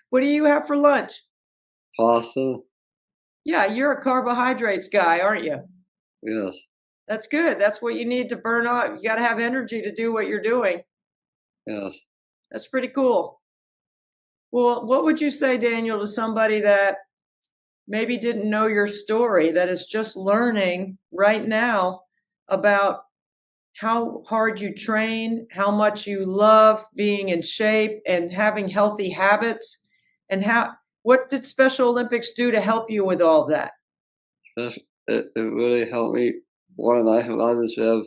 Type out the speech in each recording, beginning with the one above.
What do you have for lunch? Pasta? Yeah, you're a carbohydrates guy, aren't you? Yes. That's good. That's what you need to burn off. You got to have energy to do what you're doing. Yes. That's pretty cool. Well, what would you say, Daniel, to somebody that maybe didn't know your story, that is just learning right now about how hard you train, how much you love being in shape and having healthy habits, and what did Special Olympics do to help you with all that? It really helped me. One life of others to have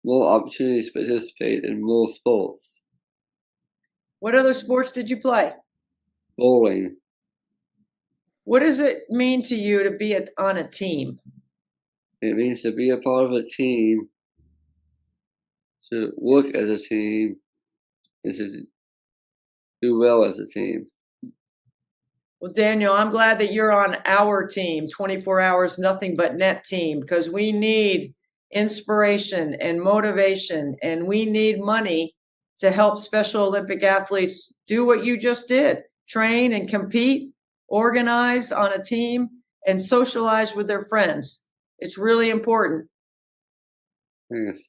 more opportunities to participate in more sports. What other sports did you play? Bowling. What does it mean to you to be on a team? It means to be a part of a team, to work as a team, and to do well as a team. Well, Daniel, I'm glad that you're on our team, 24 Hours Nothing But Net team, because we need inspiration and motivation, and we need money to help Special Olympic athletes do what you just did, train and compete, organize on a team, and socialize with their friends. It's really important. Yes.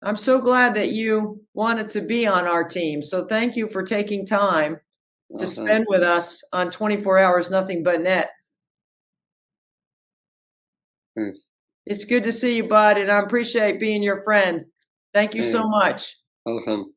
I'm so glad that you wanted to be on our team. So thank you for taking time to spend with us on 24 Hours Nothing But Net. Yes. It's good to see you, bud, and I appreciate being your friend. Thank you so much. Welcome.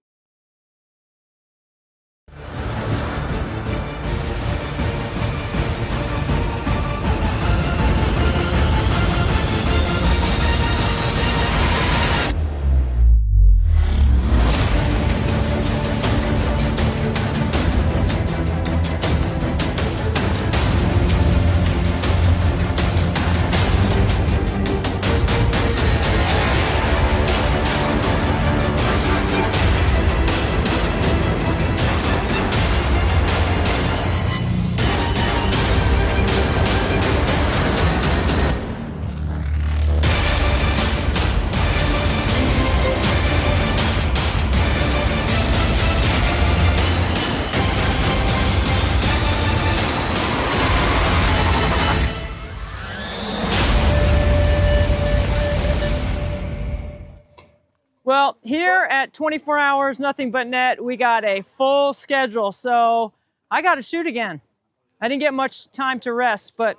Well, here at 24 Hours Nothing But Net, we got a full schedule, so I got to shoot again. I didn't get much time to rest, but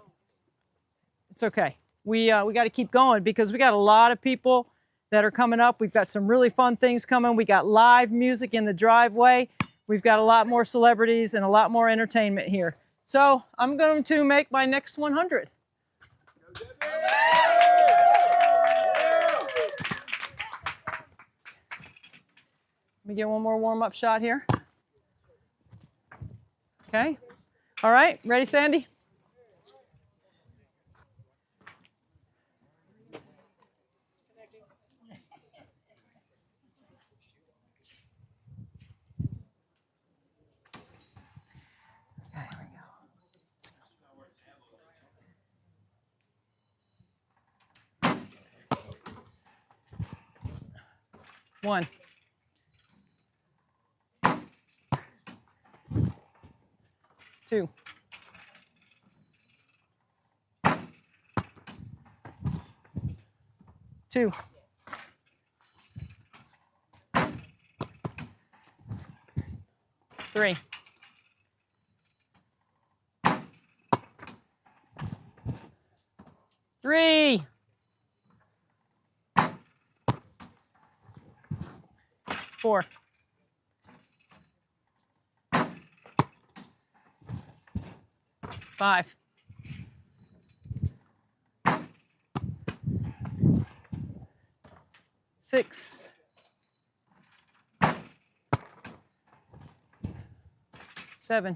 it's okay. We got to keep going because we got a lot of people that are coming up. We've got some really fun things coming. We got live music in the driveway. We've got a lot more celebrities and a lot more entertainment here. So I'm going to make my next 100. Let me get one more warm-up shot here. Okay. All right. Ready, Sandy? Okay, here we go. 1. 2. 2. 3. 3. 4. 5. 6. 7.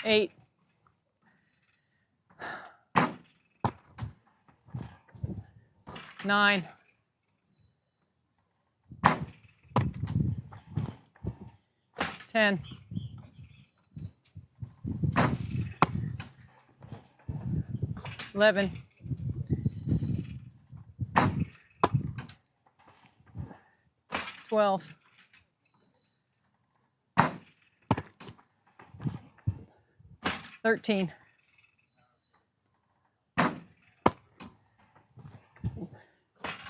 8. 9. 10. 11. 12. 12. 13.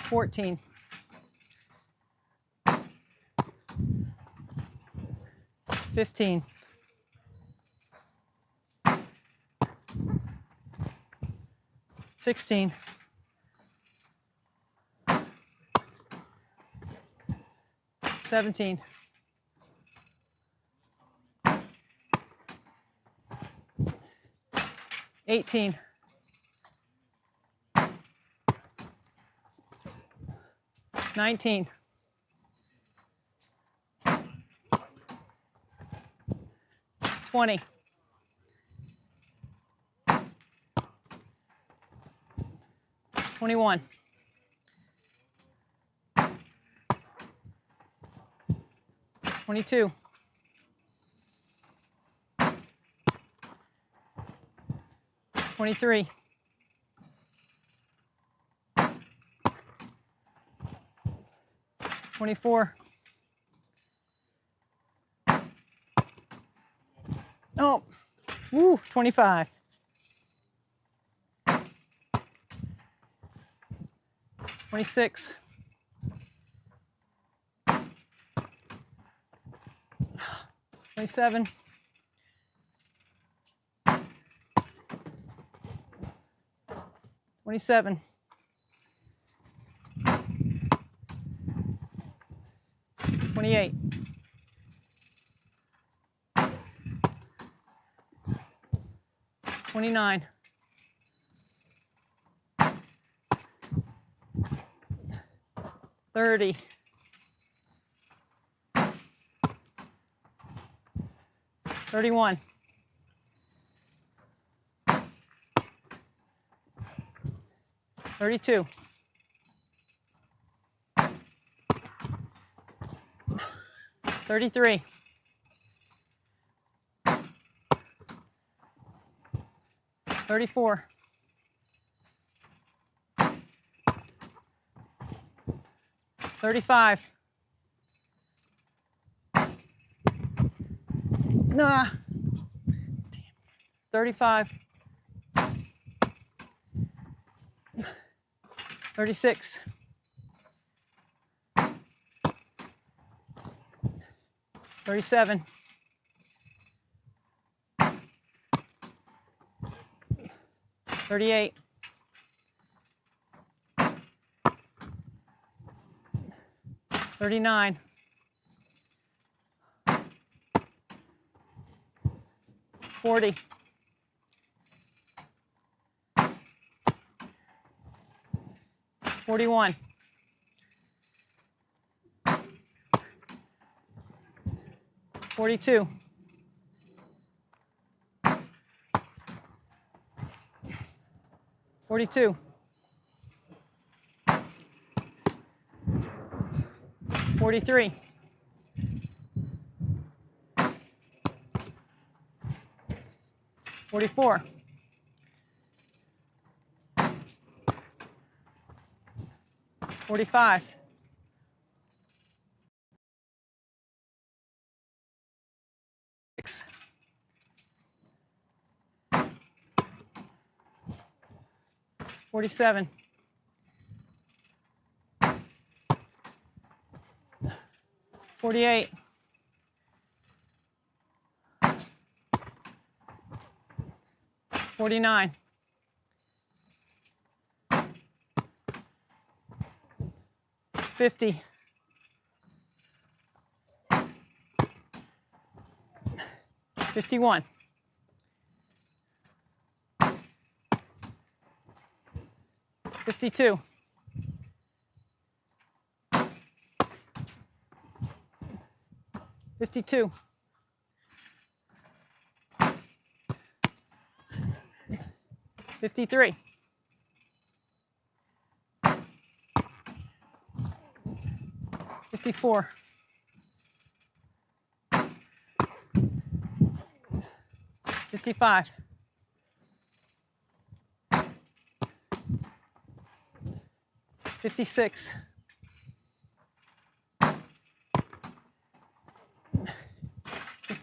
14. 15. 16. 17. 18. 19. 20. 21. 22. 23. 24. Oh, woo, 25. 26. 27. 27. 28. 29. 30. 31. 32. 33. 34. 35. Nah. 35. 36. 37. 38. 39. 40. 41. 42. 42. 43. 44. 45. 6. 47. 48. 49. 50. 51. 52. 52. 53. 54. 55. 56.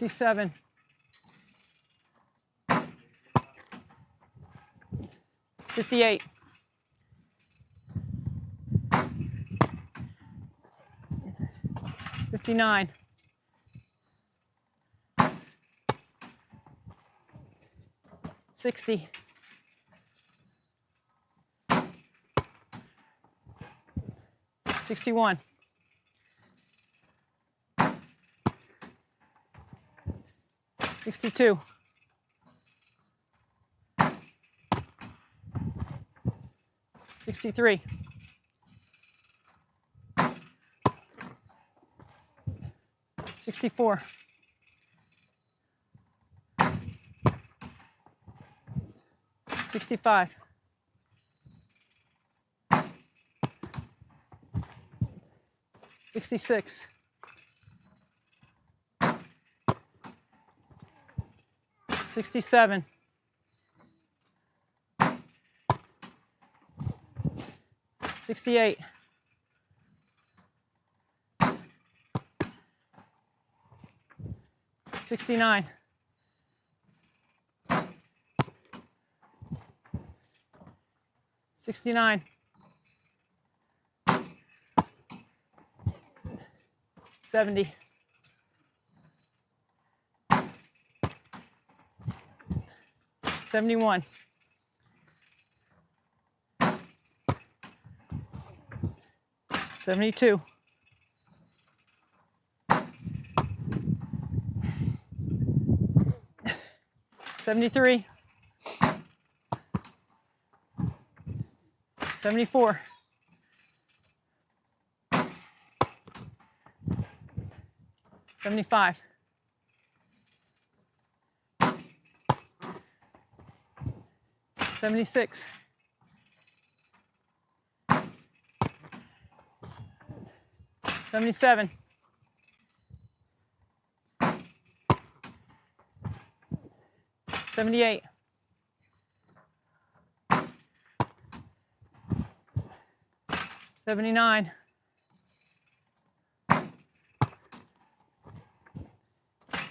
57. 58. 59. 60. 61. 62. 63. 64. 65. 66. 67. 68. 69. 69. 70. 71. 72. 73. 74. 75. 76. 77. 78. 79.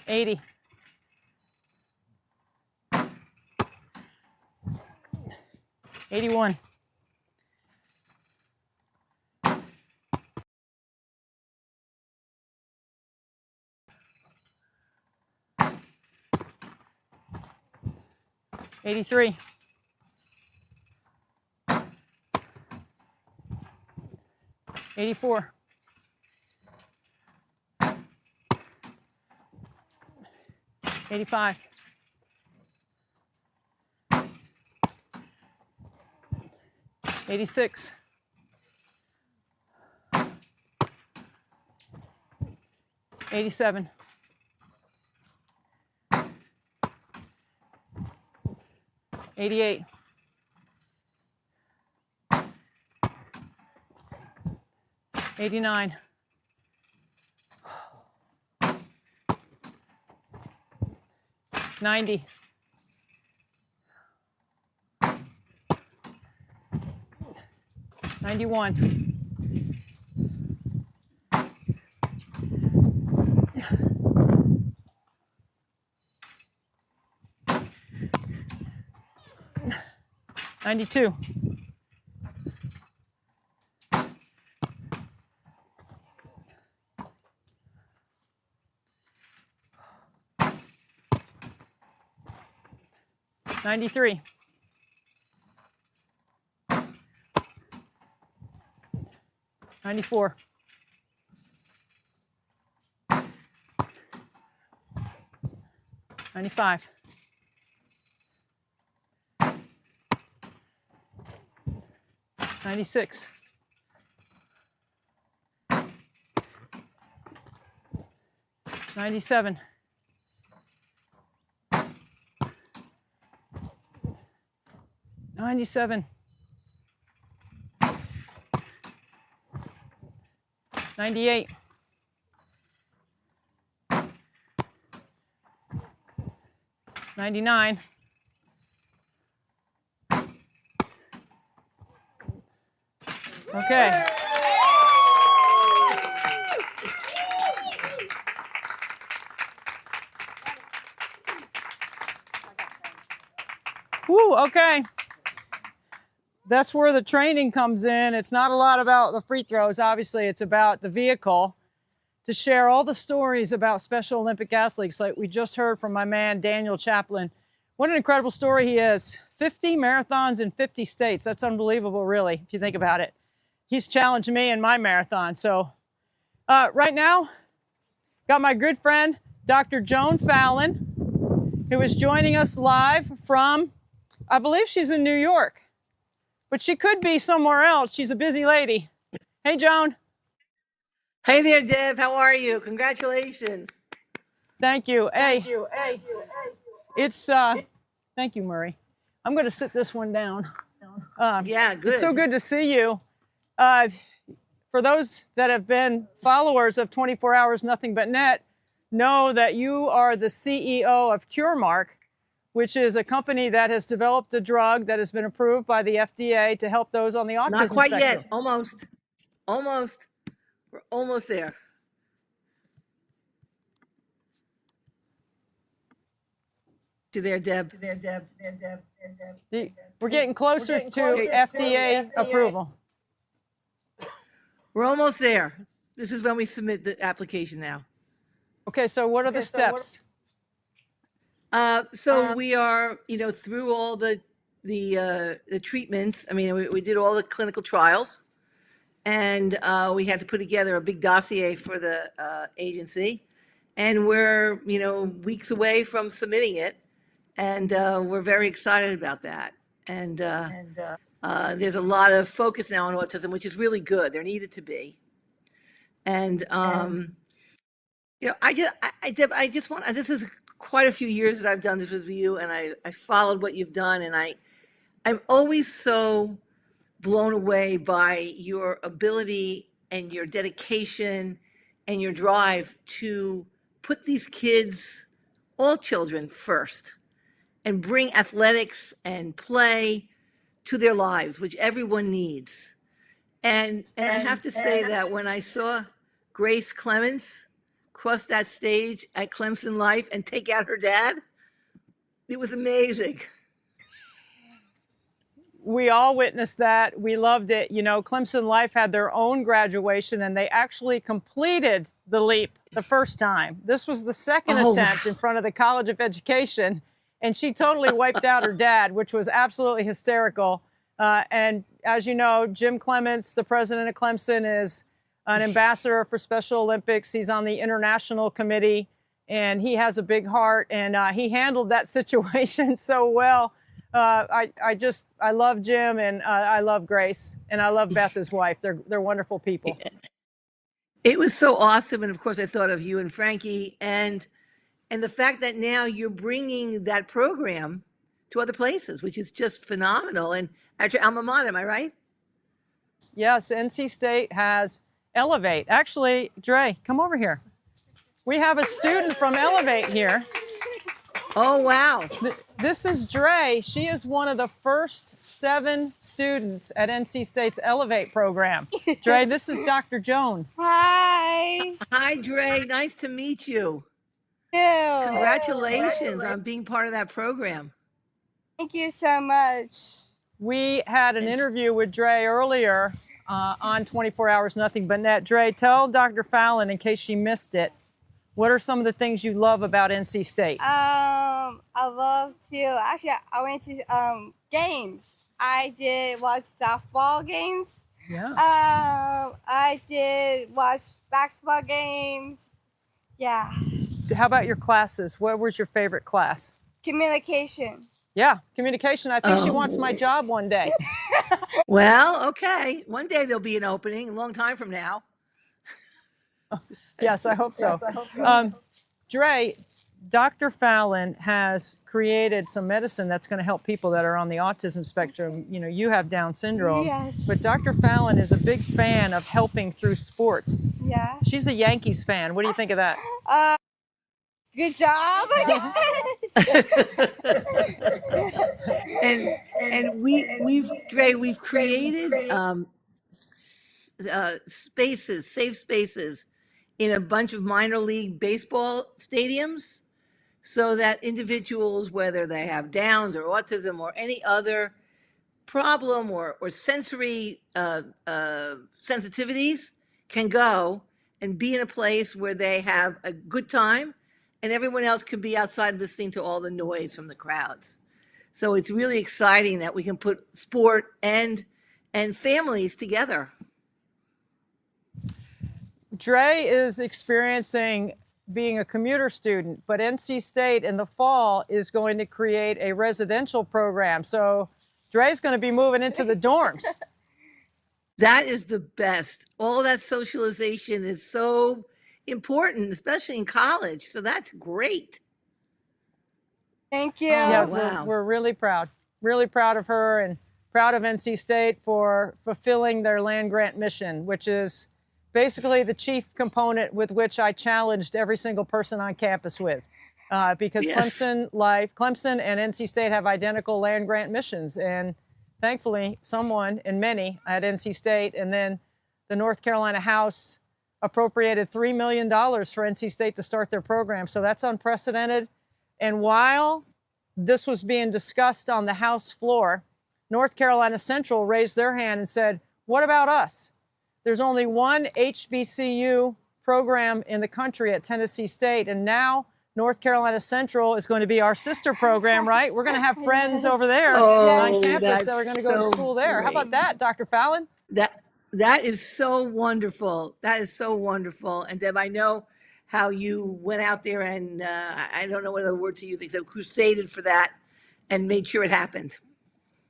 80. 81. 83. 84. 85. 86. 87. 88. 89. 90. 91. 92. 93. 94. 95. 96. 97. 97. 98. 99. Okay. Woo, okay. That's where the training comes in. It's not a lot about the free throws. Obviously, it's about the vehicle to share all the stories about Special Olympic athletes like we just heard from my man, Daniel Chaplin. What an incredible story he is. 50 marathons in 50 states. That's unbelievable, really, if you think about it. He's challenged me in my marathon. So right now, got my good friend, Dr. Joan Fallon, who is joining us live from, I believe she's in New York, but she could be somewhere else. She's a busy lady. Hey, Joan. Hey there, Deb. How are you? Congratulations. Thank you. Hey. It's, thank you, Murray. I'm going to sit this one down. Yeah, good. It's so good to see you. For those that have been followers of 24 Hours Nothing But Net, know that you are the CEO of CureMark, which is a company that has developed a drug that has been approved by the FDA to help those on the autism Not quite spectrum. yet. Almost. Almost. We're almost there. To there, Deb. We're getting closer to FDA approval. We're almost there. This is when we submit the application now. Okay, so what are the steps? So we are, through all the treatments. I mean, we did all the clinical trials, and we had to put together a big dossier for the agency, and we're, weeks away from submitting it, and we're very excited about that. And there's a lot of focus now on autism, which is really good. There needed to be. And I just want. This is quite a few years that I've done this with you, and I followed what you've done, and I'm always so blown away by your ability and your dedication and your drive to put these kids, all children, first, and bring athletics and play to their lives, which everyone needs. And I have to say that when I saw Grace Clemens cross that stage at Clemson Life and take out her dad, it was amazing. We all witnessed that. We loved it. Clemson Life had their own graduation, and they actually completed the leap the first time. This was the second attempt in front of the College of Education, and she totally wiped out her dad, which was absolutely hysterical. And as you know, Jim Clements, the president of Clemson, is an ambassador for Special Olympics. He's on the international committee, and he has a big heart, and he handled that situation so well. I love Jim, and I love Grace, and I love Beth, his wife. They're wonderful people. It was so awesome, and of course, I thought of you and Frankie, and the fact that now you're bringing that program to other places, which is just phenomenal. And at your alma mater, am I right? Yes, NC State has Elevate. Actually, Dre, come over here. We have a student from Elevate here. Oh, wow. This is Dre. She is one of the first 7 students at NC State's Elevate program. Dre, this is Dr. Joan. Hi. Hi, Dre. Nice to meet you. Ew. Congratulations on being part of that program. Thank you so much. We had an interview with Dre earlier on 24 Hours Nothing But Net. Dre, tell Dr. Fallon, in case she missed it, what are some of the things you love about NC State? I love to, actually, I went to games. I did watch softball games. Yeah. I did watch basketball games. Yeah. How about your classes? What was your favorite class? Communication. Yeah, communication. I think she wants my job one day. Well, okay. One day there'll be an opening, a long time from now. Yes, I hope so. Dre, Dr. Fallon has created some medicine that's going to help people that are on the autism spectrum. You have Down syndrome. Yes. But Dr. Fallon is a big fan of helping through sports. Yeah. She's a Yankees fan. What do you think of that? Good job, I guess. and we've created safe spaces in a bunch of minor league baseball stadiums so that individuals, whether they have Downs or autism or any other problem or sensory sensitivities, can go and be in a place where they have a good time, and everyone else can be outside listening to all the noise from the crowds. So it's really exciting that we can put sport and families together. Dre is experiencing being a commuter student, but NC State in the fall is going to create a residential program. So Dre's going to be moving into the dorms. That is the best. All that socialization is so important, especially in college. So that's great. Thank you. Yeah, wow. we're really proud of her and proud of NC State for fulfilling their land grant mission, which is basically the chief component with which I challenged every single person on campus with. Because Yes. Clemson and NC State have identical land grant missions. And thankfully, someone and many at NC State, and then the North Carolina House appropriated $3 million for NC State to start their program. So that's unprecedented. And while this was being discussed on the House floor, North Carolina Central raised their hand and said, what about us? There's only one HBCU program in the country at Tennessee State, and now North Carolina Central is going to be our sister program, right? We're going to have friends over there on campus that are going to go to school there. How about that, Dr. Fallon? That is so wonderful. That is so wonderful. And Deb, I know how you went out there and I don't know what other word to use, except crusaded for that and made sure it happened.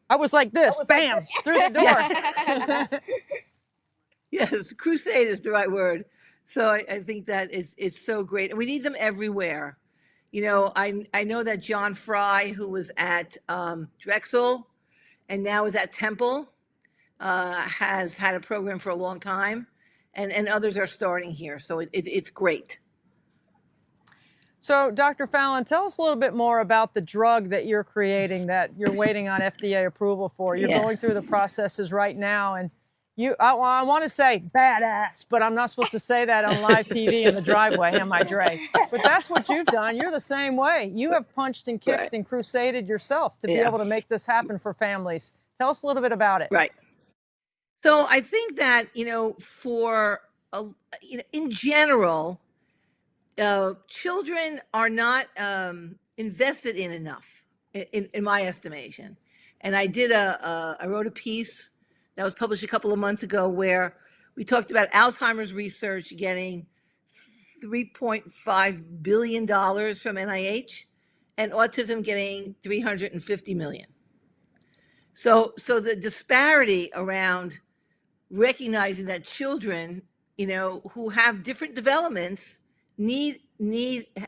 I was like this, bam, through the door. Yes, crusade is the right word. So I think that it's so great. And we need them everywhere. You know, I know that John Fry, who was at Drexel and now is at Temple, has had a program for a long time, and others are starting here. So it's great. So, Dr. Fallon, tell us a little bit more about the drug that you're creating that you're waiting on FDA approval for. You're going through the processes right now, and I want to say badass, but I'm not supposed to say that on live TV in the driveway, am I, Dre? But that's what you've done. You're the same way. You have punched and kicked and crusaded yourself to be able to make this happen for families. Tell us a little bit about it. Right. So I think that, in general, children are not invested in enough, in my estimation. And I wrote a piece that was published a couple of months ago where we talked about Alzheimer's research getting $3.5 billion from NIH and autism getting $350 million. So the disparity around recognizing that children, who have different developments need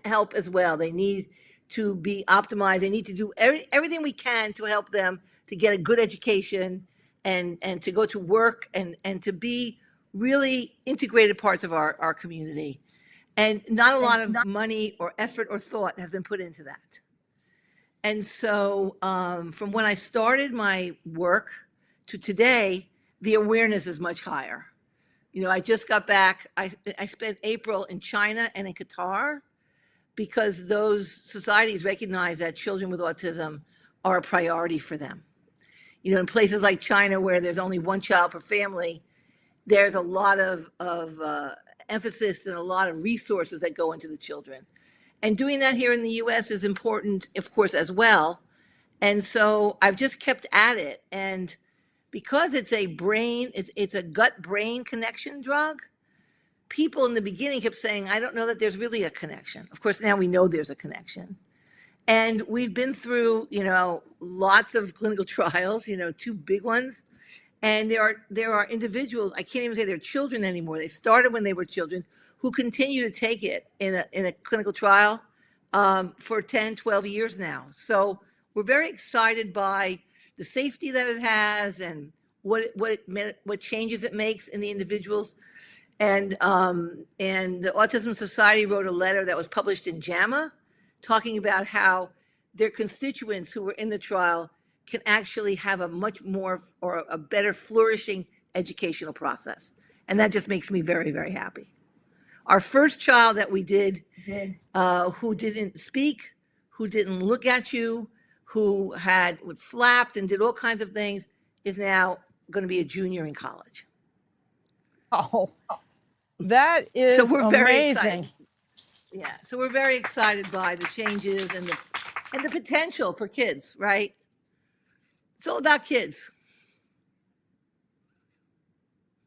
help as well. They need to be optimized. They need to do everything we can to help them to get a good education and to go to work and to be really integrated parts of our community. And not a lot of money or effort or thought has been put into that. And so from when I started my work to today, the awareness is much higher. I just got back. I spent April in China and in Qatar because those societies recognize that children with autism are a priority for them. In places like China where there's only one child per family, there's a lot of emphasis and a lot of resources that go into the children. And doing that here in the US is important, of course, as well. And so I've just kept at it. And because it's a gut-brain connection drug, people in the beginning kept saying, I don't know that there's really a connection. Of course, now we know there's a connection. And we've been through, lots of clinical trials, 2 big ones. And there are individuals, I can't even say they're children anymore. They started when they were children, who continue to take it in a clinical trial for 10, 12 years now. So we're very excited by the safety that it has and what changes it makes in the individuals. And the Autism Society wrote a letter that was published in JAMA talking about how their constituents who were in the trial can actually have a much more or a better flourishing educational process. And that just makes me very, very happy. Our first child that we did who didn't speak who didn't look at you, who had flapped and did all kinds of things, is now going to be a junior in college. Oh, that is So we're very amazing. excited. Yeah, so we're very excited by the changes and the potential for kids, right? It's all about kids.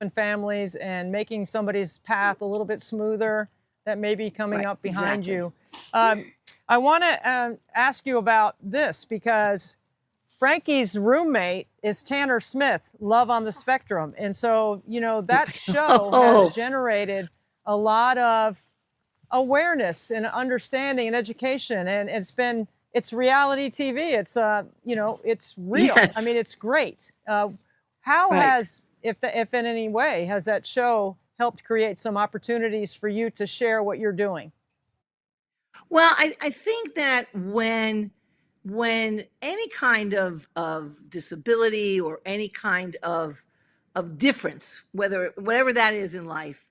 And families and making somebody's path a little bit smoother that may be coming Right, up behind exactly. you. I want to ask you about this because Frankie's roommate is Tanner Smith, Love on the Spectrum. And so, you know, that show has generated a lot of awareness and understanding and education. And it's reality TV. It's, you know, it's real. Yes. I mean, it's great. How has, if in any way, has that show helped create some opportunities for you to share what you're doing? Well, I think that when any kind of disability or any kind of difference, whatever that is in life,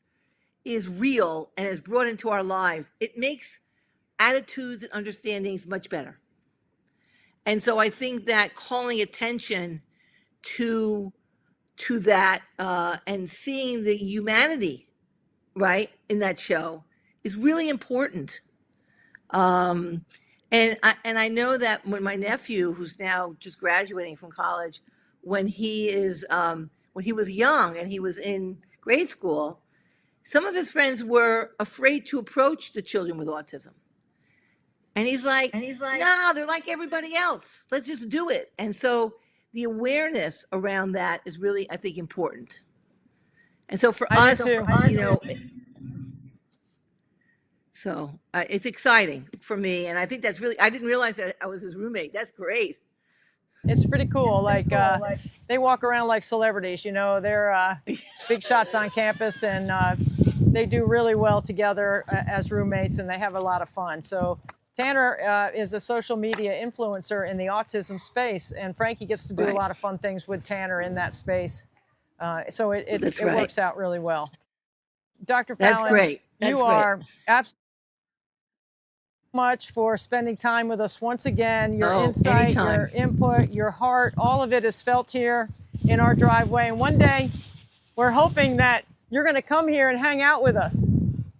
is real and is brought into our lives, it makes attitudes and understandings much better. And so I think that calling attention to that and seeing the humanity, right, in that show is really important. And I know that when my nephew, who's now just graduating from college, when he was young and he was in grade school, some of his friends were afraid to approach the children with autism. And he's like, no, they're like everybody else. Let's just do it. And so the awareness around that is really, I think, important. And so for us, you know, so it's exciting for me. And I think that's really, I didn't realize that I was his roommate. That's great. It's pretty cool. Like they walk around like celebrities, you know, they're big shots on campus and they do really well together as roommates and they have a lot of fun. So Tanner is a social media influencer in the autism space and Frankie gets to do a lot of fun things with Tanner in that space. So it works out really well. Dr. Fallon, that's great. You are absolutely much for spending time with us once again. Your insight, your input, your heart, all of it is felt here in our driveway. And one day, we're hoping that you're going to come here and hang out with us.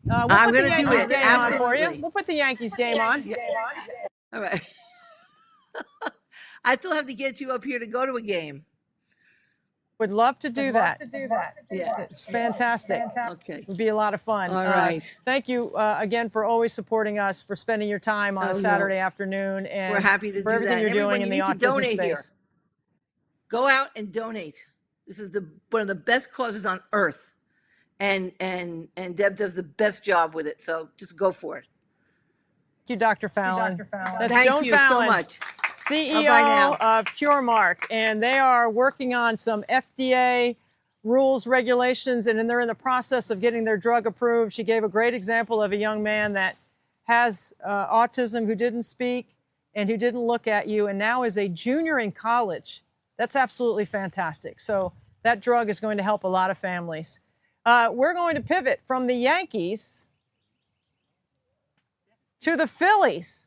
We'll put the Yankees game on for you. We'll put the Yankees game on. All right. I still have to get you up here to go to a game. Would love to do that. Yeah. It's fantastic. Okay. It would be a lot of fun. All right. Thank you again for always supporting us, for spending your time on a Saturday afternoon, and we're happy to for do everything that. you're doing in the autism space. Here. Go out and donate. This is one of the best causes on earth, and Deb does the best job with it. So just go for it. Thank you, Dr. Fallon. That's Thank Joan you Fallon, so much. CEO of CureMark, and they are working on some FDA rules, regulations, and they're in the process of getting their drug approved. She gave a great example of a young man that has autism who didn't speak and who didn't look at you and now is a junior in college. That's absolutely fantastic. So that drug is going to help a lot of families. We're going to pivot from the Yankees to the Phillies.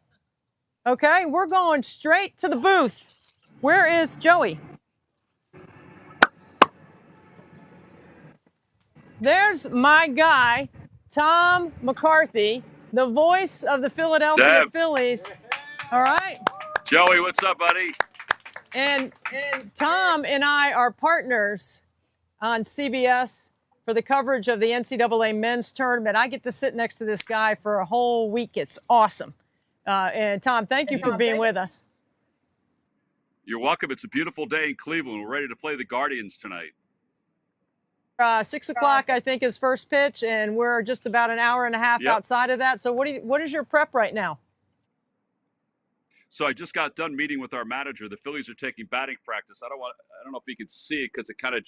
Okay, we're going straight to the booth. Where is Joey? There's my guy, Tom McCarthy, the voice of the Philadelphia Phillies. All right. Joey, what's up, buddy? And Tom and I are partners on CBS for the coverage of the NCAA men's tournament. I get to sit next to this guy for a whole week. It's awesome. And Tom, thank you for being with us. You're welcome. It's a beautiful day in Cleveland. We're ready to play the Guardians tonight. 6 o'clock, I think, is first pitch, and we're just about an hour and a half outside of that. So what is your prep right now? So I just got done meeting with our manager. The Phillies are taking batting practice. I don't know if you can see it because it kind of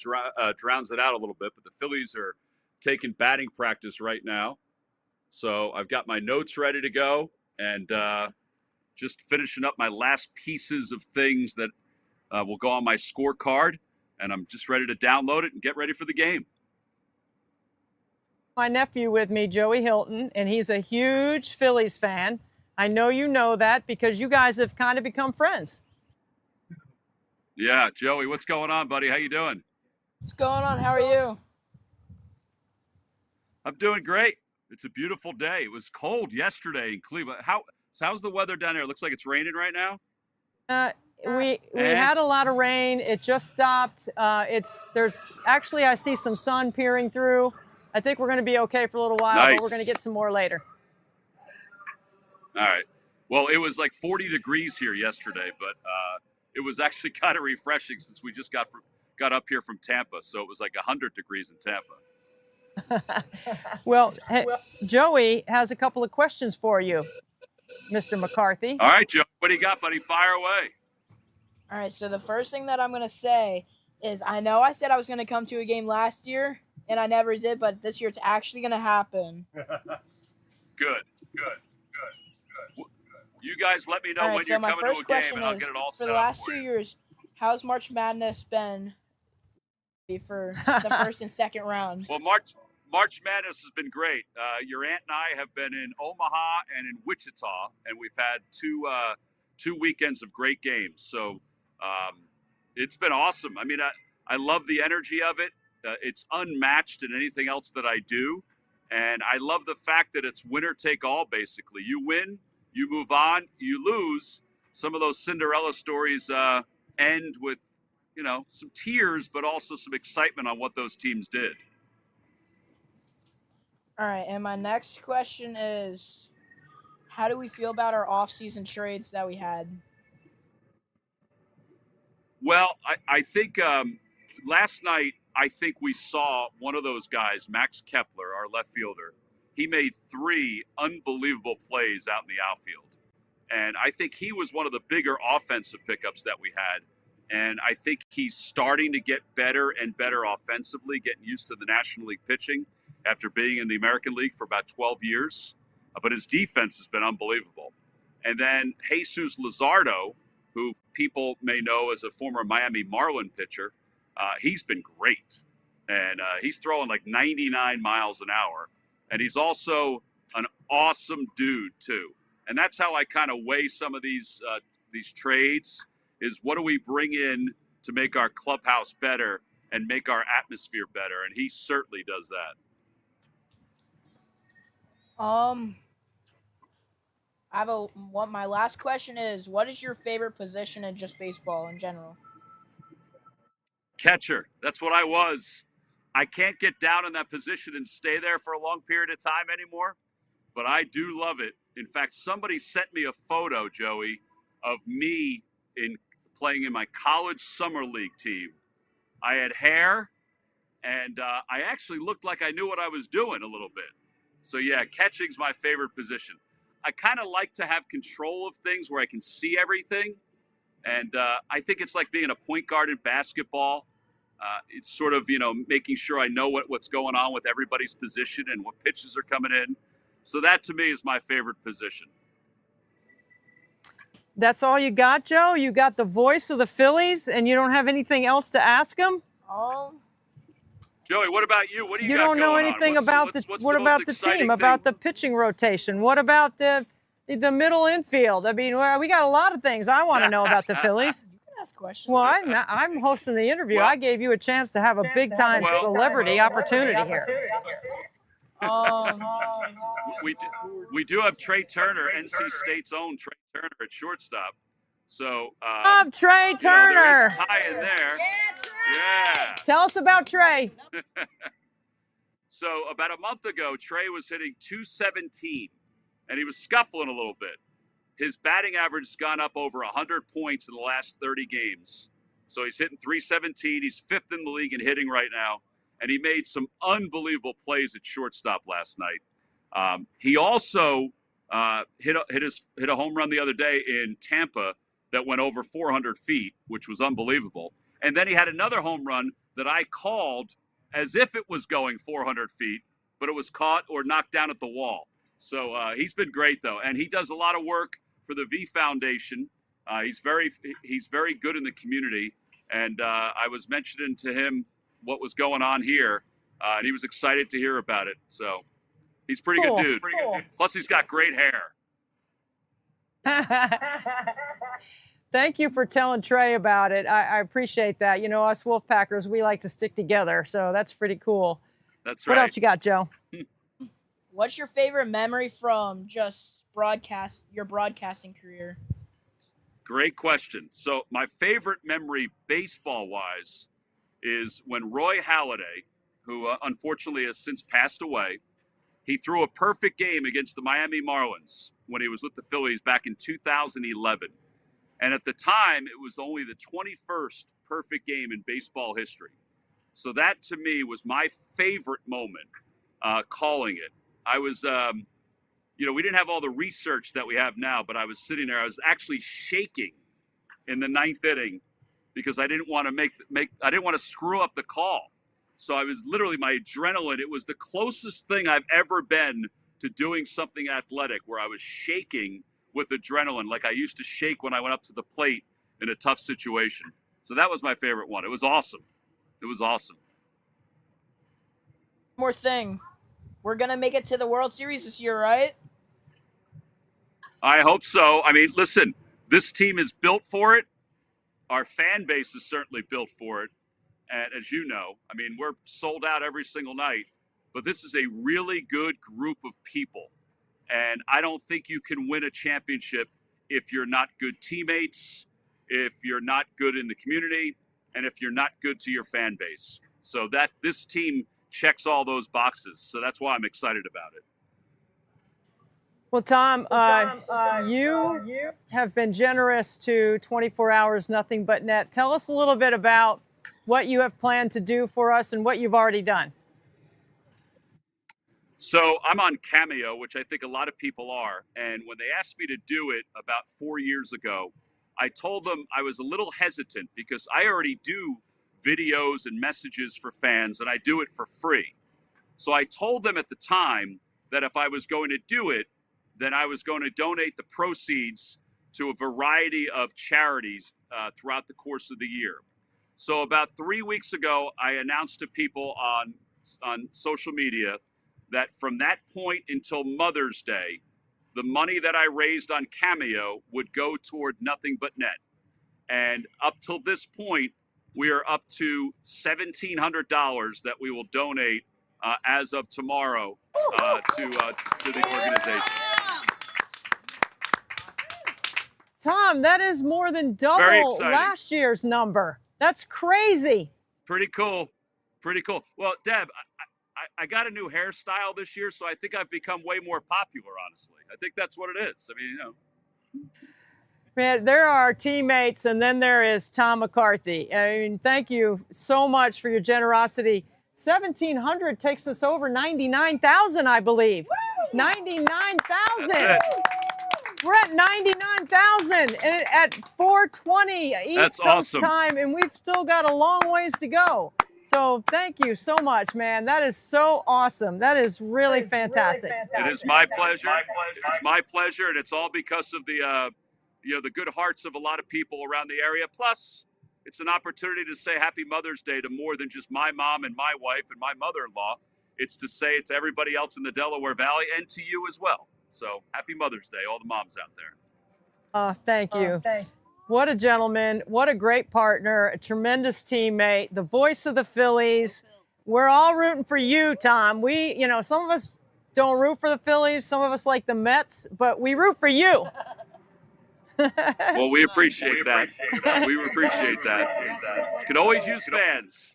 drowns it out a little bit, but the Phillies are taking batting practice right now. So I've got my notes ready to go. And just finishing up my last pieces of things that will go on my scorecard. And I'm just ready to download it and get ready for the game. My nephew with me, Joey Hilton, and he's a huge Phillies fan. I know you know that because you guys have kind of become friends. Yeah, Joey, what's going on, buddy? How you doing? What's going on? How are you? I'm doing great. It's a beautiful day. It was cold yesterday in Cleveland. How's the weather down there? It looks like it's raining right now. We had a lot of rain. It just stopped. There's actually, I see some sun peering through. I think we're going to be okay for a little while, Nice. but we're going to get some more later. All right. Well, it was like 40 degrees here yesterday, but it was actually kind of refreshing since we just got up here from Tampa. So it was like 100 degrees in Tampa. Well, Joey has a couple of questions for you, Mr. McCarthy. All right, Joe. What do you got, buddy? Fire away. All right, so the first thing that I'm going to say is I know I said I was going to come to a game last year, and I never did, but this year it's actually going to happen. Good. You guys let me know when you're coming to a game, and I'll get it all set up for you. For the last 2 years, how's March Madness been for the first and second round? Well, March Madness has been great. Your aunt and I have been in Omaha and in Wichita, and we've had two weekends of great games. So it's been awesome. I mean, I love the energy of it. It's unmatched in anything else that I do. And I love the fact that it's winner take all, basically. You win, you move on, you lose. Some of those Cinderella stories end with, some tears, but also some excitement on what those teams did. All right, and my next question is, how do we feel about our off-season trades that we had? Well, I think last night, I think we saw one of those guys, Max Kepler, our left fielder. He made 3 unbelievable plays out in the outfield. And I think he was one of the bigger offensive pickups that we had. And I think he's starting to get better and better offensively, getting used to the National League pitching after being in the American League for about 12 years. But his defense has been unbelievable. And then Jesus Luzardo, who people may know as a former Miami Marlin pitcher, he's been great. And he's throwing like 99 miles an hour. And he's also an awesome dude, too. And that's how I kind of weigh some of these trades, is what do we bring in to make our clubhouse better and make our atmosphere better? And he certainly does that. My last question is, what is your favorite position in just baseball in general? Catcher. That's what I was. I can't get down in that position and stay there for a long period of time anymore, but I do love it. In fact, somebody sent me a photo, Joey, of me playing in my college summer league team. I had hair, and I actually looked like I knew what I was doing a little bit. So, yeah, catching's my favorite position. I kind of like to have control of things where I can see everything, and I think it's like being a point guard in basketball. It's sort of, making sure I know what's going on with everybody's position and what pitches are coming in. So that, to me, is my favorite position. That's all you got, Joe? You got the voice of the Phillies, and you don't have anything else to ask them? Joey, what about you? What do you You got don't know going anything on? about what about the team, about the pitching rotation? What about the middle infield? I mean, we got a lot of things I want to know about the Phillies. You can ask questions. Well, I'm hosting the interview. Well, I gave you a chance to have a big-time celebrity opportunity here. We do have Trey Turner, NC State's own Trey Turner at shortstop. So Love Trey Turner. There is a tie in there. Yeah. Tell us about Trey. So about a month ago, Trey was hitting .217, and he was scuffling a little bit. His batting average has gone up over 100 points in the last 30 games. So he's hitting .317. He's 5th in the league in hitting right now, and he made some unbelievable plays at shortstop last night. He also hit a home run the other day in Tampa that went over 400 feet, which was unbelievable. And then he had another home run that I called as if it was going 400 feet, but it was caught or knocked down at the wall. So he's been great, though. And he does a lot of work for the V Foundation. He's very good in the community. And I was mentioning to him what was going on here, and he was excited to hear about it. So he's pretty good dude. Plus, he's got great hair. Thank you for telling Trey about it. I appreciate that. You know, us Wolfpackers, we like to stick together, so that's pretty cool. That's What right. else you got, Joe? What's your favorite memory from just your broadcasting career? Great question. So my favorite memory baseball-wise is when Roy Halladay, who unfortunately has since passed away, he threw a perfect game against the Miami Marlins when he was with the Phillies back in 2011. And at the time, it was only the 21st perfect game in baseball history. So that to me was my favorite moment calling it. I was, we didn't have all the research that we have now, but I was sitting there. I was actually shaking in the ninth inning because I didn't want to I didn't want to screw up the call. So I was literally, my adrenaline, it was the closest thing I've ever been to doing something athletic where I was shaking with adrenaline like I used to shake when I went up to the plate in a tough situation. So that was my favorite one. It was awesome. It was awesome. One more thing. We're going to make it to the World Series this year, right? I hope so. I mean, listen, this team is built for it. Our fan base is certainly built for it. And as you know, I mean, we're sold out every single night. But this is a really good group of people. And I don't think you can win a championship if you're not good teammates, if you're not good in the community, and if you're not good to your fan base. So that this team checks all those boxes. So that's why I'm excited about it. Well, Tom, you have been generous to 24 Hours Nothing But Net. Tell us a little bit about what you have planned to do for us and what you've already done. So I'm on Cameo, which I think a lot of people are. And when they asked me to do it about 4 years ago, I told them I was a little hesitant because I already do videos and messages for fans and I do it for free. So I told them at the time that if I was going to do it, then I was going to donate the proceeds to a variety of charities throughout the course of the year. So about 3 weeks ago, I announced to people on social media that from that point until Mother's Day, the money that I raised on Cameo would go toward Nothing But Net. And up till this point, we are up to $1,700 that we will donate as of tomorrow to the organization. Tom, that is more than double last year's number. That's crazy. Pretty cool. Pretty cool. Well, Deb, I got a new hairstyle this year, so I think I've become way more popular, honestly. I think that's what it is. I mean, you know. Man, there are teammates, and then there is Tom McCarthy. I mean, thank you so much for your generosity. 1,700 takes us over 99,000, I believe. 99,000. We're at 99,000 and at 4:20 East Coast time, and we've still got a long ways to go. So thank you so much, man. That is so awesome. That is really fantastic. It is my pleasure. It's my pleasure, and it's all because of the the good hearts of a lot of people around the area. Plus, it's an opportunity to say Happy Mother's Day to more than just my mom and my wife and my mother-in-law. It's to say it to everybody else in the Delaware Valley and to you as well. So Happy Mother's Day, all the moms out there. Thank you. What a gentleman. What a great partner. A tremendous teammate. The voice of the Phillies. We're all rooting for you, Tom. Some of us don't root for the Phillies. Some of us like the Mets, but we root for you. Well, we appreciate that. We appreciate that. Could always use fans.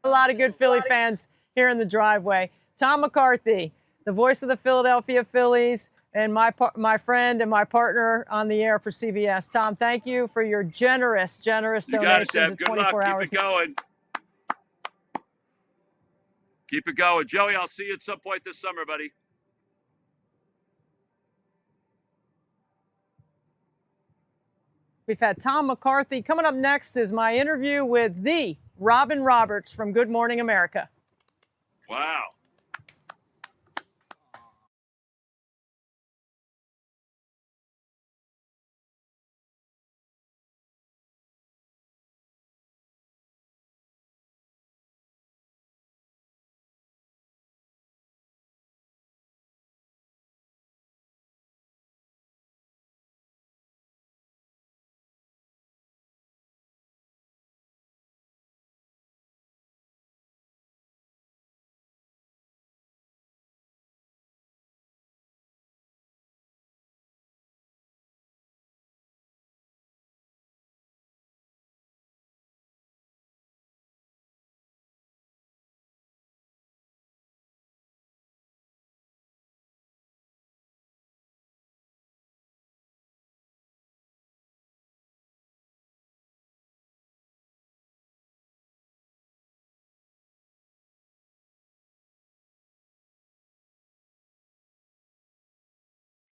A lot of good Philly fans here in the driveway. Tom McCarthy, the voice of the Philadelphia Phillies, and my friend and my partner on the air for CBS. Tom, thank you for your generous donation to 24 Hours. Keep it going. Keep it going. Joey, I'll see you at some point this summer, buddy. We've had Tom McCarthy. Coming up next is my interview with the Robin Roberts from Good Morning America. Wow.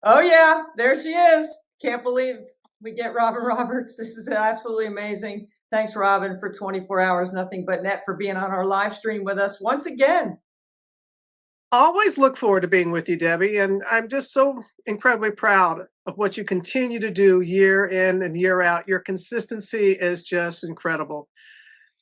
Oh yeah, there she is. Can't believe we get Robin Roberts. This is absolutely amazing. Thanks, Robin, for 24 hours, nothing but net, for being on our live stream with us once again. Always look forward to being with you, Debbie. And I'm just so incredibly proud of what you continue to do year in and year out. Your consistency is just incredible.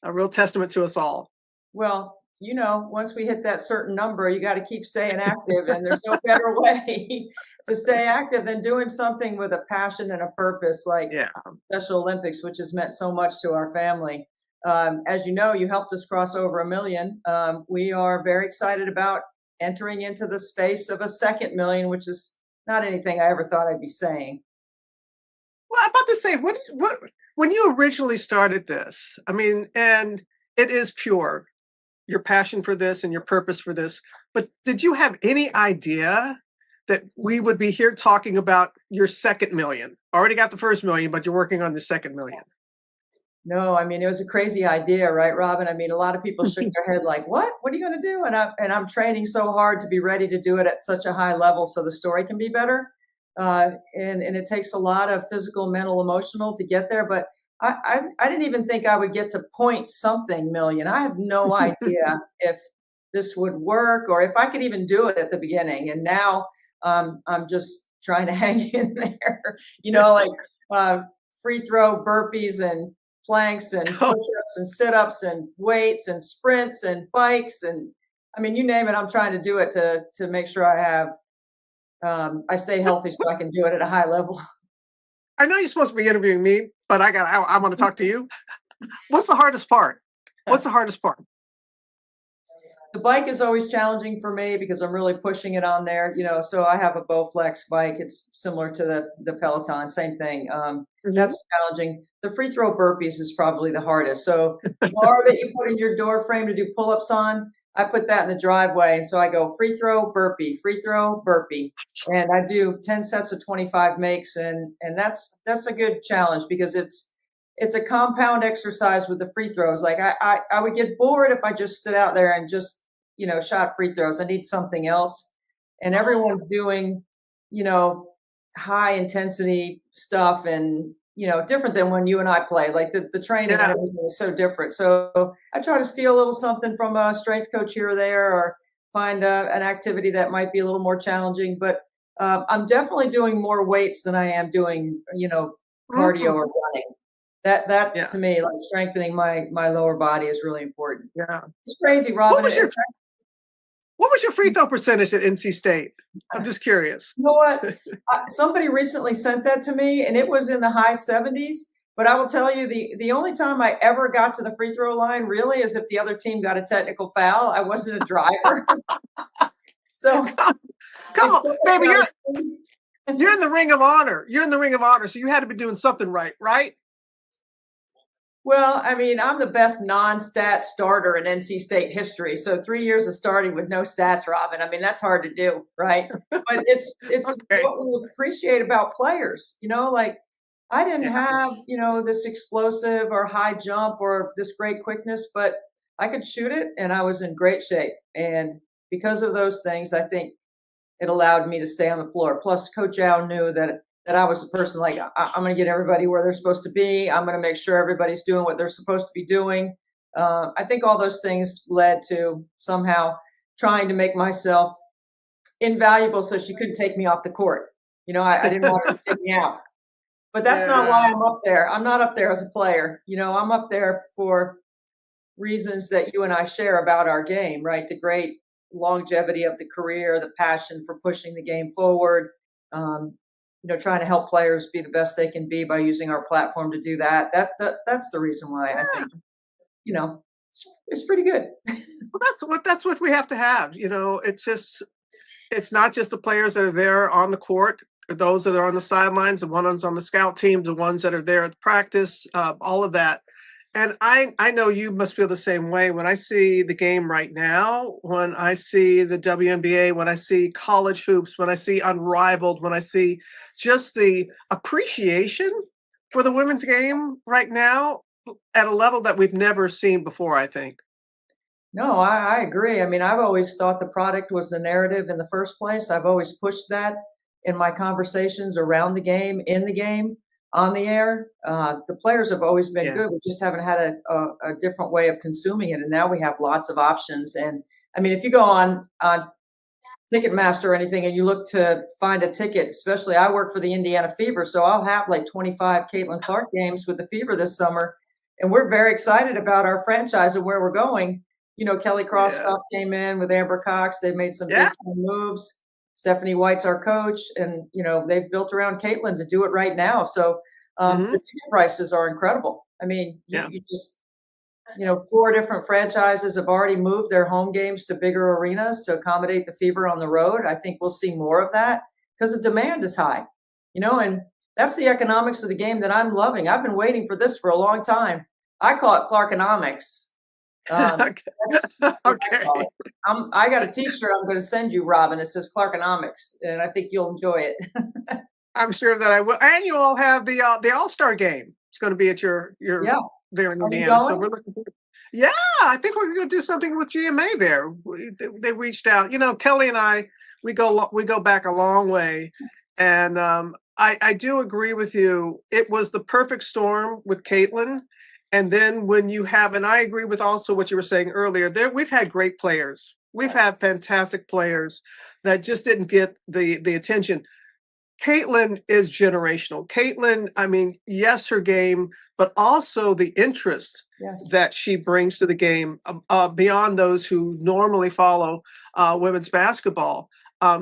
A real testament to us all. Well, you know, once we hit that certain number, you got to keep staying active, and there's no better way to stay active than doing something with a passion and a purpose, like Yeah. Special Olympics, which has meant so much to our family. As you know, you helped us cross over 1 million. We are very excited about entering into the space of a 2nd million, which is not anything I ever thought I'd be saying. Well, I'm about to say, what when you originally started this, I mean, and it is pure, your passion for this and your purpose for this, but did you have any idea that we would be here talking about your 2nd million? Already got the 1st million, but you're working on the 2nd million. No, I mean, it was a crazy idea, right, Robin? I mean, a lot of people shook their head like, what? What are you going to do? And I'm training so hard to be ready to do it at such a high level so the story can be better. And it takes a lot of physical, mental, emotional to get there. But I didn't even think I would get to point something million. I have no idea if this would work or if I could even do it at the beginning. And now I'm just trying to hang in there, you know, like free throw burpees and planks and push-ups and sit-ups and weights and sprints and bikes. And I mean, you name it, I'm trying to do it to make sure I stay healthy so I can do it at a high level. I know you're supposed to be interviewing me, but I want to talk to you. What's the hardest part? What's the hardest part? The bike is always challenging for me because I'm really pushing it on there, you know. So I have a Bowflex bike. It's similar to the Peloton, same thing. That's challenging. The free throw burpees is probably the hardest. So the bar that you put in your door frame to do pull-ups on, I put that in the driveway. And so I go free throw, burpee, and I do 10 sets of 25 makes. And that's a good challenge because it's a compound exercise with the free throws. Like I would get bored if I just stood out there and just, you know, shot free throws. I need something else. And everyone's doing, you know, high intensity stuff and, you know, different than when you and I play. Like the training and everything is so different. So I try to steal a little something from a strength coach here or there, or find an activity that might be a little more challenging. But I'm definitely doing more weights than I am doing, you know, cardio or running. That to me, like strengthening my lower body is really important. Yeah. It's crazy, Robin. What was your free throw percentage at NC State? I'm just curious. You know what? Somebody recently sent that to me, and it was in the high 70s. But I will tell you, the only time I ever got to the free throw line really is if the other team got a technical foul. I wasn't a driver. So come on, baby, you're in the ring of honor. You're in the ring of honor, so you had to be doing something right, right? Well, I mean, I'm the best non-stat starter in NC State history. So 3 years of starting with no stats, Robin. I mean, that's hard to do, right? But it's Okay. what we appreciate about players. You know, like I didn't have, you know, this explosive or high jump or this great quickness, but I could shoot it and I was in great shape. And because of those things, I think it allowed me to stay on the floor. Plus, Coach Al knew that I was a person like, I'm going to get everybody where they're supposed to be. I'm going to make sure everybody's doing what they're supposed to be doing. I think all those things led to somehow trying to make myself invaluable so she couldn't take me off the court. You know, I didn't want her to take me out. But that's not why I'm up there. I'm not up there as a player. You know, I'm up there for reasons that you and I share about our game, right? The great longevity of the career, the passion for pushing the game forward, you know, trying to help players be the best they can be by using our platform to do that. That's the reason why I think, you know, it's pretty good. Well, that's what we have to have. You know, it's not just the players that are there on the court, or those that are on the sidelines, the ones on the scout team, the ones that are there at practice, all of that. And I know you must feel the same way when I see the game right now, when I see the WNBA, when I see college hoops, when I see Unrivaled, when I see just the appreciation for the women's game right now at a level that we've never seen before, I think. No, I agree. I mean, I've always thought the product was the narrative in the first place. I've always pushed that. in my conversations around the game, in the game, on the air. The players have always been good. We just haven't had a different way of consuming it. And now we have lots of options. And I mean, if you go on Ticketmaster or anything and you look to find a ticket, especially I work for the Indiana Fever, so I'll have like 25 Caitlin Clark games with the Fever this summer. And we're very excited about our franchise and where we're going. You know, Kelly Krauskopf came in with Amber Cox. They've made some big moves. Stephanie White's our coach, and you know they've built around Caitlin to do it right now. So the ticket prices are incredible. I mean, you just, you know, 4 different franchises have already moved their home games to bigger arenas to accommodate the Fever on the road. I think we'll see more of that because the demand is high, you know, and that's the economics of the game that I'm loving. I've been waiting for this for a long time. I call it Clarkonomics. Okay. I got a T-shirt I'm going to send you, Robin. It says Clarkonomics, and I think you'll enjoy it. I'm sure that I will. And you all have the All-Star game. It's going to be at your there in Indiana. So we're looking forward. Yeah, I think we're going to do something with GMA there. They reached out. You know, Kelly and I, we go back a long way, and I do agree with you. It was the perfect storm with Caitlin. And then when you have, and I agree with also what you were saying earlier, we've had great players. We've had fantastic players that just didn't get the attention. Caitlin is generational. Caitlin, I mean, yes, her game, but also the interest that she brings to the game beyond those who normally follow women's basketball.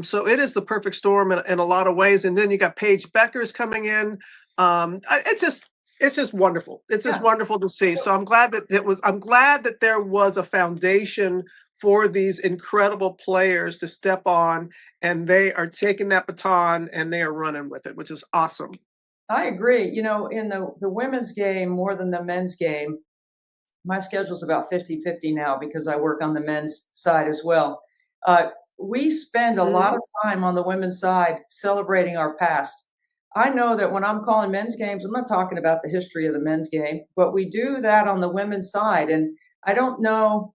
So it is the perfect storm in a lot of ways. And then you got Paige Beckers coming in. It's just wonderful. It's just wonderful to see. So I'm glad that there was a foundation for these incredible players to step on, and they are taking that baton and they are running with it, which is awesome. I agree. You know, in the women's game more than the men's game, my schedule's about 50-50 now because I work on the men's side as well. We spend a lot of time on the women's side celebrating our past. I know that when I'm calling men's games, I'm not talking about the history of the men's game, but we do that on the women's side. And I don't know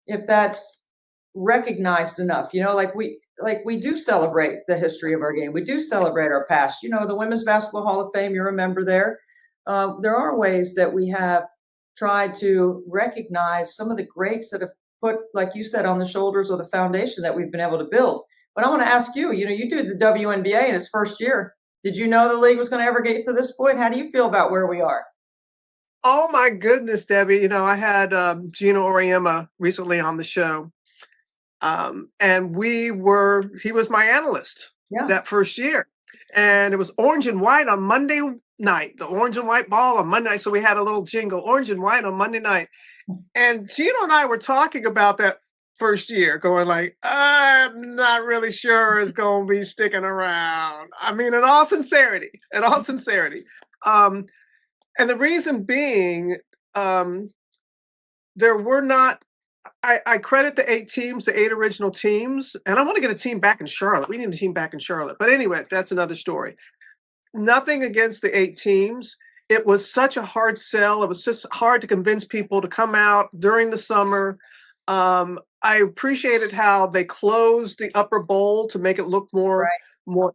if that's recognized enough. You know, like we do celebrate the history of our game. We do celebrate our past. You know, the Women's Basketball Hall of Fame, you're a member there. There are ways that we have tried to recognize some of the greats that have put, like you said, on the shoulders of the foundation that we've been able to build. But I want to ask you, you know, you did the WNBA in its first year. Did you know the league was going to ever get to this point? How do you feel about where we are? Oh my goodness, Debbie. You know, I had Gino Auriemma recently on the show. And he was my analyst that first year. And it was orange and white on Monday night, the orange and white ball on Monday night. So we had a little jingle, orange and white on Monday night. And Gino and I were talking about that first year, going like, I'm not really sure it's going to be sticking around. I mean, in all sincerity. And the reason being, there were not, I credit the 8 teams, the 8 original teams, and I want to get a team back in Charlotte. We need a team back in Charlotte. But anyway, that's another story. Nothing against the 8 teams. It was such a hard sell. It was just hard to convince people to come out during the summer. I appreciated how they closed the upper bowl to make it look more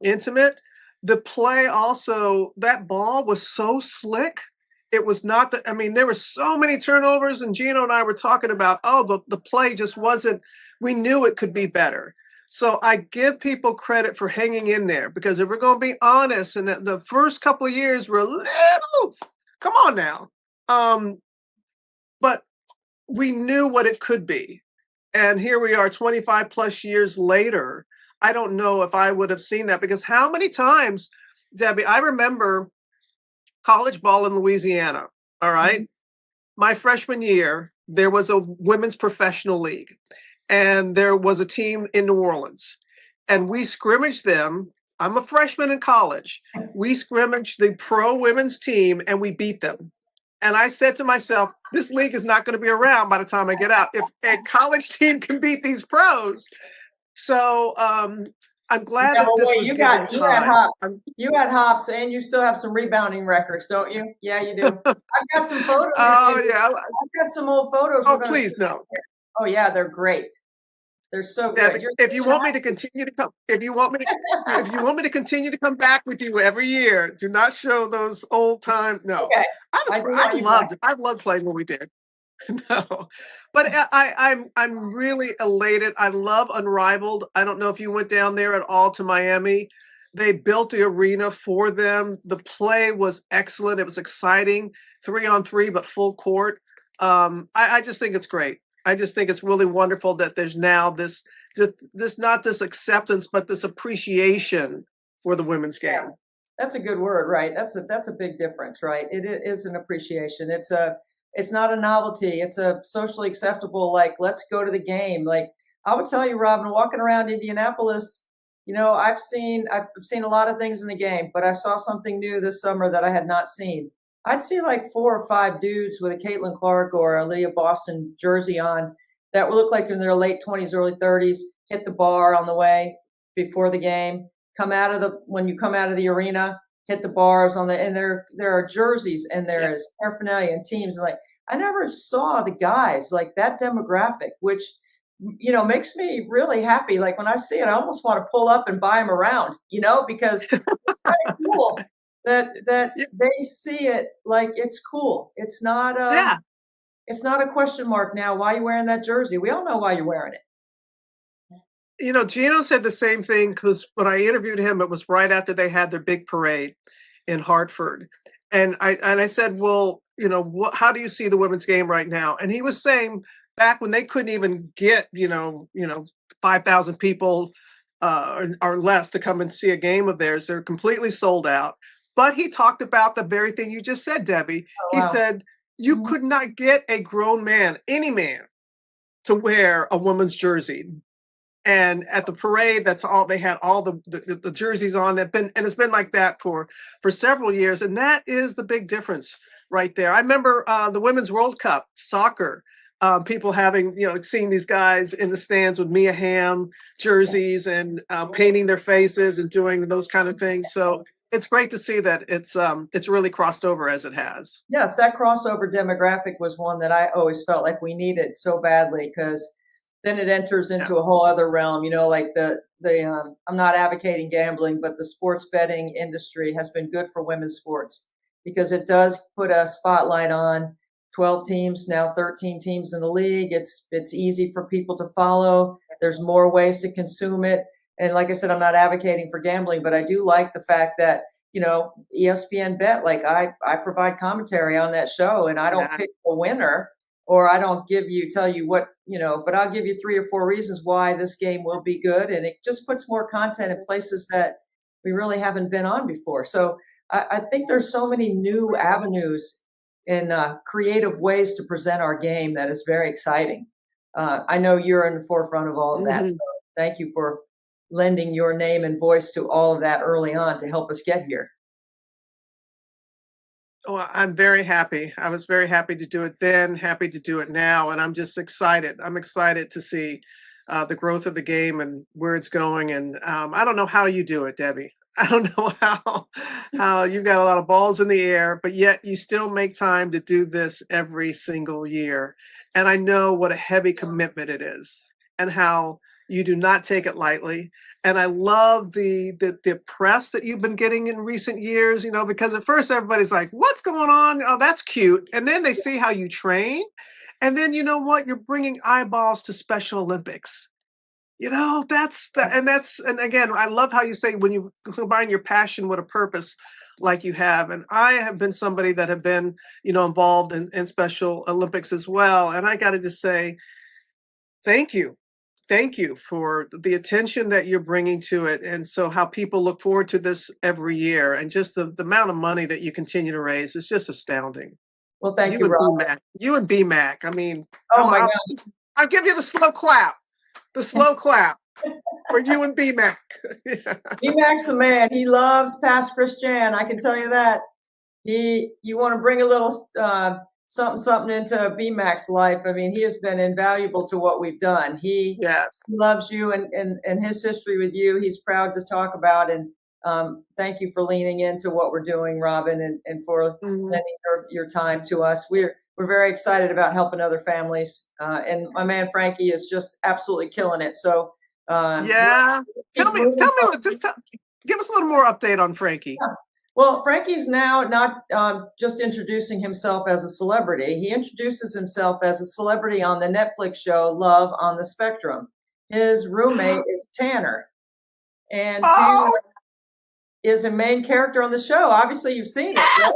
intimate. The play also, that ball was so slick. It was not that, I mean, there were so many turnovers, and Gino and I were talking about, the play just wasn't, we knew it could be better. So I give people credit for hanging in there, because if we're going to be honest, and the first couple of years were a little, come on now. But we knew what it could be. And here we are 25 plus years later. I don't know if I would have seen that, because how many times, Debbie, I remember college ball in Louisiana. All right. My freshman year, there was a women's professional league, and there was a team in New Orleans, and we scrimmaged them. I'm a freshman in college. We scrimmaged the pro women's team and we beat them. And I said to myself, this league is not going to be around by the time I get out. If a college team can beat these pros. So I'm glad that this was you given had hops. time. You had hops, and you still have some rebounding records, don't you? Yeah, you do. I've got some photos. Oh, yeah. I've got some old photos. Oh, please, no. Oh, yeah, they're great. They're so Debbie, good. You're if you such want me to continue to come, if you want me to continue to come back with you every year, do not show those old time. No, okay. I do want you back. I loved playing what we did. No, but I'm really elated. I love Unrivaled. I don't know if you went down there at all to Miami. They built the arena for them. The play was excellent. It was exciting, 3-on-3, but full court. I just think it's great. I just think it's really wonderful that there's now this not this acceptance, but this appreciation for the women's game. Yes. That's a good word, right? That's a big difference, right? It is an appreciation. It's not a novelty. It's a socially acceptable, like, let's go to the game. Like, I would tell you, Robin, walking around Indianapolis, I've seen a lot of things in the game, but I saw something new this summer that I had not seen. I'd see like 4 or 5 dudes with a Caitlin Clark or a Leah Boston jersey on that would look like in their late 20s, early 30s, hit the bar on the way before the game, when you come out of the arena, hit the bars and there are jerseys and there is paraphernalia and teams. And like, I never saw the guys like that demographic, which, makes me really happy. Like when I see it, I almost want to pull up and buy them around, because it's kind of cool that they see it like it's cool. It's not it's not a question mark now. Why are you wearing that jersey? We all know why you're wearing it. Gino said the same thing because when I interviewed him, it was right after they had their big parade in Hartford. And I said, well, how do you see the women's game right now? And he was saying back when they couldn't even get, 5,000 people or less to come and see a game of theirs, they're completely sold out. But he talked about the very thing you just said, Debbie. Oh, wow. He said, you could not get a grown man, any man, to wear a woman's jersey. And at the parade, that's all they had, all the jerseys on. And it's been like that for several years. And that is the big difference right there. I remember the Women's World Cup soccer, people having, seeing these guys in the stands with Mia Hamm jerseys and painting their faces and doing those kind of things. So it's great to see that it's really crossed over as it has. Yes, that crossover demographic was one that I always felt like we needed so badly, because then it enters into a whole other realm, like I'm not advocating gambling, but the sports betting industry has been good for women's sports because it does put a spotlight on 12 teams, now 13 teams in the league. It's easy for people to follow. There's more ways to consume it. And like I said, I'm not advocating for gambling, but I do like the fact that, ESPN Bet, like I provide commentary on that show and I don't pick the winner. Or I don't tell you what, but I'll give you 3 or 4 reasons why this game will be good. And it just puts more content in places that we really haven't been on before. So I think there's so many new avenues and creative ways to present our game that is very exciting. I know you're in the forefront of all of that. So thank you for lending your name and voice to all of that early on to help us get here. Well, I'm very happy. I was very happy to do it then, happy to do it now. And I'm just excited. I'm excited to see the growth of the game and where it's going. And I don't know how you do it, Debbie. I don't know how you've got a lot of balls in the air, but yet you still make time to do this every single year. And I know what a heavy commitment it is and how you do not take it lightly. And I love the press that you've been getting in recent years, because at first everybody's like, what's going on? Oh, that's cute. And then they see how you train. And then, you know what? You're bringing eyeballs to Special Olympics. And again, I love how you say when you combine your passion with a purpose like you have. And I have been somebody that have been, involved in Special Olympics as well. And I got to just say, thank you. Thank you for the attention that you're bringing to it. And so how people look forward to this every year and just the amount of money that you continue to raise is just astounding. Well, thank you, Rob. You and BMAC. I mean, my gosh. I'll give you the slow clap. The slow clap for you and BMAC. BMAC's the man. He loves past Chris Jan. I can tell you that. You want to bring a little something into BMAC's life. I mean, he has been invaluable to what we've done. He loves you and his history with you. He's proud to talk about. And thank you for leaning into what we're doing, Robin, and for lending your time to us. we're very excited about helping other families. And my man Frankie is just absolutely killing it. So yeah, tell me, give us a little more update on Frankie. Yeah. Well, Frankie's now not just introducing himself as a celebrity. He introduces himself as a celebrity on the Netflix show Love on the Spectrum. His roommate is Tanner. And Tanner is a main character on the show. Obviously, you've seen it, right?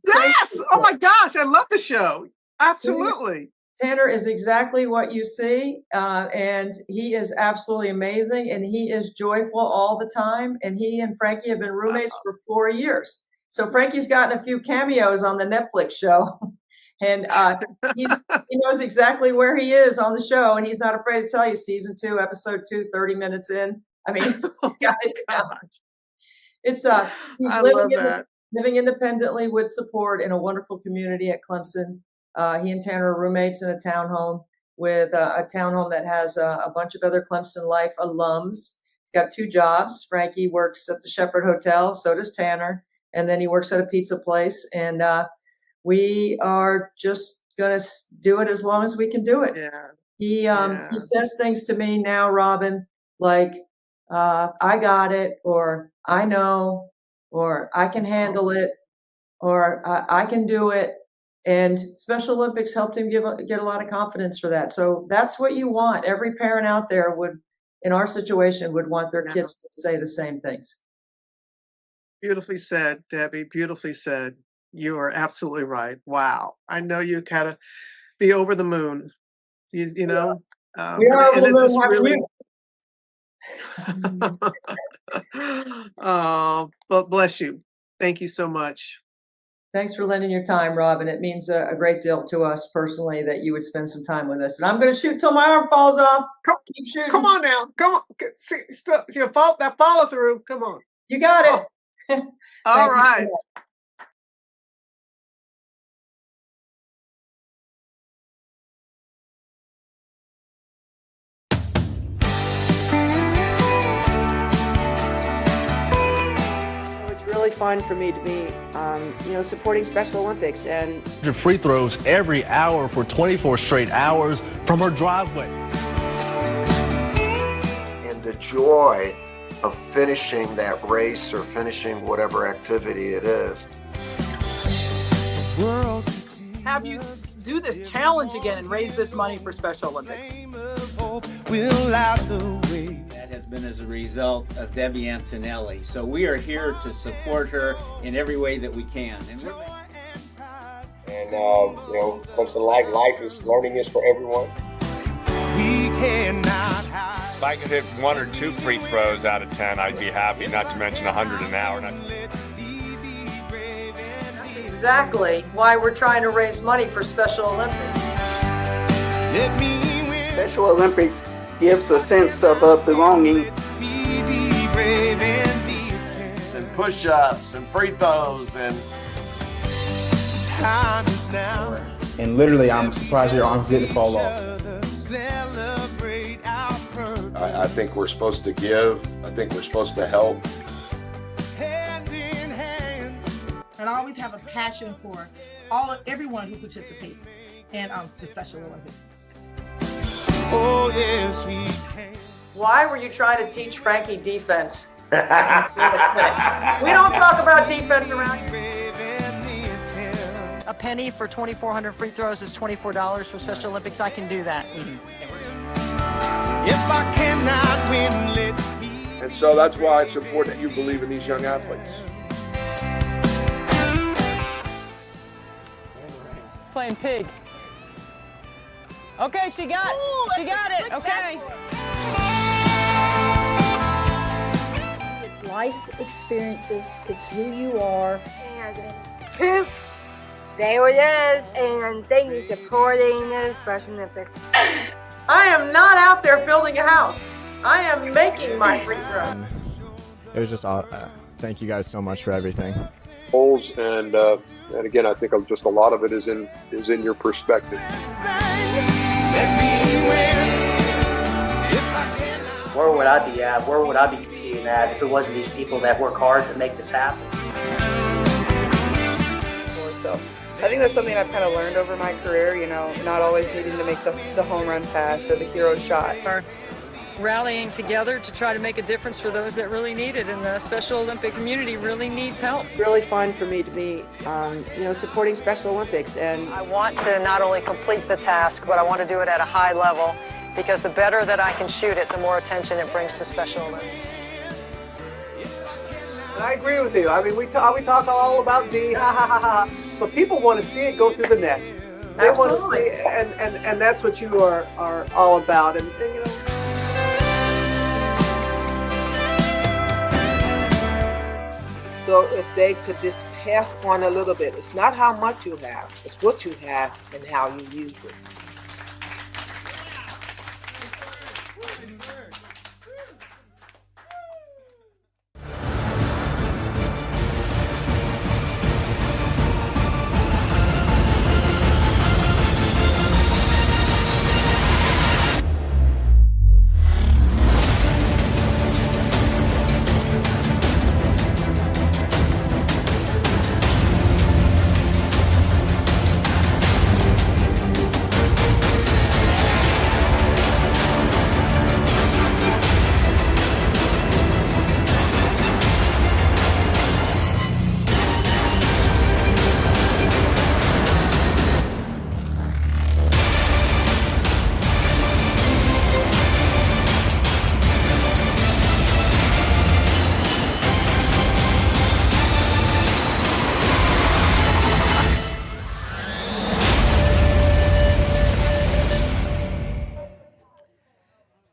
Yes! Oh my gosh, I love the show. Absolutely. Tanner is exactly what you see, and he is absolutely amazing, and he is joyful all the time, and he and Frankie have been roommates for 4 years. So Frankie's gotten a few cameos on the Netflix show, and he knows exactly where he is on the show, and he's not afraid to tell you season 2, episode 2, 30 minutes in. I mean, he's got it down. It's he's living independently with support in a wonderful community at Clemson. He and Tanner are roommates in a townhome with a townhome that has a bunch of other Clemson Life alums. He's got 2 jobs. Frankie works at the Shepherd Hotel, so does Tanner, and then he works at a pizza place. And we are just going to do it as long as we can do it. Yeah. He says things to me now, Robin, like, I got it, or I know, or I can handle it, or I can do it. And Special Olympics helped him get a lot of confidence for that. So that's what you want. Every parent out there in our situation, would want their kids to say the same things. Beautifully said, Debbie. Beautifully said. You are absolutely right. Wow. I know you gotta be over the moon. You know. We are over the moon. Really... Oh, but bless you. Thank you so much. Thanks for lending your time, Robin. It means a great deal to us personally that you would spend some time with us. And I'm going to shoot till my arm falls off. Keep shooting. Come on now. Come on. See, that follow through. Come on. You got it. All right. Really fun for me to be, supporting Special Olympics and free throws every hour for 24 straight hours from her driveway. And the joy of finishing that race or finishing whatever activity it is. Have you do this challenge again and raise this money for Special Olympics? That has been as a result of Debbie Antonelli. So we are here to support her in every way that we can. And Clemson life learning is for everyone. If I could hit 1 or 2 free throws out of 10, I'd be happy, not to mention 100 an hour. That's exactly why we're trying to raise money for Special Olympics. Special Olympics gives a sense of belonging. And push-ups and free throws and time is now. And literally, I'm surprised your arms didn't fall off. I think we're supposed to give. I think we're supposed to help. Hand in hand. And I always have a passion for everyone who participates in the Special Olympics. Oh yes, we can. Why were you trying to teach Frankie defense? We don't talk about defense around here. A penny for 2,400 free throws is $24 for Special Olympics. I can do that. If I cannot win, let me. And so that's why it's important that you believe in these young athletes. Playing pig. Okay, she got it. Okay. It's life's experiences. It's who you are. And poops. There it is. And thank you for supporting the Special Olympics. I am not out there building a house. I am making my free throws. It was just thank you guys so much for everything. And again, I think just a lot of it is in your perspective. Where would I be at? Where would I be competing at if it wasn't these people that work hard to make this happen? So I think that's something I've kind of learned over my career, you know, not always needing to make the home run pass or the hero shot. Are rallying together to try to make a difference for those that really need it, and the Special Olympic community really needs help. Really fun for me to be, you know, supporting Special Olympics. And I want to not only complete the task, but I want to do it at a high level, because the better that I can shoot it, the more attention it brings to Special Olympics. And I agree with you. I mean, we talk all about D, ha ha ha ha, but people want to see it go through the net. They Absolutely. want to see it, and that's what you are all about. And you know. So if they could just pass on a little bit, it's not how much you have, it's what you have and how you use it.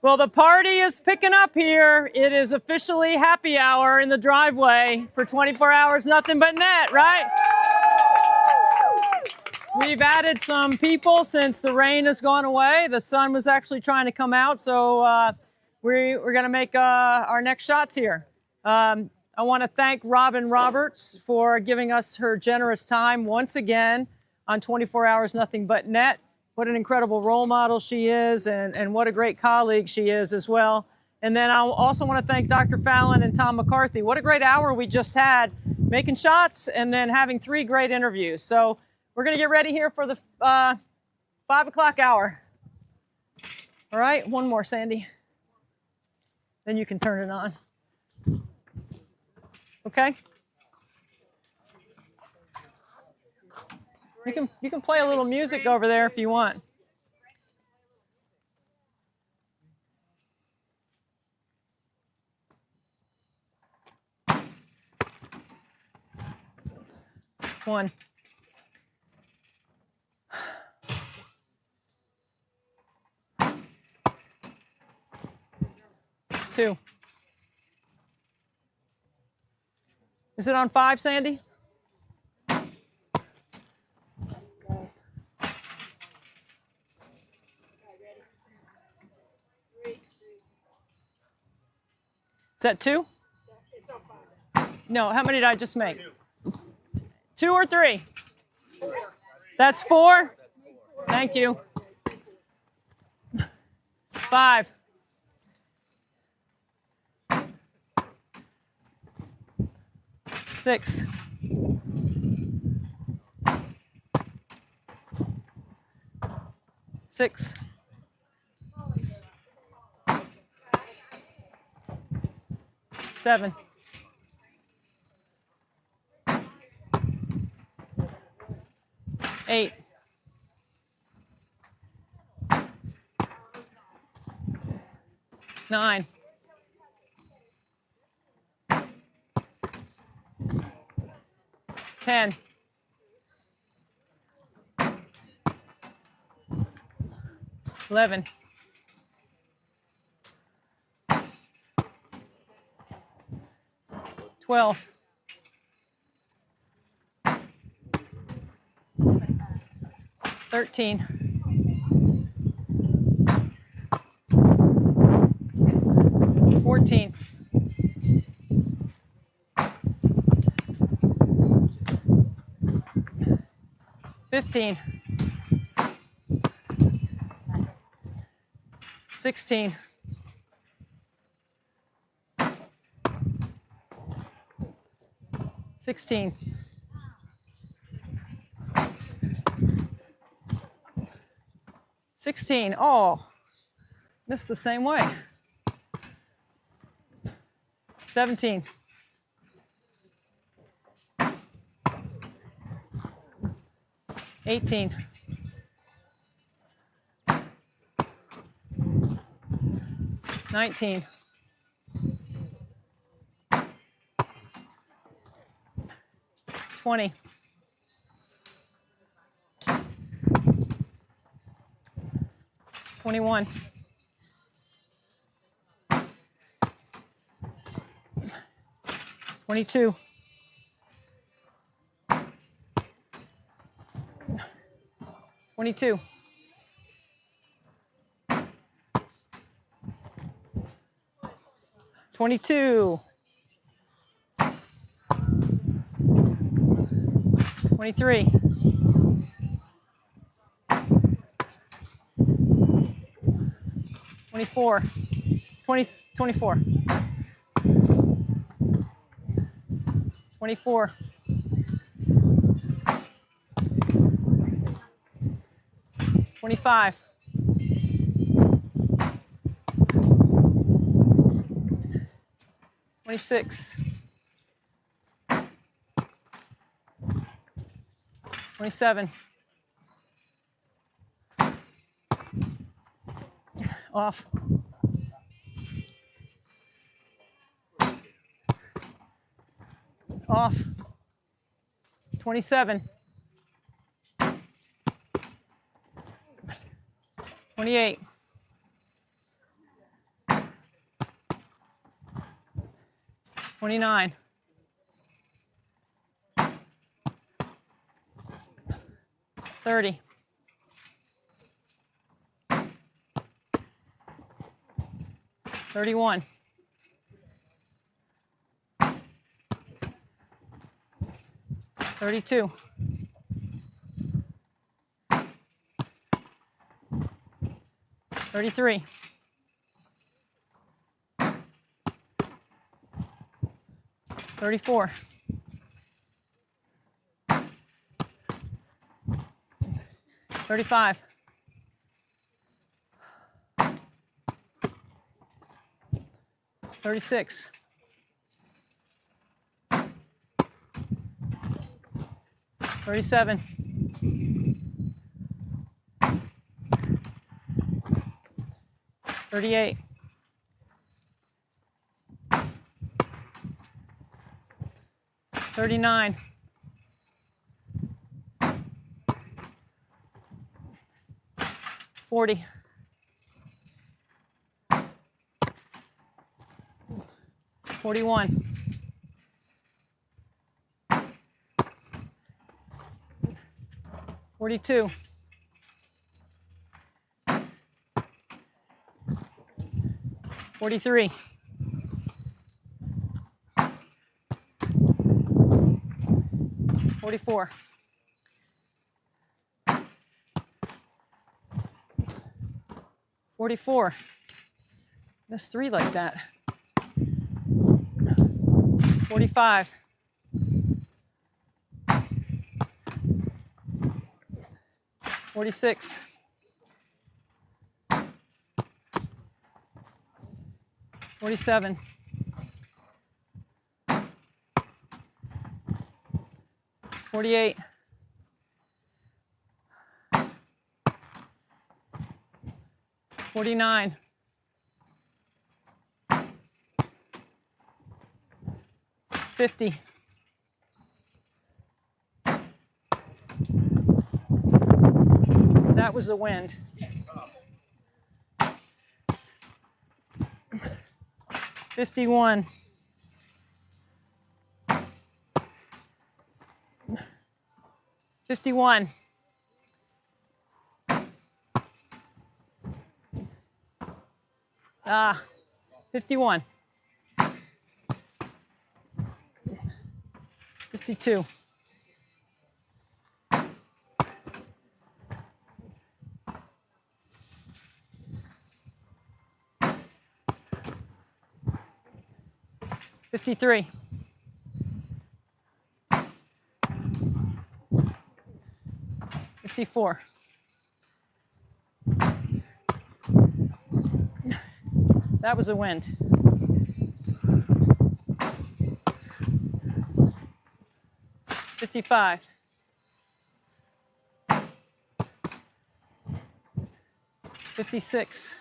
Well, the party is picking up here. It is officially happy hour in the driveway for 24 hours, nothing but net, right? We've added some people since the rain has gone away. The sun was actually trying to come out, so we're going to make our next shots here. I want to thank Robin Roberts for giving us her generous time once again on 24 Hours Nothing But Net. What an incredible role model she is, and what a great colleague she is as well. And then I also want to thank Dr. Fallon and Tom McCarthy. What a great hour we just had, making shots and then having 3 great interviews. So we're going to get ready here for the 5 o'clock hour. All right, one more, Sandy. Then you can turn it on. Okay? You can play a little music over there if you want. One. Two. Is it on 5, Sandy? Is that 2? No, how many did I just make? 2 or 3? That's 4? Thank you. 5. 6. 6. 7. 8. 9. 10. 11. 12. 13. 14. 15. 16. 17. 16. Oh, missed the same way. 17. 18. 19. 20. 21. 22. 22. 22. 23. 24. 24. 24. 25. 26. 27. Off. Off. 27. 28. 29. 30. 31. 32. 33. 34. 35. 36. 37. 38. 39. 40. 41. 42. 43. 44. 44. Missed 3 like that. 45. 46. 47. 48. 49. 50. 'That was the wind. 51. 51. 51. 52. 53. 54. That was a wind. $55. $56.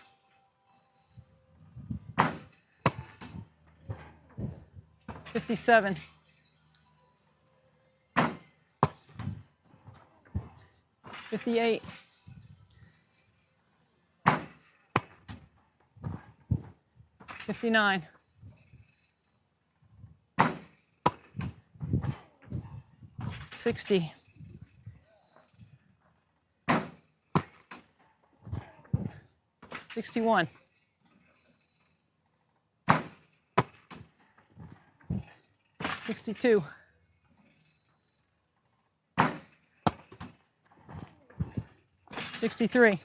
$57. $58. $59. $60. $61. $62. $63.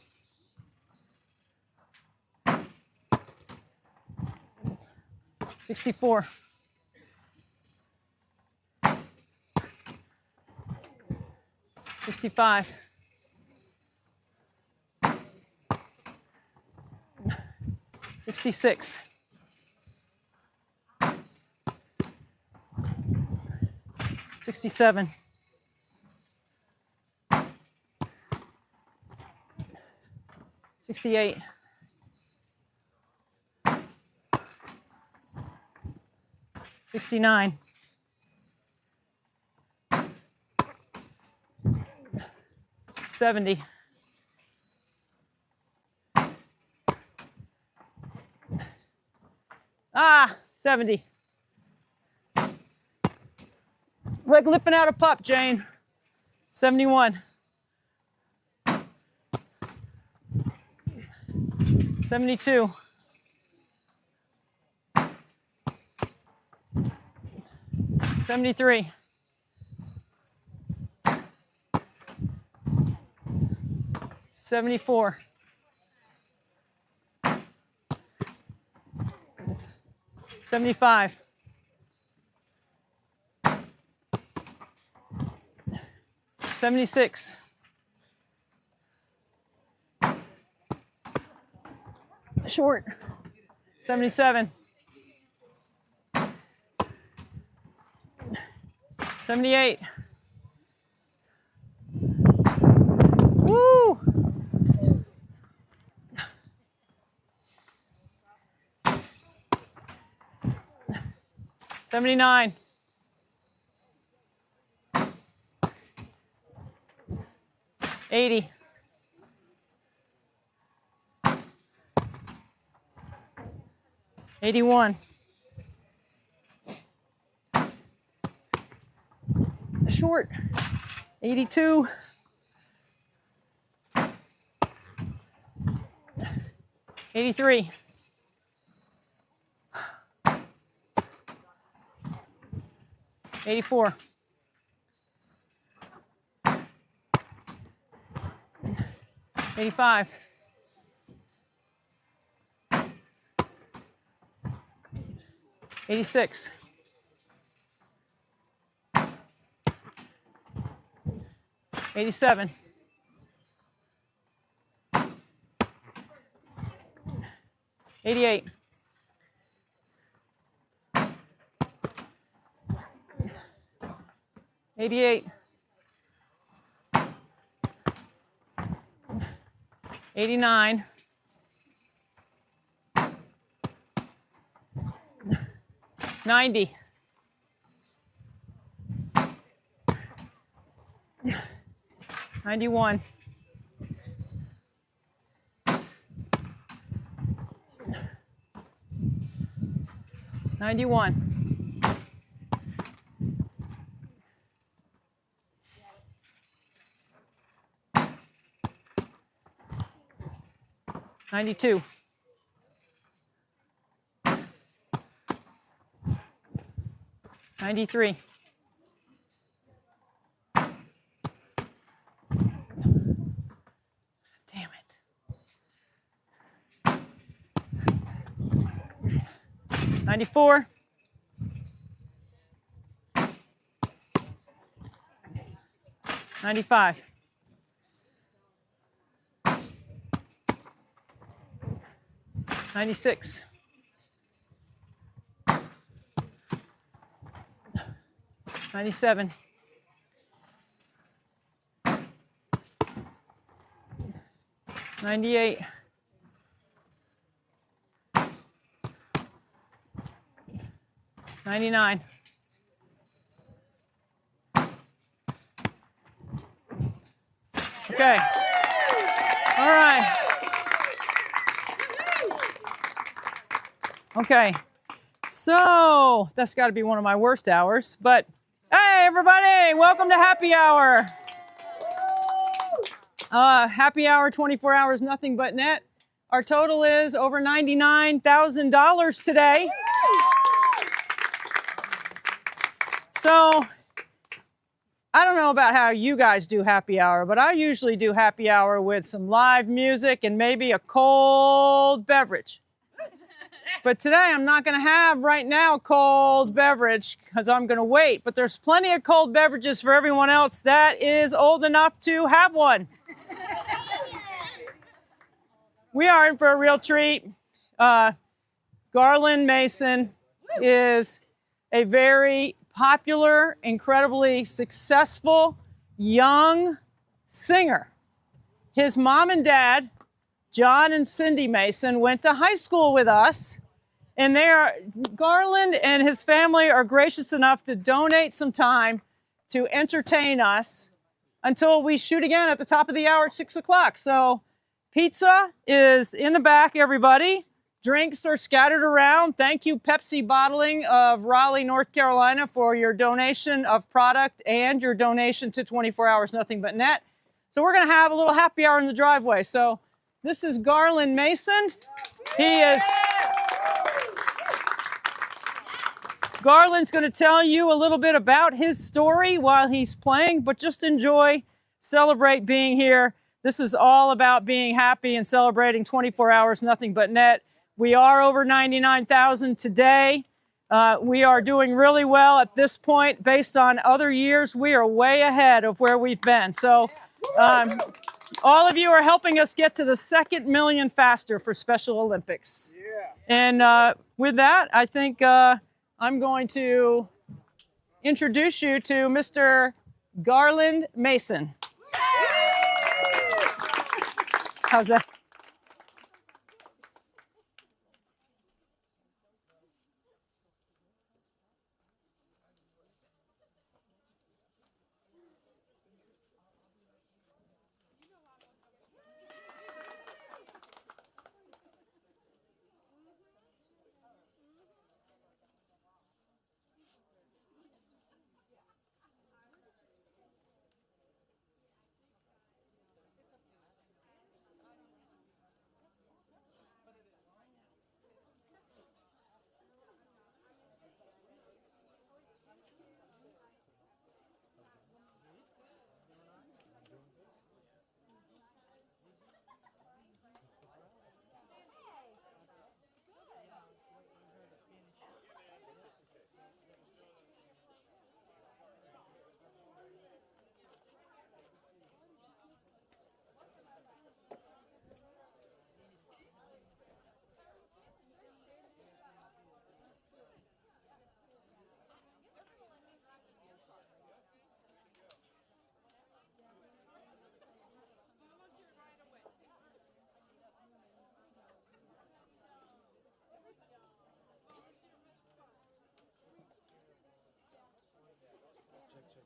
$64. $65. $66. $67. $68. $69. $70. Ah, 70. Like lipping out a pup, Jane. 71. 72. 73. 74. 75. 76. 'Short. 77. 78. Woo! 79. 80. 81. Short. 82. 83. 84. 85. 86. 87. 88. 88. 89. 90. 91. 91. 92. 93. 94. 95. 96. 97. 98. 99. Okay. All right. Okay. So that's got to be one of my worst hours, but hey, everybody, welcome to Happy Hour. Happy Hour, 24 hours, nothing but net. Our total is over $99,000 today. So I don't know about how you guys do happy hour, but I usually do happy hour with some live music and maybe a cold beverage. But today I'm not going to have right now a cold beverage because I'm going to wait. But there's plenty of cold beverages for everyone else that is old enough to have one. We are in for a real treat. Garland Mason is a very popular, incredibly successful young singer. His mom and dad, John and Cindy Mason, went to high school with us, and Garland and his family are gracious enough to donate some time to entertain us until we shoot again at the top of the hour at 6 o'clock. So pizza is in the back, everybody. Drinks are scattered around. Thank you, Pepsi Bottling of Raleigh, North Carolina, for your donation of product and your donation to 24 Hours Nothing But Net. So we're going to have a little happy hour in the driveway. So this is Garland Mason. Garland's going to tell you a little bit about his story while he's playing, but just enjoy, celebrate being here. This is all about being happy and celebrating 24 Hours Nothing But Net. We are over 99,000 today. We are doing really well at this point. Based on other years, we are way ahead of where we've been. So all of you are helping us get to the 2nd million faster for Special Olympics. And with that, I think I'm going to introduce you to Mr. Garland Mason. How's that?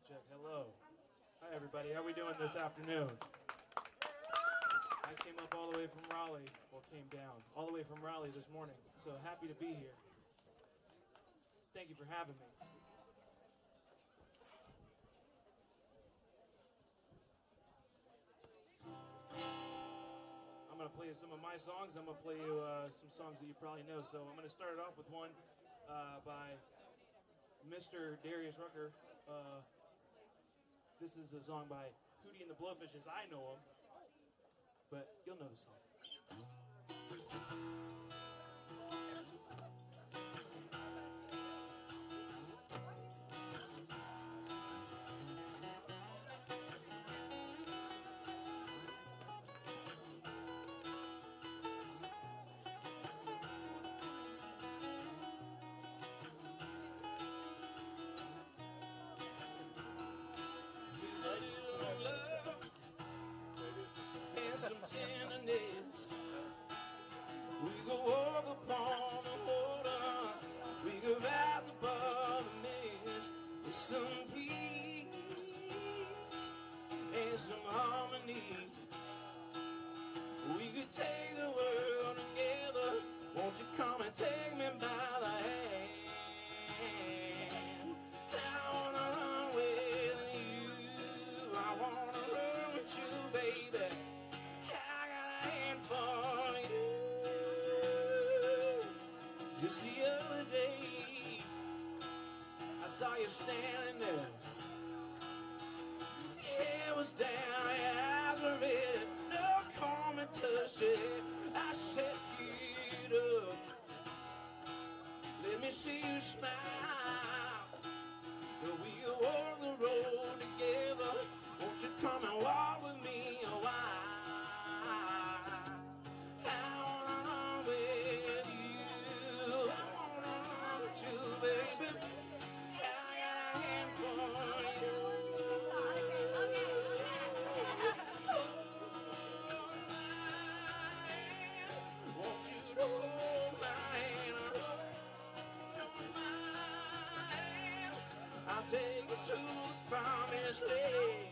Check. Hello. Hi, everybody. How are we doing this afternoon? I came up all the way from Raleigh, came down all the way from Raleigh this morning. So happy to be here. Thank you for having me. I'm going to play you some of my songs. I'm going to play you some songs that you probably know. So I'm going to start it off with one by Mr. Darius Rucker. This is a song by Hootie and the Blowfishes. I know him, but you'll know the song. some tenderness. We could walk upon the water. We could rise above the mist with some peace and some harmony. We could take the world together. Won't you come and take me by the hand? I wanna run with you. I wanna run with you, baby. I got a hand for you. Just the other day, I saw you standing there. It was down, your eyes were red. No come and touch it. I said, get up. Let me see you smile. We could walk the road together. Won't you come and walk with me a while? I wanna run with you. I wanna run with you, baby. I got a hand for you. Want you to hold my hand, hold my hand. I'll take you to the promised land.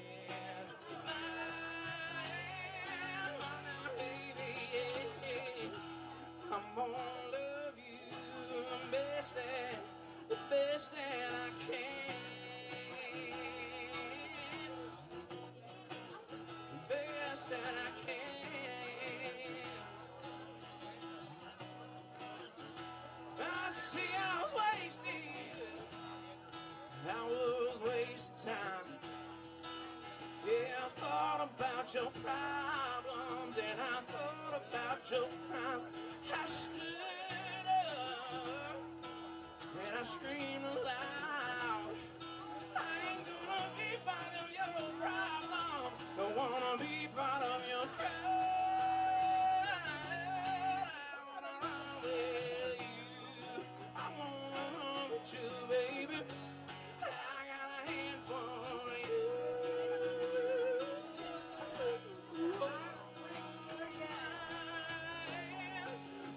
My hand, now, baby, yeah. I'm gonna love you the best that I can. The best that I can. I see I was wasting time. Yeah, I thought about your problems and I thought about your crimes. I stood up and I screamed aloud. I ain't gonna be part of your problems. Don't wanna be part of your crowd. I wanna run with you. I wanna run with you, baby. I got a hand for you.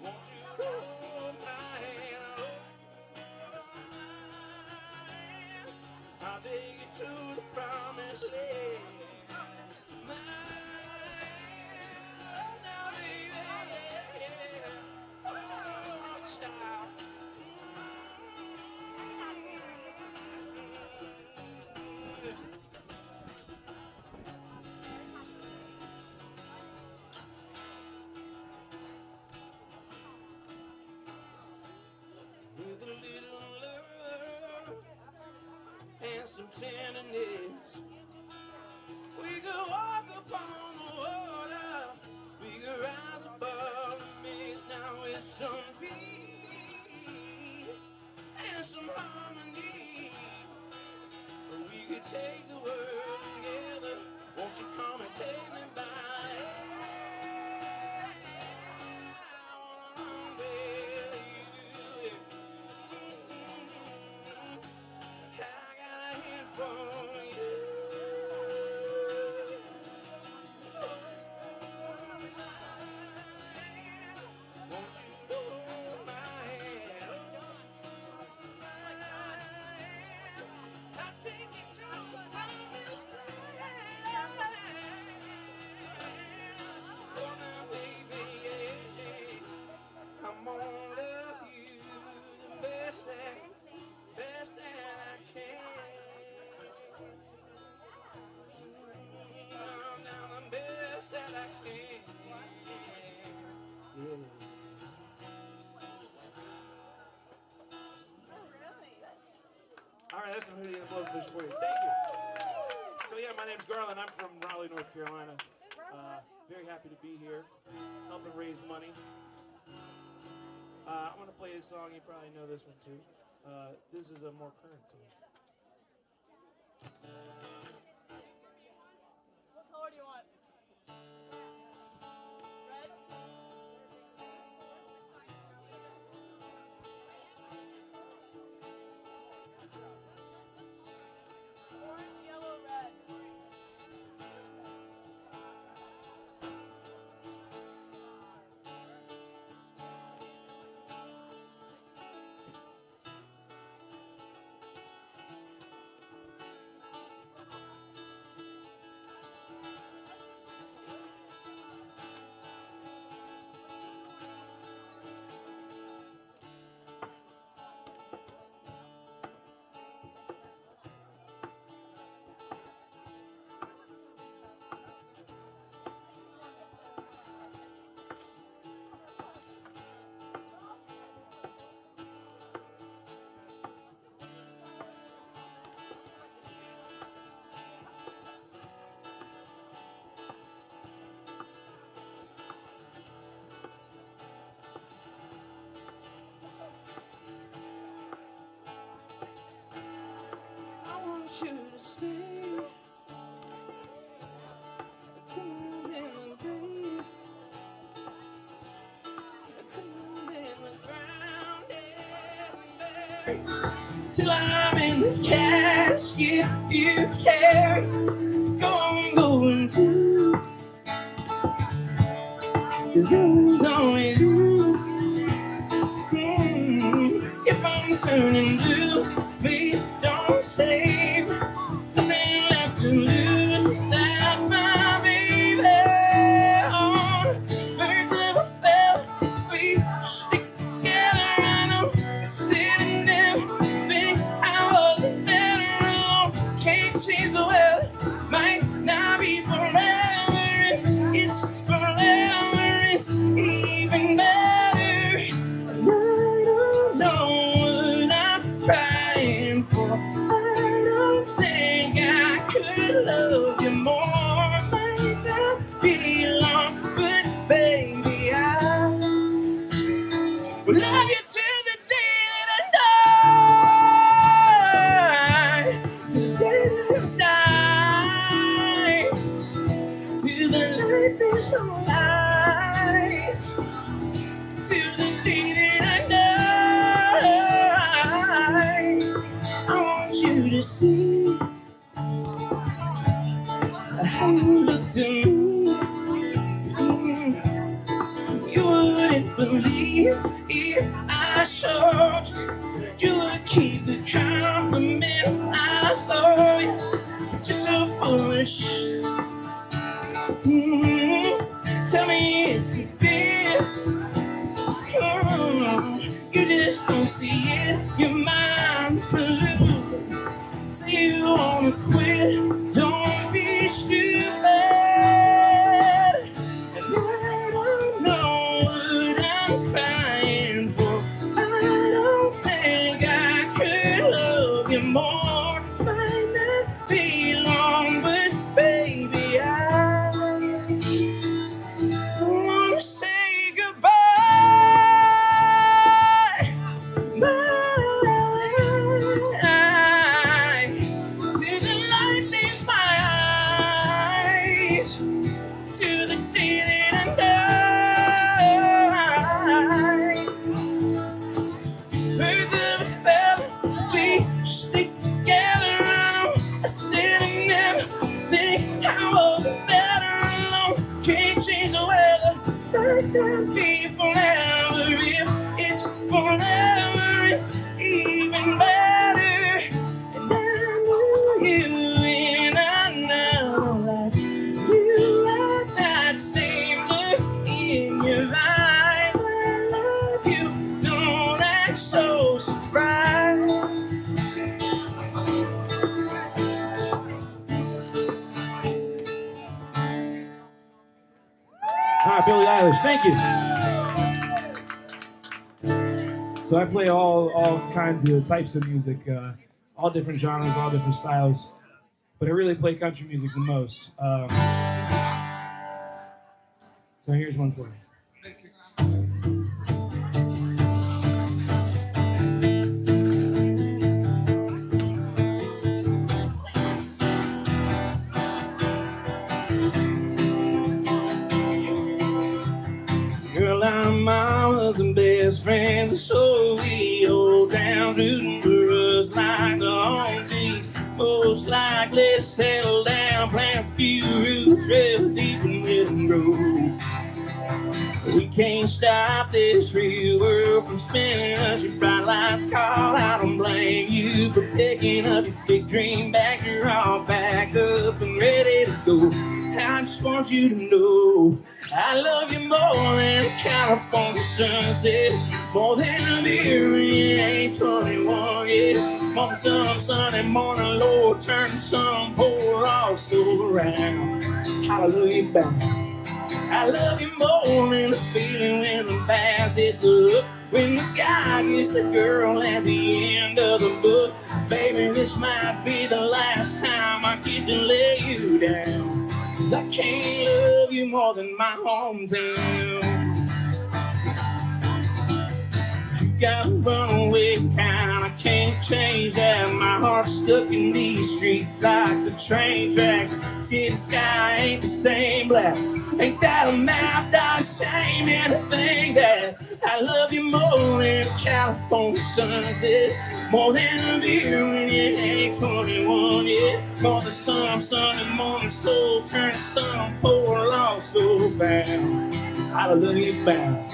Won't you hold my hand? I'll take you to the promised land. Now, baby, yeah. Oh, child. With a little love and some tenderness, we could walk upon the water. We could rise above the mist. Now with some peace and some harmony, we could take the world together. Won't you come and take me by? I wanna run with you. I got a hand for you. Won't you hold my hand? I'll take you to the promised land. Oh, now, baby, yeah. I'm gonna love you the best that I can. Now the best that I can. Yeah. All right, that's some Hootie and the Blowfish for you. Thank you. So yeah, my name's Garland. I'm from Raleigh, North Carolina. Very happy to be here, helping raise money. I'm gonna play a song. You probably know this one too. This is a more current song. What color do you want? Red? Orange, yellow, red. you to stay till I'm in the grave, till I'm in the ground, yeah, till I'm in the casket you carry. Go on going to, 'cause there's always you. If I'm turning blue, please don't save. Nothing left to lose without my baby. Oh, birds of a feather, we stick together. I know I said and never think I wasn't better alone. Can't change the weather, might not be forever. If it's forever, it's even better. And I don't know what I'm crying for. I don't think I could love you more. Might not be long, but baby, I will love you till the day that I die. Till the day that I die. Till the light is no eyes. Till the day that I die. I want you to see how you look to me. You wouldn't believe if I showed you. You would keep the compliments I throw you. Just so foolish. Tell me it's a bit. You just don't see it. Your mind's blue. Say you wanna quit. Don't be stupid. And I don't know what I'm crying for. I don't think I could love you more. Might not be long, but baby, I don't wanna say goodbye. Bye. Till the light leaves my eyes. Till the day that I die. Birds of a feather, we stick together. I said I never think I was better alone. Can't change the weather, might not be forever. If it's forever, it's even better. And I know you in another life. You like that same look in your eyes. I love you, don't act so surprised. Hi, Billie Eilish. Thank you. So I play all kinds of types of music, all different genres, all different styles, but I really play country music the most. So here's one for you. Girl, our mamas and best friends, so we old town rooting for us like the home team. Most likely settle down, plant a few roots real deep and let them grow. We can't stop this real world from spinning us. Your bright lights call, I don't blame you for picking up your big dream bag. You're all back up and ready to go. I just want you to know I love you more than a California sunset, more than a beer when you ain't 21 yet, more than some Sunday morning, Lord, turn the sun, pour also around. Hallelujah, bound. I love you more than the feeling when the bass hits the hook, when the guy gets the girl at the end of the book. Baby, this might be the last time I get to lay you down, 'cause I can't love you more than my hometown. got a runaway kind. I can't change that. My heart's stuck in these streets like the train tracks. Skin and sky ain't the same black. Ain't that a map that shame? Anything that I love you more than a California sunset, more than a beer when you ain't 21 yet, more than some Sunday morning soul turning some poor lost so fast. I love you back.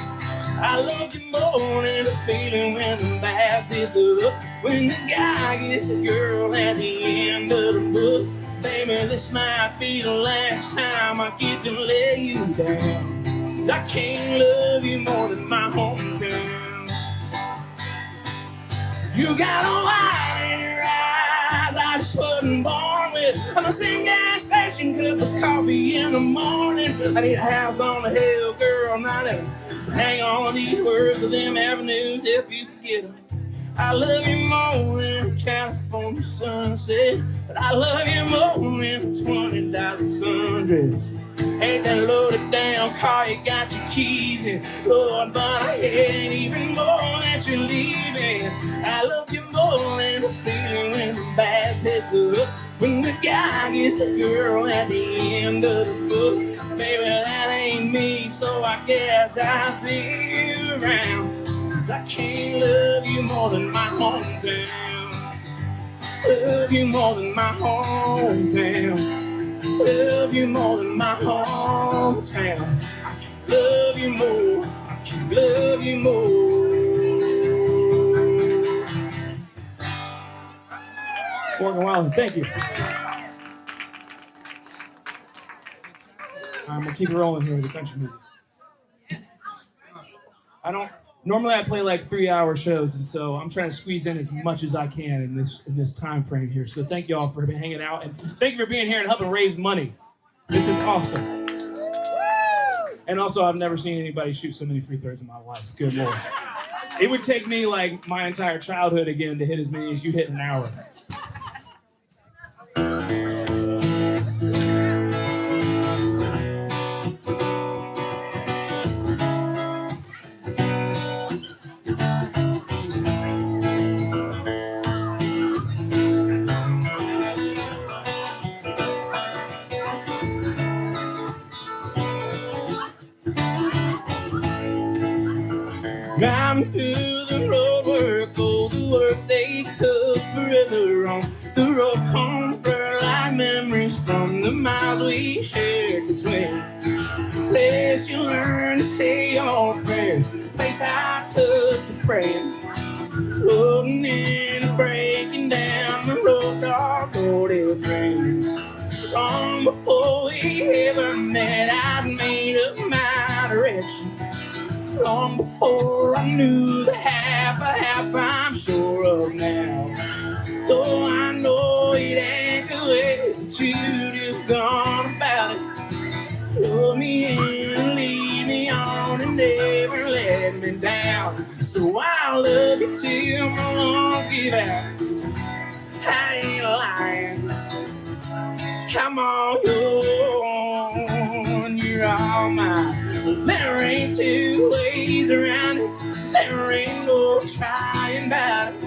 I love you more than the feeling when the bass is up, when the guy gets the girl at the end of the book. Baby, this might be the last time I get to lay you down. 'Cause I can't love you more than my hometown. You got a light in your eyes I just wasn't born with. I'm a same gas station, cup of coffee in the morning. I need a house on the hill, girl, not a so hang on these words of them avenues if you forget them. I love you more than a California sunset, but I love you more than a $20 sundress. Ain't that loaded down car you got your keys in, Lord, but I hate even more that you're leaving. I love you more than the feeling when the bass hits the hook, when the guy gets a girl at the end of the book. Baby, that ain't me, so I guess I'll see you around. 'Cause I can't love you more than my hometown. Love you more than my hometown. Love you more than my hometown. I can love you more. I can love you more. Morgan Wallen, thank you. I'm gonna keep it rolling here with the country music. Normally I play like 3-hour shows, and so I'm trying to squeeze in as much as I can in this time frame here. So thank you all for hanging out, and thank you for being here and helping raise money. This is awesome. And also, I've never seen anybody shoot so many free throws in my life. Good Lord. It would take me like my entire childhood again to hit as many as you hit in an hour. Driving through the road work, oh, the work they took forever on the road home, blur like memories from the miles we shared between. Place you learn to say your prayers, place I took to praying, floating in and breaking down the road, dark road dreams. Long before we ever met, I'd made up my direction. Long before I knew the half I'm sure of now. Though I know it ain't the way that you'd have gone about it. Pull me in and lead me on and never let me down. So I'll love you till my lungs give out. I ain't lying. Come on, you're all mine. There ain't two ways around it. There ain't no trying about it.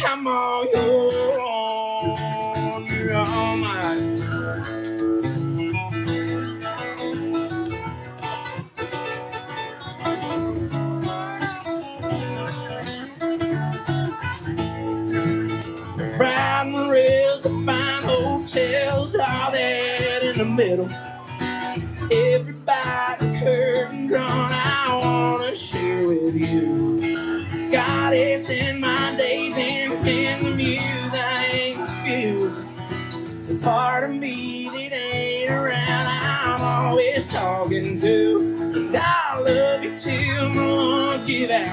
Come on, you're all mine. Riding rails to find hotels, all that in the middle. Everybody curtain drawn, I wanna share with you. Goddess in my days and the muse I ain't confused. The part of me that ain't around, I'm always talking to. And I love you till my lungs give out.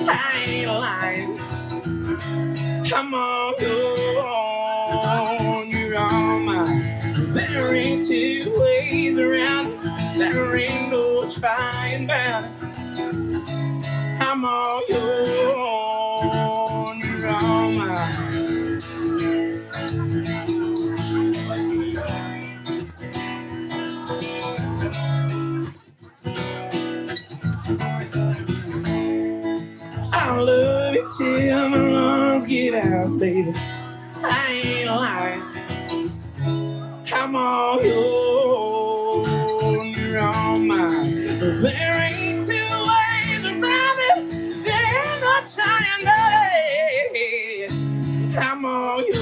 I ain't lying. Come on, you're all mine. There ain't two ways around it. There ain't no trying about it. I'm all yours, you're all mine. lungs give out, baby. I ain't lying. I'm all yours, you're all mine. There ain't two ways around it. There ain't no trying, buddy. I'm all yours,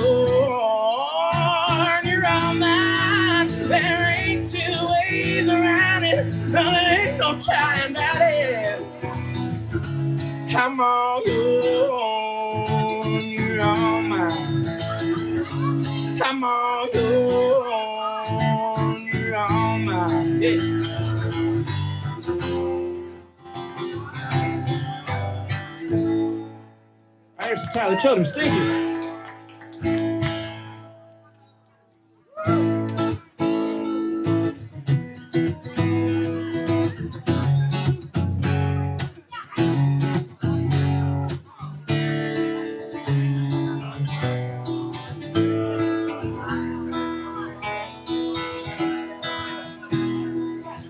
you're all mine. There ain't two ways around it. No, there ain't no trying, buddy. I'm all yours, you're all mine. I'm all yours, you're all mine. Yeah. I hear some Tyler Childers. Thank you.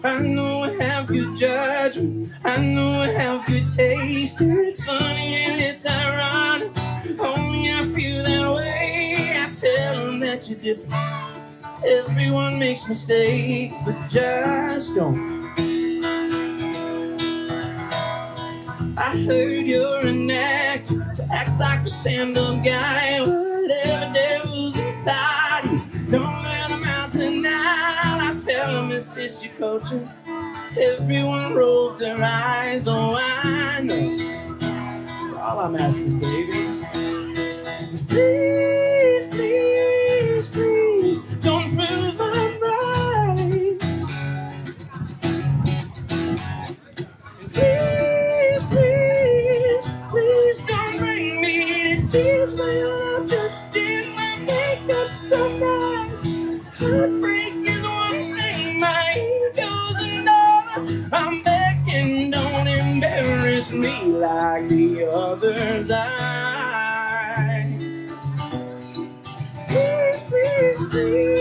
I know I have good judgment. I know I have good taste. It's funny and it's ironic. Only I feel that way. I tell them that you're different. Everyone makes mistakes, but just don't. I heard you're an actor, so act like a stand-up guy. Whatever devil's inside you, don't let them out tonight. I tell them it's just your culture. Everyone rolls their eyes, oh I know. All I'm asking, baby, is please, please, please, don't prove I'm right. Please, please, please don't bring me to tears when I'm just in my makeup so nice. Heartbreak is one thing, my ego's another. I'm begging, don't embarrass me like the others. Please, please, please.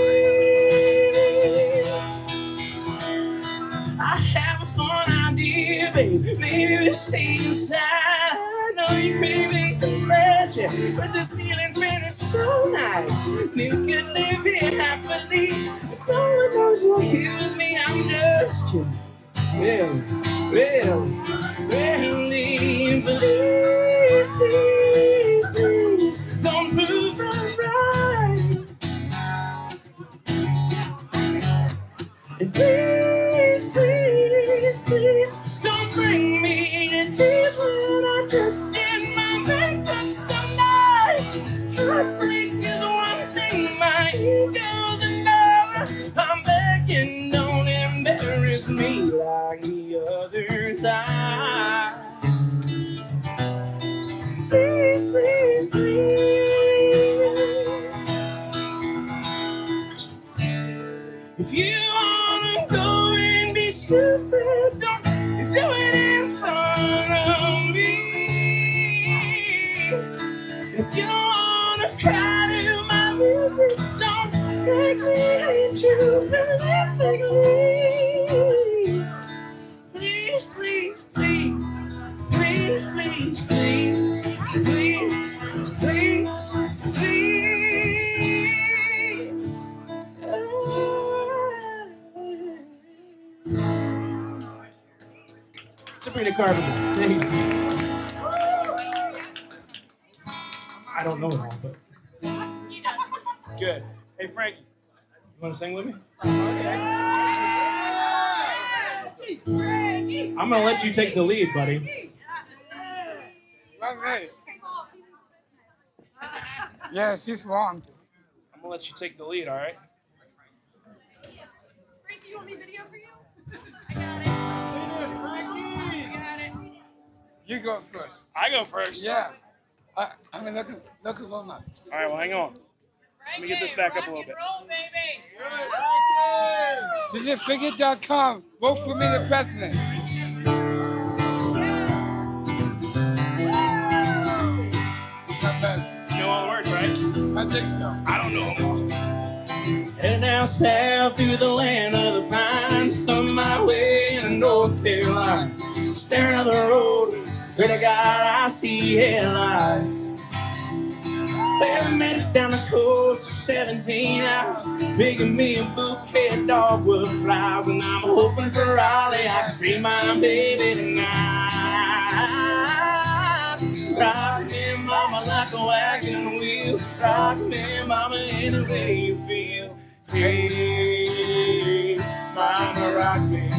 I have a fun idea, baby. Maybe we stay inside. I know you're craving some fresh air, but the ceiling fan is so nice. We could live here happily. If no one knows you're here with me, I'm just kidding. Really, please, please, please, don't prove I'm right. And please, please, please, don't bring me to tears when I'm just in my makeup so nice. Heartbreak is one thing, my ego's another. I'm begging, don't embarrass me like the others. Please, please, please. If you wanna go and be stupid, don't do it in front of me. If you wanna cry to my music, don't make me hate you perfectly. Please, please, please, please, please, please, please, please, please. Sabrina Carpenter. Thank you. I don't know it all, but good. Hey, Frankie, you want to sing with me? I'm gonna let you take the lead, buddy. Right. Yeah, she's wrong. I'm gonna let you take the lead, all right? Frankie, you want me to video for you? You go first. I go first. Yeah. I mean, look at Wilma. All right, well, hang on. Let me get this back up a little bit. Digitfigure.com. Vote for me, the president. Not bad. You know all the words, right? I think so. I don't know them all. Headed down south through the land of the pines, thumb my way into North Carolina. Staring at the road, pray to God I see headlights. Well, I made it down the coast 17 hours, picking me a bouquet of dogwood flowers, and I'm hoping for Raleigh I can see my baby tonight. Rock me, mama, like a wagon wheel. Rock me, mama, any way you feel. Hey, mama, rock me.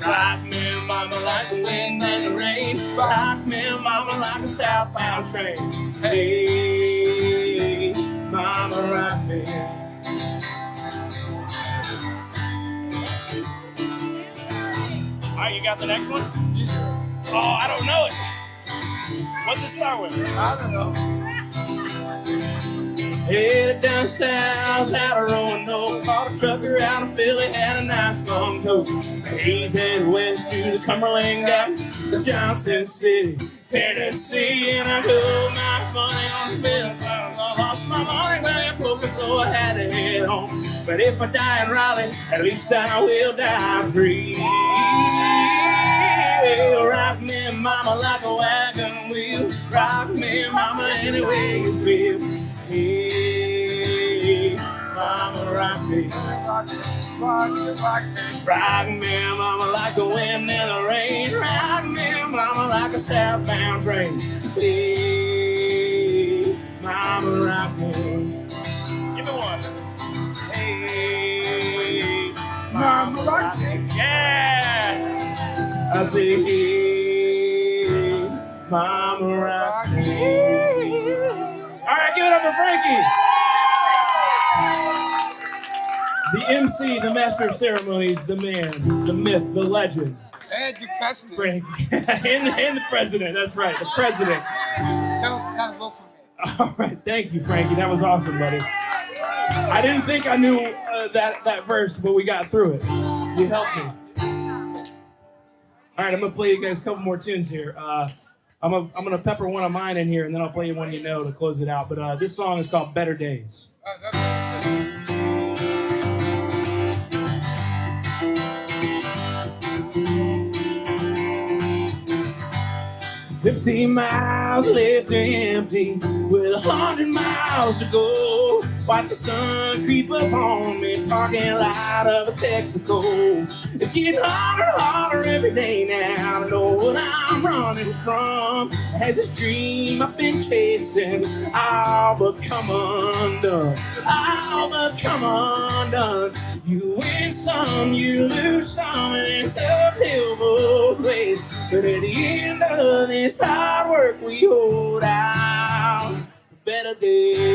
Rock me, mama, like the wind and the rain. Rock me, mama, like a southbound train. Hey, mama, rock me. All right, you got the next one? Oh, I don't know it. What's it start with? I don't know. Headed down south out of Roanoke, caught a trucker out of Philly, had a nice long coat. He's headed west to the Cumberland Gap, to Johnson City, Tennessee, and I got my money on the bill. I lost my money playing poker, so I had to head home. But if I die in Raleigh, at least I will die free. Rock me, mama, like a wagon wheel. Rock me, mama, any way you feel. Hey, mama, rock me. Rock me, mama, like the wind and the rain. Rock me, mama, like a southbound train. Hey, mama, rock me. Give me one. Hey, mama, rock me. Yeah. I say, hey, mama, rock me. All right, give it up for Frankie. The MC, the master of ceremonies, the man, the myth, the legend. And the president. Frankie. and the president, that's right, the president. Tell vote for me. All right, thank you, Frankie. That was awesome, buddy. I didn't think I knew that verse, but we got through it. You helped me. All right, I'm gonna play you guys a couple more tunes here. I'm gonna pepper one of mine in here, and then I'll play you one you know to close it out. But this song is called "Better Days." 15 miles left to empty, with 100 miles to go. Watch the sun creep up on me, parking lot of a Texaco. It's getting harder and harder every day now to know what I'm running from. Has this dream I've been chasing all but come undone, all but come undone. You win some, you lose some, and it's uphill both ways. But at the end of this hard work, we hold out for better days.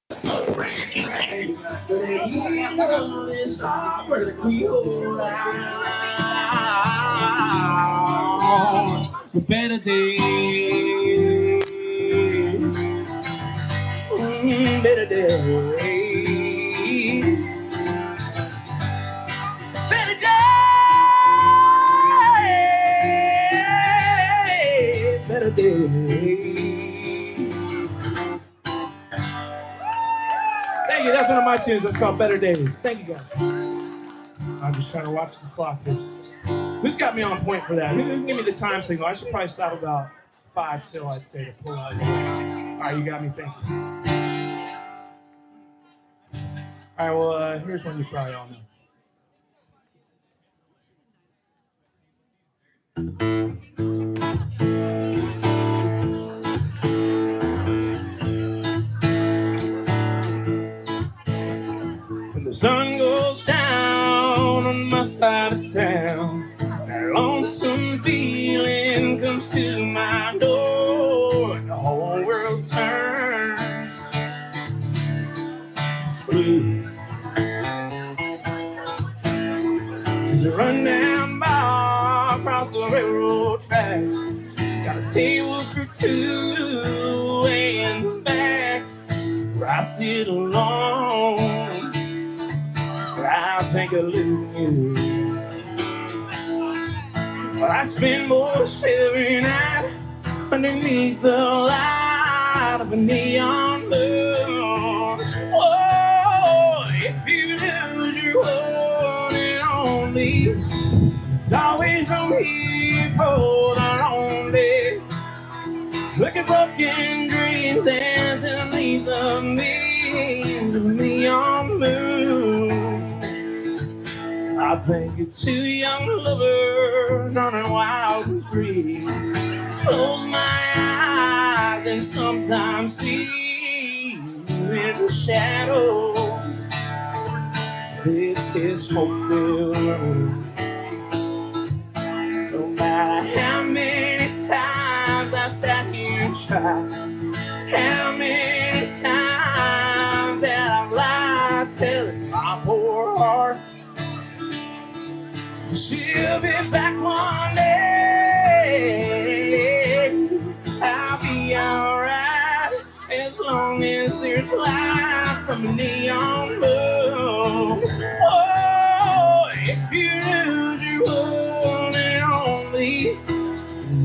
That's not the race. But at the end of this hard work, we hold out for better days. Better days. Better days. Better days. Thank you. That's one of my tunes. That's called Better Days. Thank you, guys. I'm just trying to watch the clock here. Who's got me on point for that? Who can give me the time signal? I should probably stop about 5 till, I'd say, to pull out. All right, you got me thinking. All right, well, here's one you probably all know. When the sun goes down on my side of town, that lonesome feeling comes to my door, and the whole world turns blue. There's a rundown bar across the railroad tracks, got a table for two and back where I sit alone. I think of losing you, but I spend most every night underneath the light of a neon moon. Oh, if you lose your one and only, there's always room here for the lonely. Look at broken dreams dancing underneath the beams of a neon moon. I think it's two young lovers running wild and free. Close my eyes and sometimes see you in the shadows. This is hope-filled road. No matter how many times I've sat here and tried, how many times that I've lied, telling my poor heart she'll be back one day. I'll be alright as long as there's light from the neon moon. Oh, if you lose your one and only,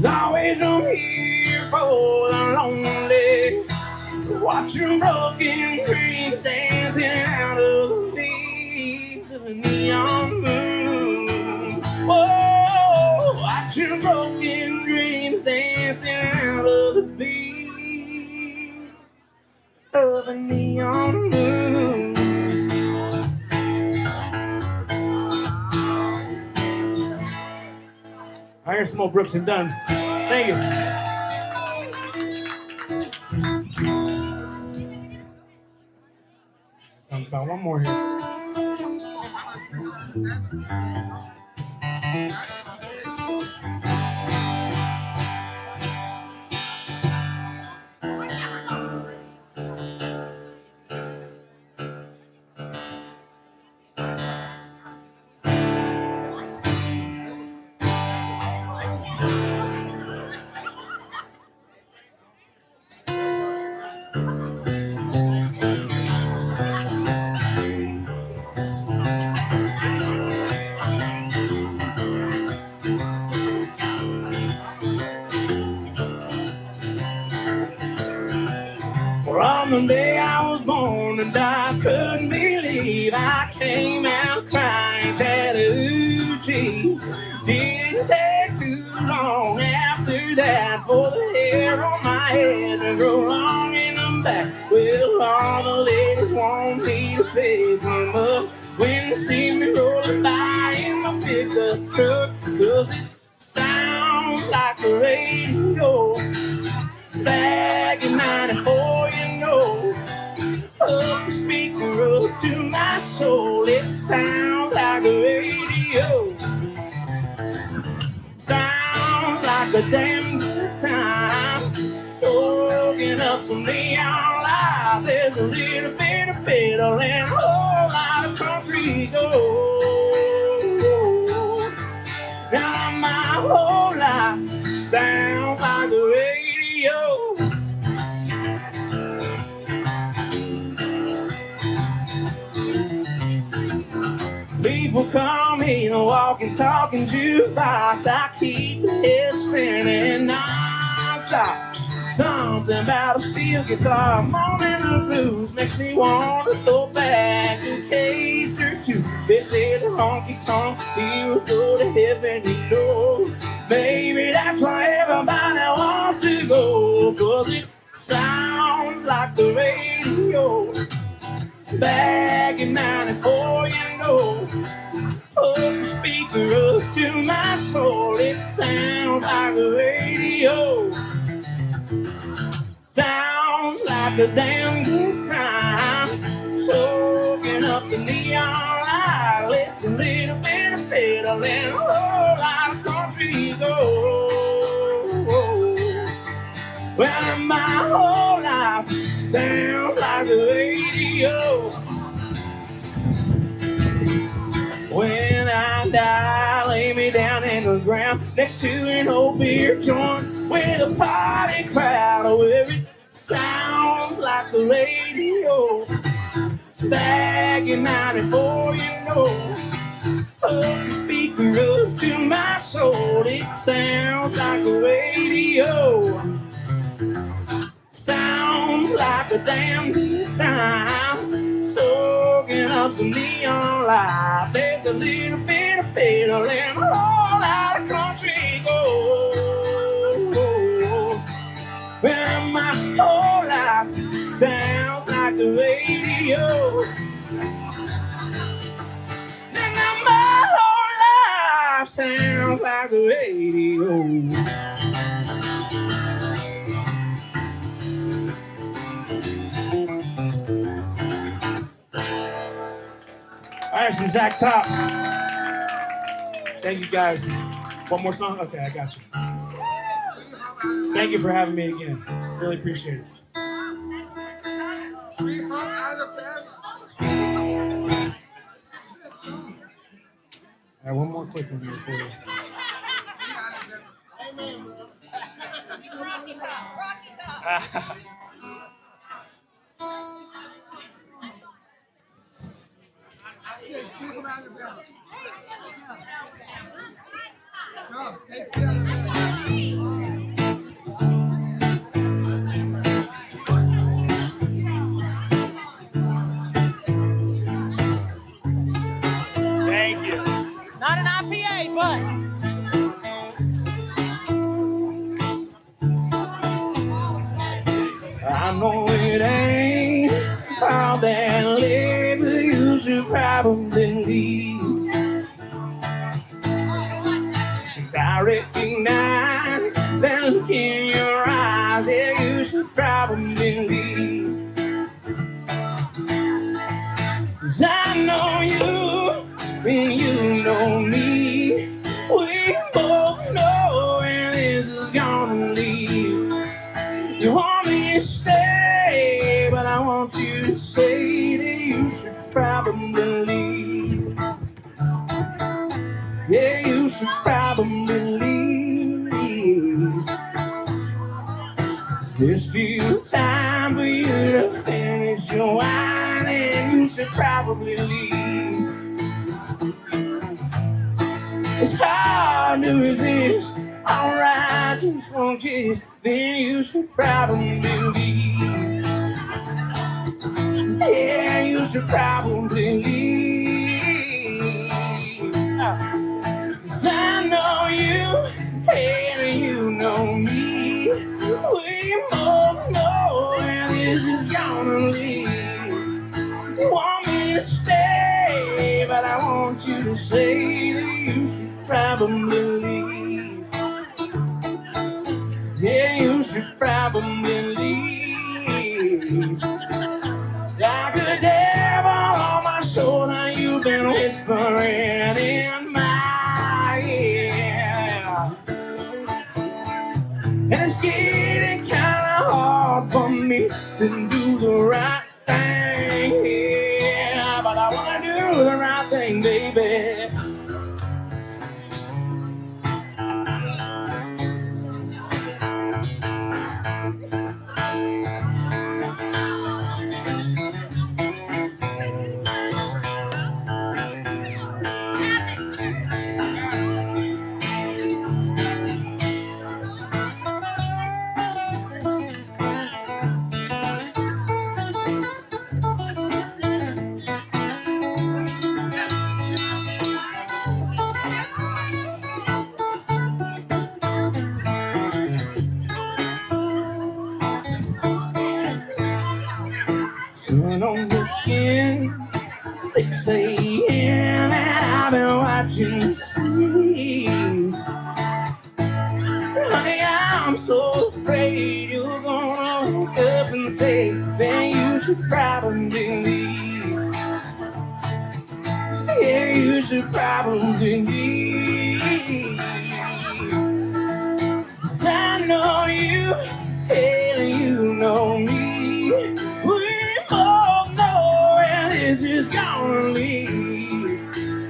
there's always room here for the lonely. Watch your broken dreams dancing out of the leaves of the neon moon. Whoa, watch your broken dreams dancing out of the beat of a neon moon. I hear some more Brooks and Dunn. Thank you. Talk about one more here. From the day I was born and I couldn't believe I came out crying. Tattooed, didn't take too long after that for the hair on my head to grow long in the back. Well, all the ladies want me to pick them up when they see me rolling by in my pickup truck, 'cause it sounds like the radio back in '94, you know. Hook the speaker up to my soul, it sounds like a radio. Sounds like a damn good time, soaking up some neon light. There's a little bit of fiddle and a whole lot of country gold. Now my whole life sounds like a radio. People call me a walking, talking jukebox. I keep the head spinning non-stop. Something about a steel guitar, morning the blues makes me want to go back a case or two. They say the honky tonk he will go to heaven, you know. Maybe that's why everybody wants to 'cause it sounds like the radio. Back in 94, you know. Hook the speaker up to my soul. It sounds like the radio. Sounds like a damn good time. Soaking up the neon light. It's a little bit of fiddle and a whole lot of country gold. Well, my whole life sounds like the radio. When I die, lay me down in the ground next to an old beer joint with a party crowd. Oh, it sounds like the radio. Back in 94, you know. Hook the speaker up to my soul. It sounds like the radio. Sounds like a damn good time. Soaking up some neon light. There's a little bit of fiddle and a whole lot of country gold. Well, my whole life sounds like the radio. Now my whole life sounds like the radio. All right, some Zach Top. Thank you guys. One more song? Okay, I got you. Thank you for having me again. Really appreciate it. All right, one more quick one here for you. Rocky Top. Rocky Top. Thank you. Not an IPA, but. I know it ain't all that labor you should probably leave. I recognize that look in your eyes, yeah, you should probably leave. 'Cause I know you and you know me. We both know where this is gonna lead. You want me to stay, but I want you to say that you should probably leave. Yeah, you should probably leave. There's still time for you to finish your wine, and you should probably leave. It's hard to resist. Alright, just one kiss, then you should probably leave. Yeah, you should probably leave. 'Cause I know you, and you know me. We both know where this is gonna lead. You want me to stay, but I want you to say that you should probably leave. Yeah, you should probably leave. Like a devil on my shoulder, you've been whispering in my ear. And it's getting kinda hard for me to do the right thing, yeah. But I wanna do the right thing, baby. on your skin. 6 a.m. and I've been watching you sleep. Honey, I'm so afraid you're gonna wake up and say, then you should probably leave. Yeah, you should probably leave. 'Cause I know you, and you know me. We both know where this is gonna lead.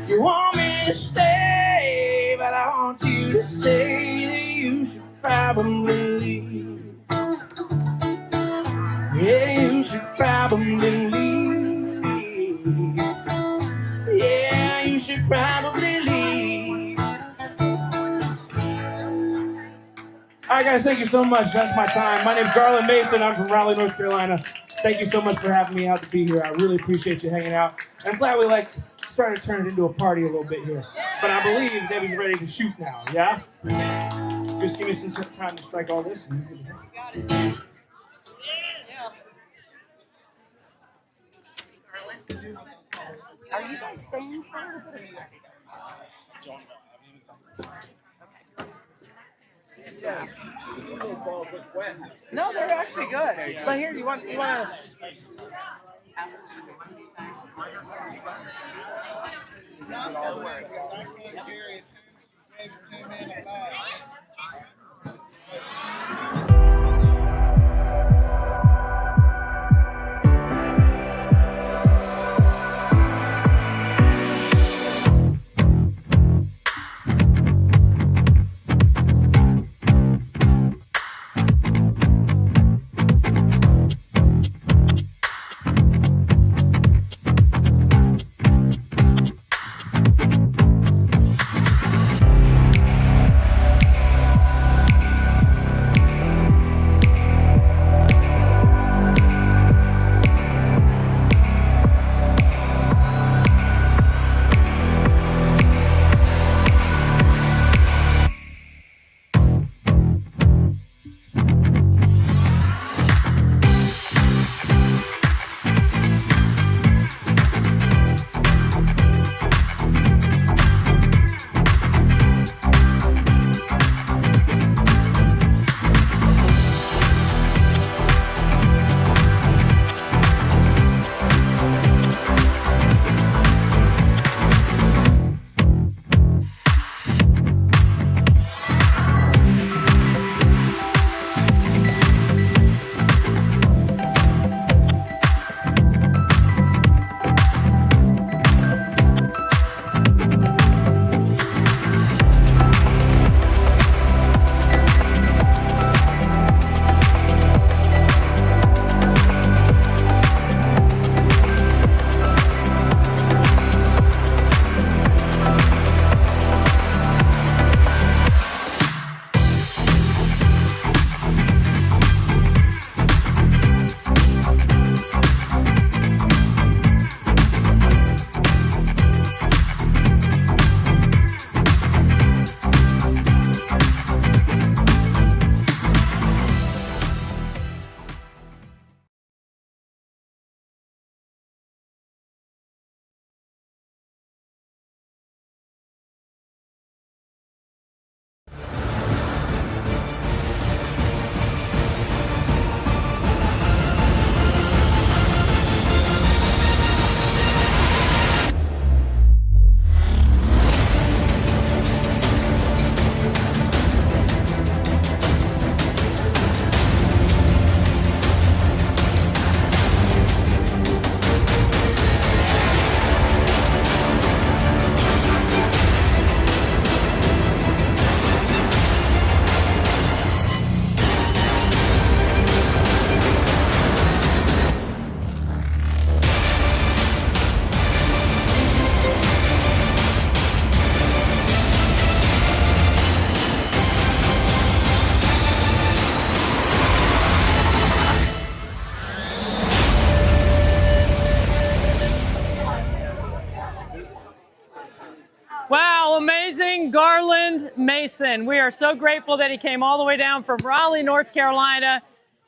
You want me to stay, but I want you to say that you should probably leave. Yeah, you should probably leave. Yeah, you should probably leave. All right, guys, thank you so much. That's my time. My name's Garland Mason. I'm from Raleigh, North Carolina. Thank you so much for having me out to be here. I really appreciate you hanging out. And I'm glad we started to turn it into a party a little bit here. But I believe Debbie's ready to shoot now, yeah? Just give me some time to strike all this. Are you guys staying for a little bit? Yeah. No, they're actually good. But here, you want to? Wow, amazing Garland Mason. We are so grateful that he came all the way down from Raleigh, North Carolina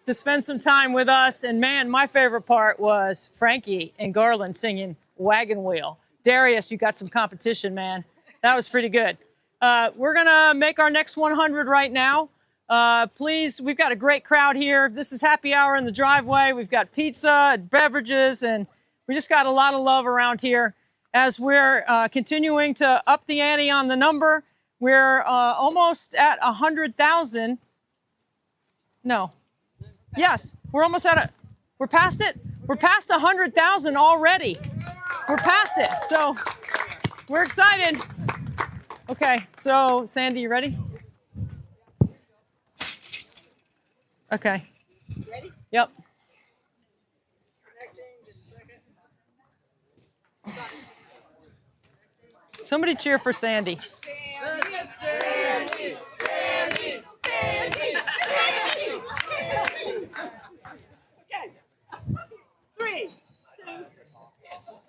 to spend some time with us. And man, my favorite part was Frankie and Garland singing Wagon Wheel. Darius, you got some competition, man. That was pretty good. We're going to make our next 100 right now. Please, we've got a great crowd here. This is happy hour in the driveway. We've got pizza and beverages, and we just got a lot of love around here. As we're continuing to up the ante on the number, we're almost at 100,000. No. Yes, we're almost at we're past it. We're past 100,000 already. We're past it. So we're excited. Okay, so Sandy, you ready? Okay. Ready? Yep. Somebody cheer for Sandy. Sandy, Sandy, Sandy, Sandy, Sandy, Sandy. Okay. 3, 2, yes.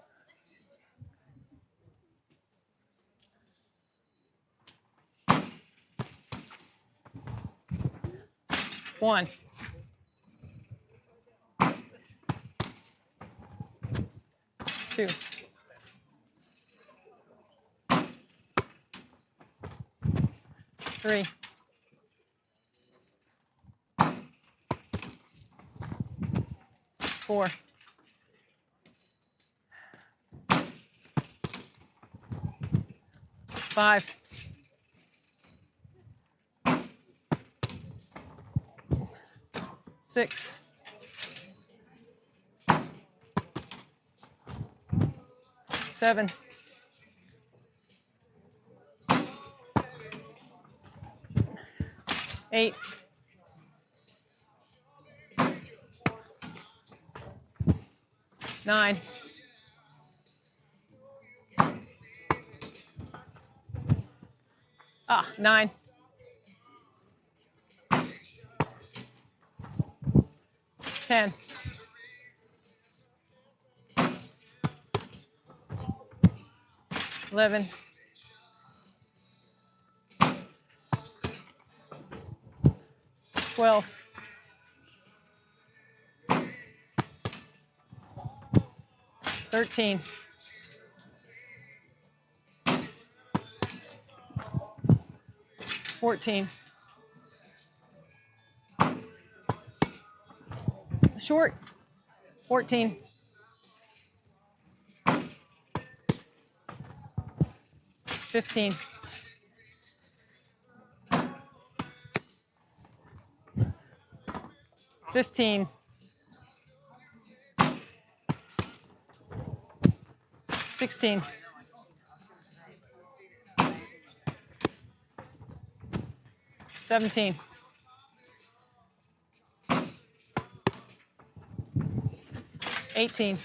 One. 2. 3. 4. 5. 6. 7. 8. 9. 9. 10. 11. 12. 13. 14. Short. 14. 15. 15. 16. 17. 18.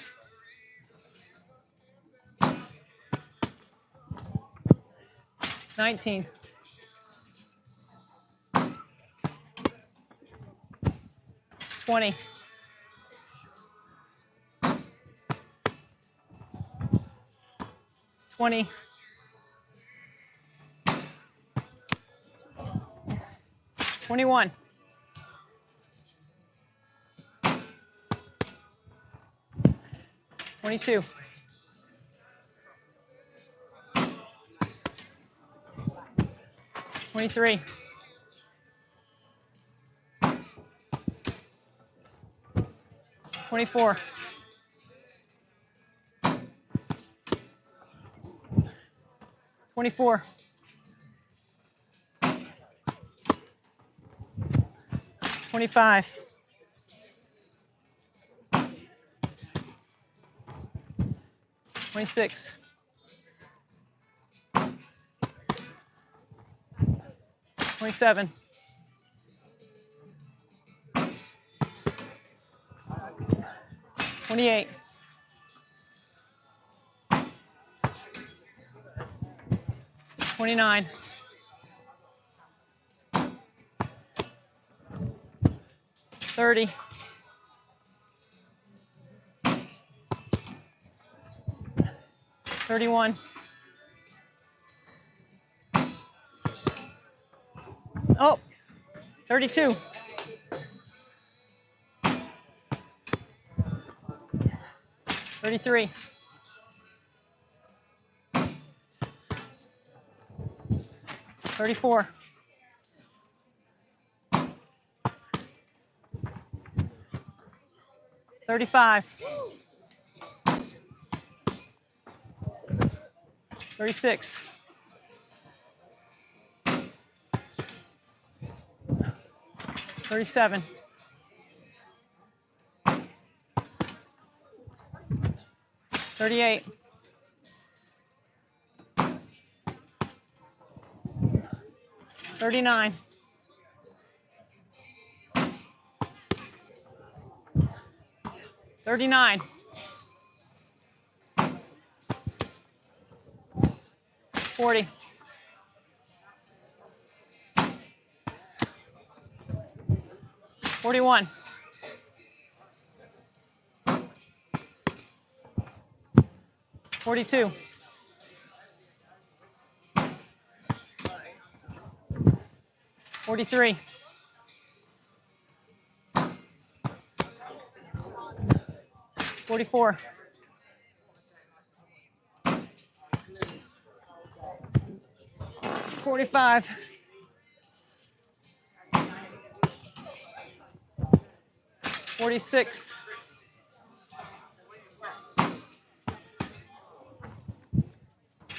19. 20. 20. 21. 22. 23. 24. 24. 25. 26. 27. 28. 29. 30. 31. Oh, 32. 33. 34. 35. 36. 37. 38. 39. 39. 40. 41. 42. 43. 44. 45. 46.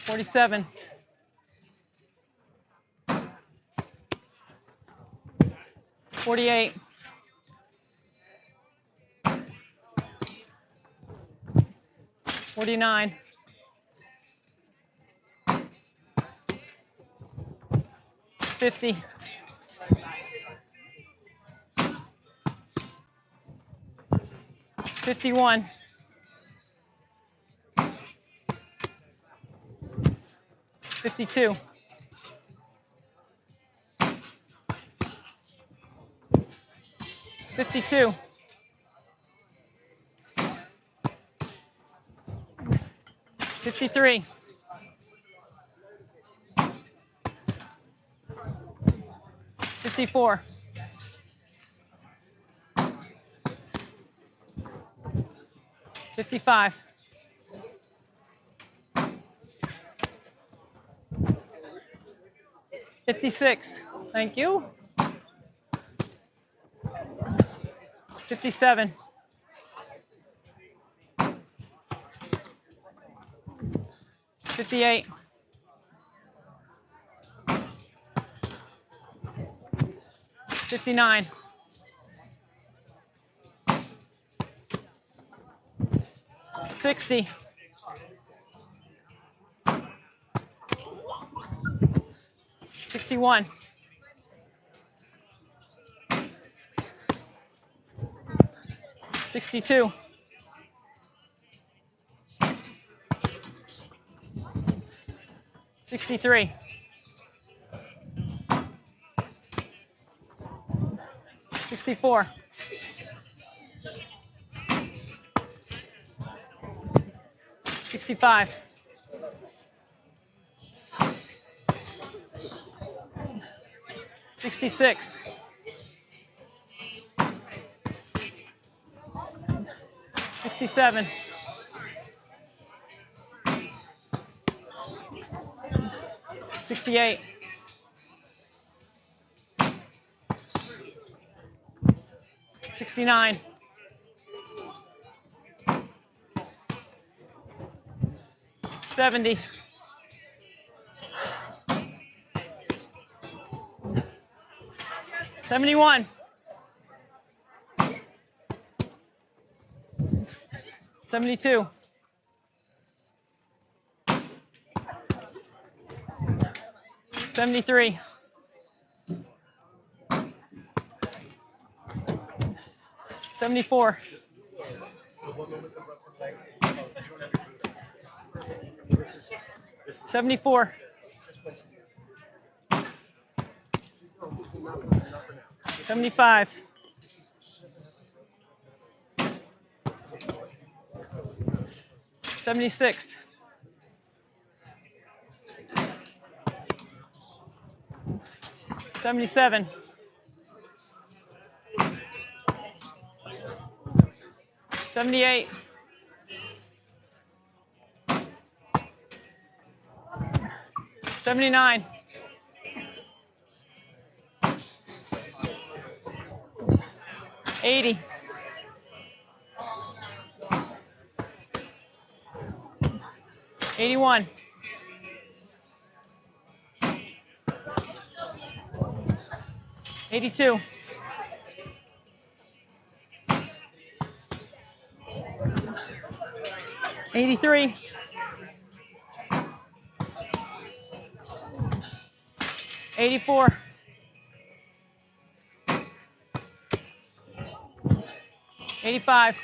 47. 48. 49. 50. 51. 52. 52. 53. 54. 55. 56. Thank you. 57. 58. 59. 60. 61. 62. 63. 64. 65. 66. 67. 68. 69. 70. 71. 72. 73. 74. 74. 75. 76. 77. 78. 79. 80. 81. 82. 83. 84. 85.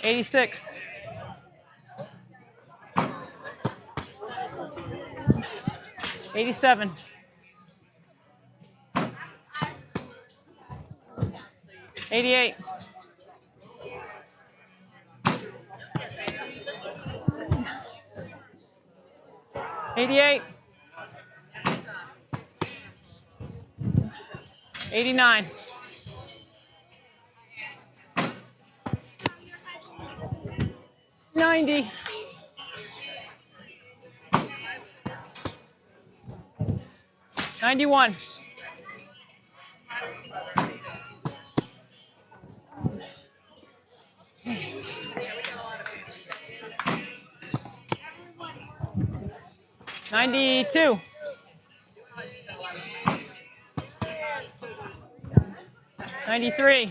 86. 87. 88. 88. 89. 90. 91. 92. 93.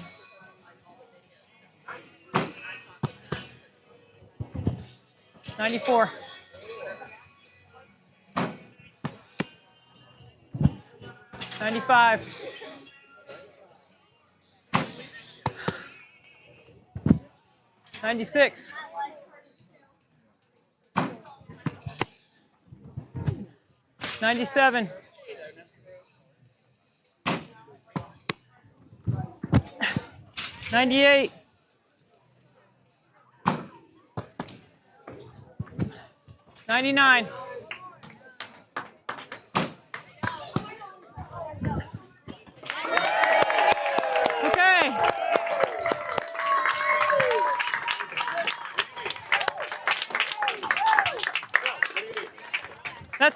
94. 95. 96. 97. 98. 99.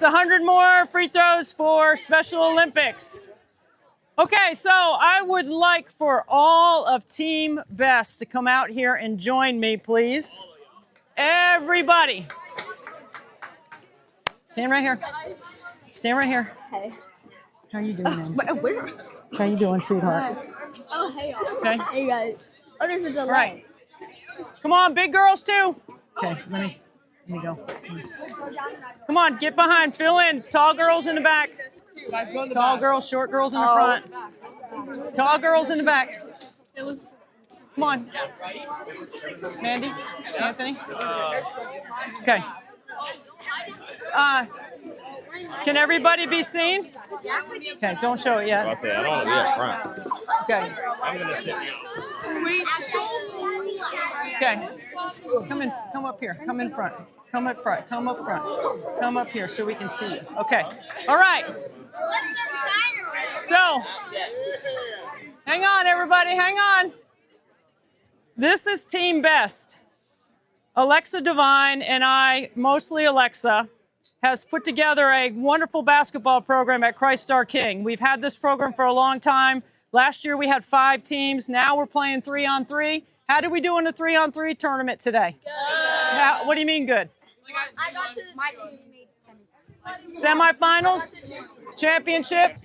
100 more free throws for Special Olympics. Okay, so I would like for all of Team Best to come out here and join me, please. Everybody. Stand right here. Stand right here. Hey. How are you doing, man? Where? How you doing, sweetheart? Oh, hey, y'all. Okay. Hey, guys. Oh, there's a delay. All right. Come on, big girls, too. Okay, let me go. Come on, get behind. Fill in. Tall girls in the back. Tall girls, short girls in the front. Tall girls in the back. Come on. Mandy, Anthony. Okay. Can everybody be seen? Okay, don't show it yet. I say I don't want to be up front. Okay. I'm gonna sit down. Okay. Come up here. Come in front. Come up front. Come up front. Come up here so we can see you. Okay. All right. So, hang on, everybody. Hang on. This is Team Best. Alexa Devine and I, mostly Alexa, has put together a wonderful basketball program at Christ Our King. We've had this program for a long time. Last year we had 5 teams. Now we're playing 3-on-3. How did we do in the 3-on-3 tournament today? Good. What do you mean good? I got to my team made semifinals? Championship?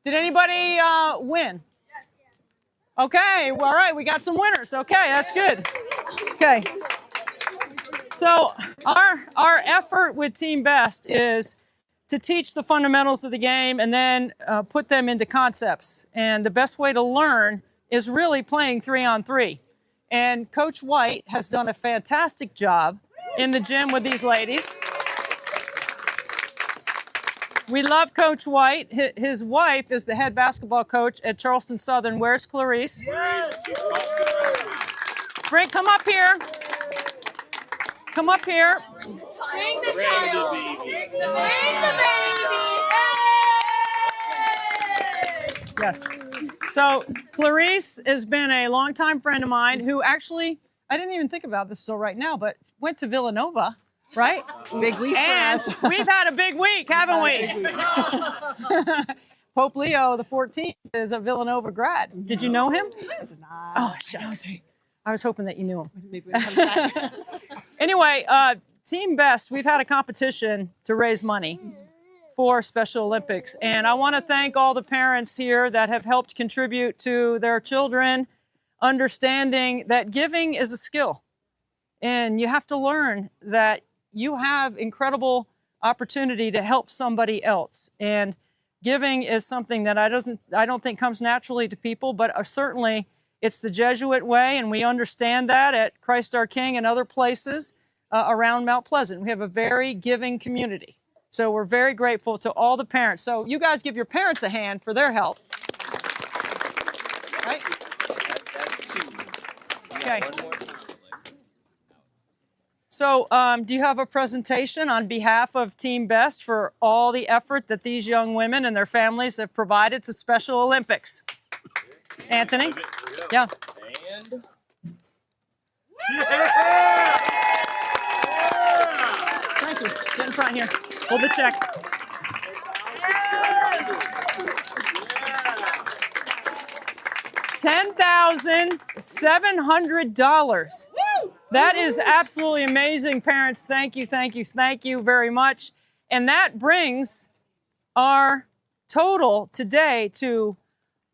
Did anybody win? Okay, well, all right, we got some winners. Okay, that's good. Okay. So our effort with Team Best is to teach the fundamentals of the game and then put them into concepts. And the best way to learn is really playing 3-on-3. And Coach White has done a fantastic job in the gym with these ladies. We love Coach White. His wife is the head basketball coach at Charleston Southern. Where's Clarice? Yes. Frank, come up here. Come up here. Bring the child. Bring the baby. Yes. So Clarice has been a longtime friend of mine who actually I didn't even think about this till right now, but went to Villanova, right? Big week for And us. we've had a big week, haven't we? Pope Leo the 14th is a Villanova grad. Did you know him? I did not. Oh, shucks. I was hoping that you knew him. Anyway, Team Best, we've had a competition to raise money for Special Olympics. And I want to thank all the parents here that have helped contribute to their children understanding that giving is a skill. And you have to learn that you have incredible opportunity to help somebody else. And giving is something that I don't think comes naturally to people, but certainly it's the Jesuit way, and we understand that at Christ our King and other places around Mount Pleasant. We have a very giving community. So we're very grateful to all the parents. So you guys give your parents a hand for their help. Right? That's two. Okay. So do you have a presentation on behalf of Team Best for all the effort that these young women and their families have provided to Special Olympics? Anthony? Yeah. And Thank you. Get in front here. Hold the check. $10,700. That is absolutely amazing, parents. Thank you, thank you, thank you very much. And that brings our total today to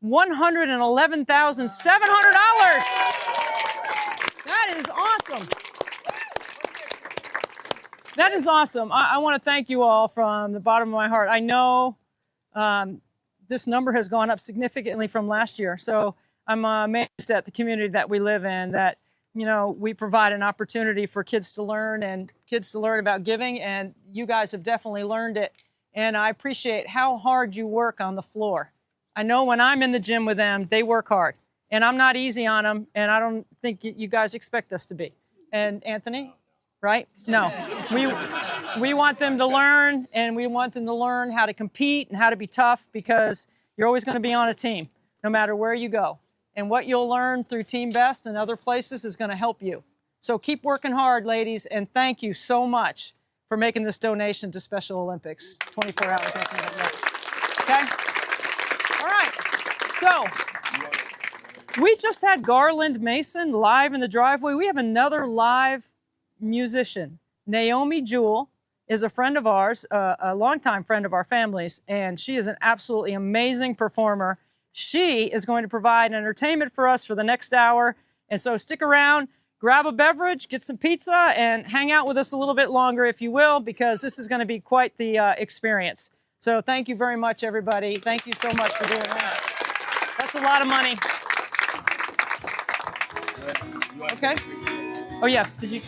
$111,700. That is awesome. That is awesome. I want to thank you all from the bottom of my heart. I know this number has gone up significantly from last year. So I'm amazed at the community that we live in, that, you know, we provide an opportunity for kids to learn and kids to learn about giving. And you guys have definitely learned it. And I appreciate how hard you work on the floor. I know when I'm in the gym with them, they work hard. And I'm not easy on them. And I don't think you guys expect us to be. And Anthony? Right? No. We want them to learn, and we want them to learn how to compete and how to be tough, because you're always going to be on a team, no matter where you go. And what you'll learn through Team Best and other places is going to help you. So keep working hard, ladies, and thank you so much for making this donation to Special Olympics. 24 hours. Okay? All right. So we just had Garland Mason live in the driveway. We have another live musician. Naomi Jewell is a friend of ours, a longtime friend of our family's, and she is an absolutely amazing performer. She is going to provide entertainment for us for the next hour. And so stick around, grab a beverage, get some pizza, and hang out with us a little bit longer, if you will, because this is going to be quite the experience. So thank you very much, everybody. Thank you so much for doing that. That's a lot of money. Okay. Oh, yeah. Did you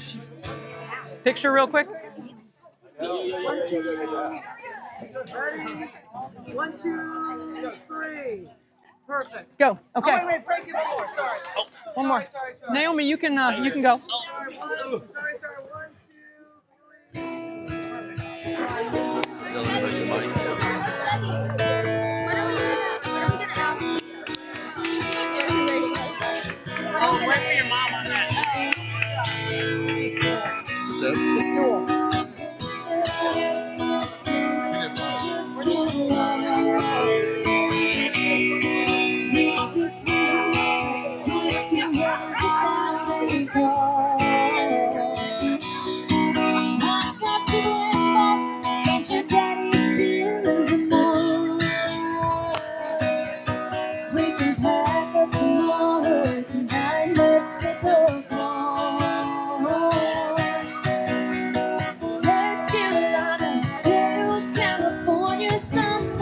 picture real quick? 1, 2. Ready? 1, 2, 3. Perfect. Go. Okay. Oh, wait, Frankie, one more. Sorry. One more. Sorry. Naomi, you can go. Sorry. 1, 2, 3. Oh, wait for your mom on that. The stool. California sun.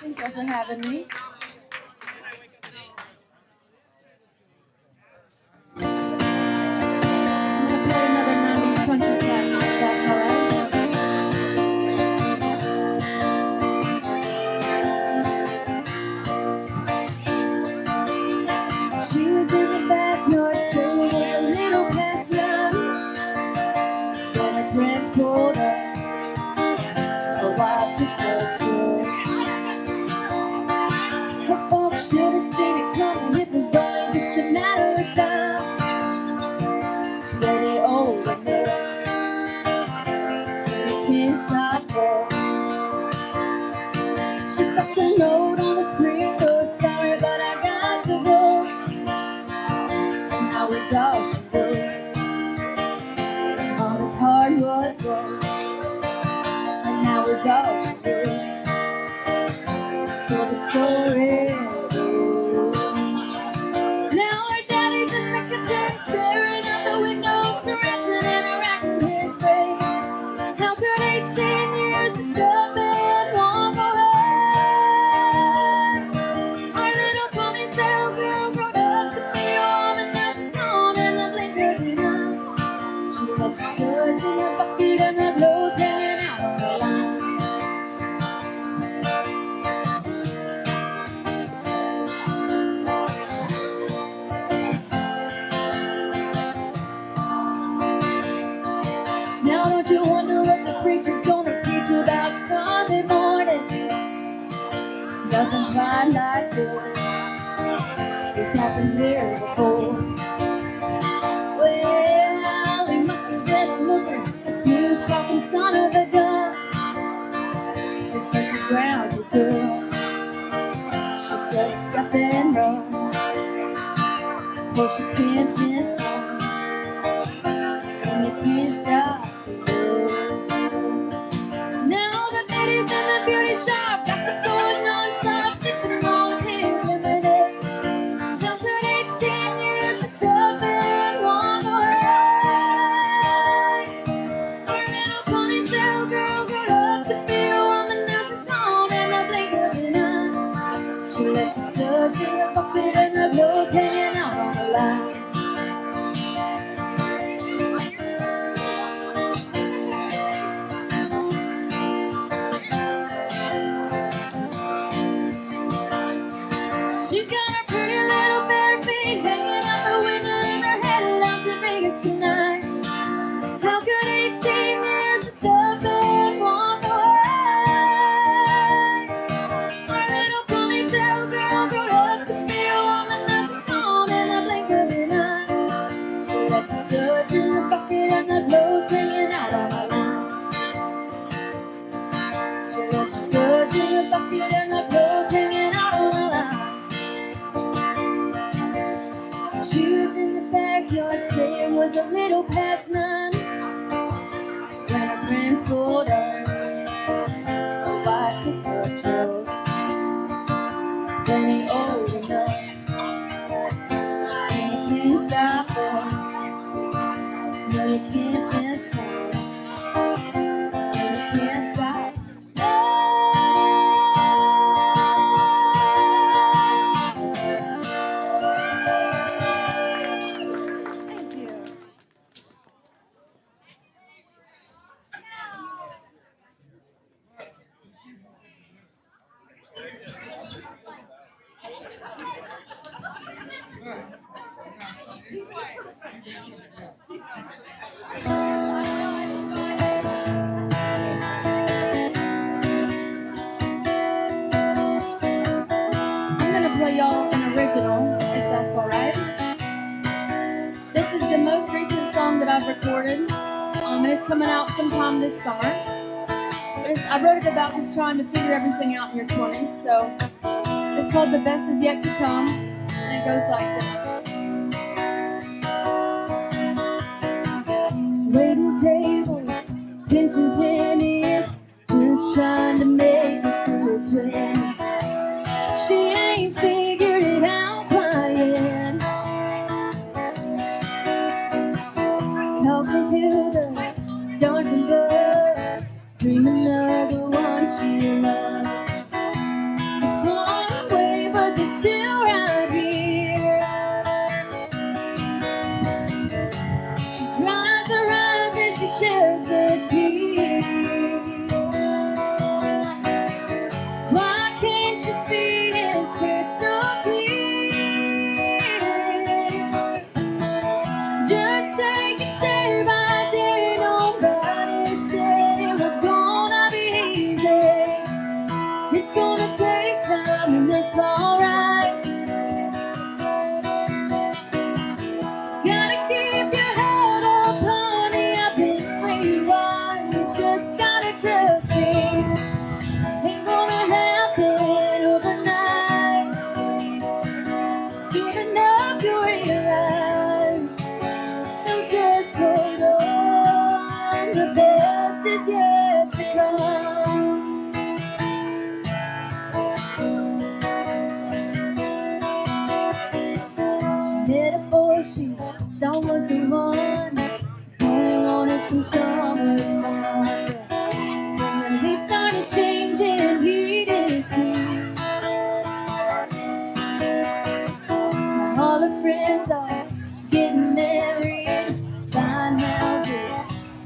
Thank you for having me. I'm gonna play another 90s country classic, if that's all right. She was in the backyard, still was a little past 9 when her parents pulled up a white pickup truck. Her folks should have seen it coming. It was only just a matter of time. Then they opened it, they can't stop her. She stuck a note on the screen, oh sorry, but I got to go. And that was all she wrote. All his heart was broke, and that was all she wrote. So the story goes. Now her daddy's in the kitchen, staring out the window, scratching and racking his brains. How could 18 years just stop and walk away? Our little ponytail girl grown up to be a woman, now she's gone in the blink of an eye. She left the suds in the bucket and the clothes hanging out on the line. Now don't you wonder what the preacher's gonna preach about Sunday morning? Nothing quite like this. It's happened here before. Well, he must have been looking, a smooth talking son of a gun. He's such a grounded girl, but just stop and run. For she can't miss one, and you can't stop. Now the ladies in the beauty shop got the going non-stop, sipping on his lemonade. How could 18 years just up and walk away? Our little ponytail girl grew up to be a woman, now she's gone in the blink of an eye. She left the suds in the bucket and the clothes hanging out on the line. She's got her pretty little bare feet hanging out the window and her headed out to Vegas tonight. How could 18 years just up and walk away? Our little ponytail girl grew up to be a woman, now she's gone in the blink of an eye. She left the suds in the bucket and the clothes hanging out on the line. She left the suds in the bucket and the clothes hanging out on the line. She was in the backyard, say it was a little past 9 when her friends pulled up a white pickup truck. Then he opened up, and you can't stop her. No, you can't miss her, and you can't stop. Thank you. I'm gonna play y'all an original, if that's alright. This is the most recent song that I've recorded, and it's coming out sometime this summer. I wrote it about just trying to figure everything out in your 20s, so it's called The Best Is Yet to Come, and it goes like this. Waiting tables, pinching pennies, just trying to make it through her 20s. She ain't figured it out quite yet. Talking to the stars above, dreaming of the one she loves. time, and that's alright. Gotta keep your head up, honey. I've been where you are. You just gotta trust me. Ain't gonna happen overnight. Soon enough you'll realize. So just hold on. The best is yet to come. She met a boy she thought was the one. Only wanted some summer fun. When he started changing, he did too. All her friends are getting married, buying houses,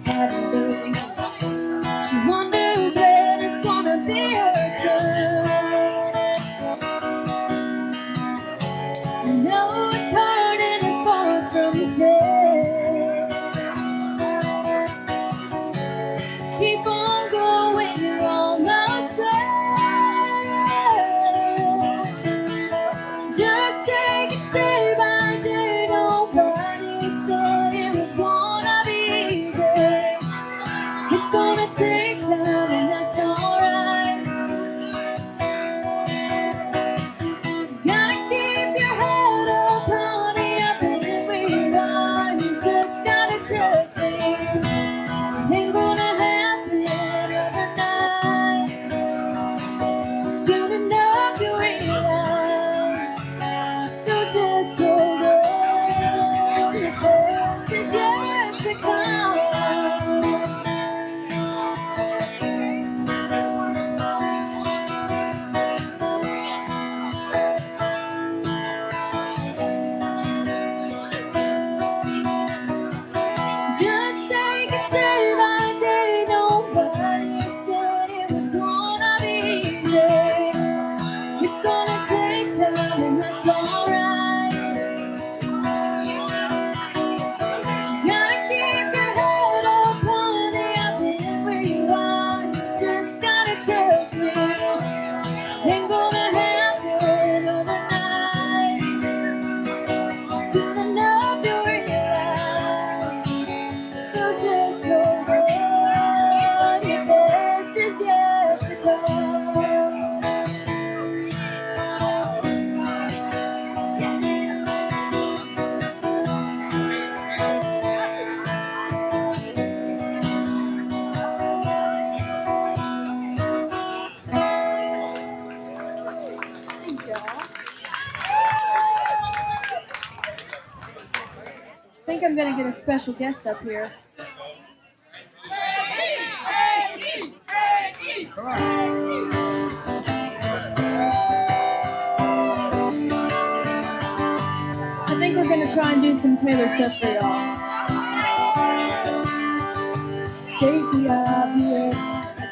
having babies. She wonders when it's gonna be her turn. I know it's hard and it's far from the best. Keep on going, you're almost there. Just take it day by day. Nobody said it was gonna be easy. It's gonna take time, and that's alright. Gotta keep your head up, honey. Up in where you are. You just gotta trust me. It ain't gonna happen overnight. Soon enough you'll realize. So just hold on. The best is yet to come. Just take it day by day. Nobody said it was gonna be easy. It's gonna take time, and that's alright. Gotta keep your head up, honey. I've been where you are. You just gotta trust me. Ain't gonna happen overnight. Soon enough you'll realize. So just hold on. Your best is yet to come. I think I'm gonna get a special guest up here. I think we're gonna try and do some Taylor stuff for y'all. State the obvious, I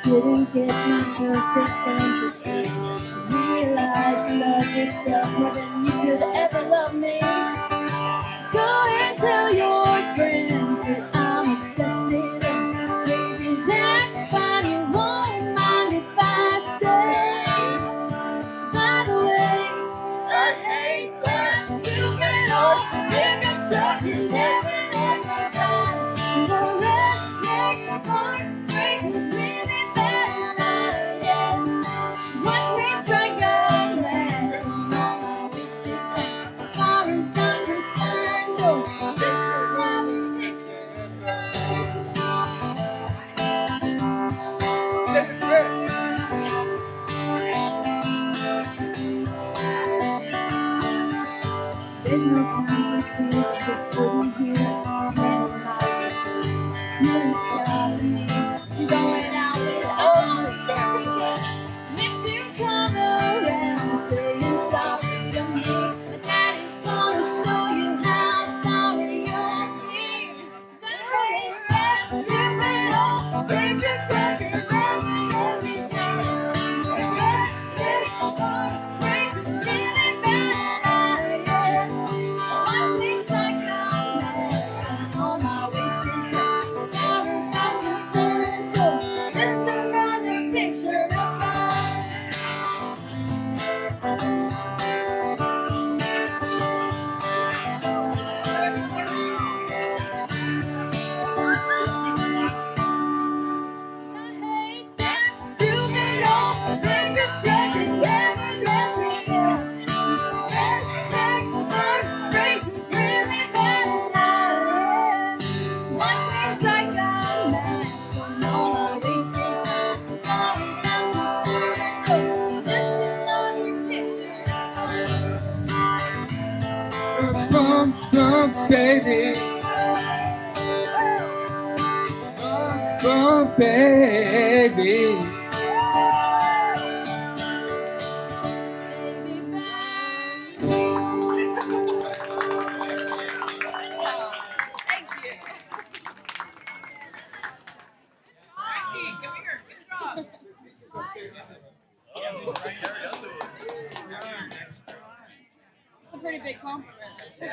didn't get my perfect fantasy. Realize you love yourself more than you could ever love me. Go and tell your friends that I'm obsessive and crazy. That's fine, you won't mind if I say. By the way, I hate that stupid old pickup truck is never done. The redneck heartbreak was really bad, yeah. Watch me strike out last on all my wasted time. As far as I'm concerned, no, this is how the picture goes. There's no time for tears, just sitting here, hand in hand. You're stopping me from going out with all the girls. And if you come around saying sorry to me, my daddy's gonna show you how sorry you'll be. 'Cause I hate that stupid old picture truck and every day. And this heartbreak is really bad, yeah. Watch me strike out now. baby. Oh, baby. That's a pretty big compliment. Way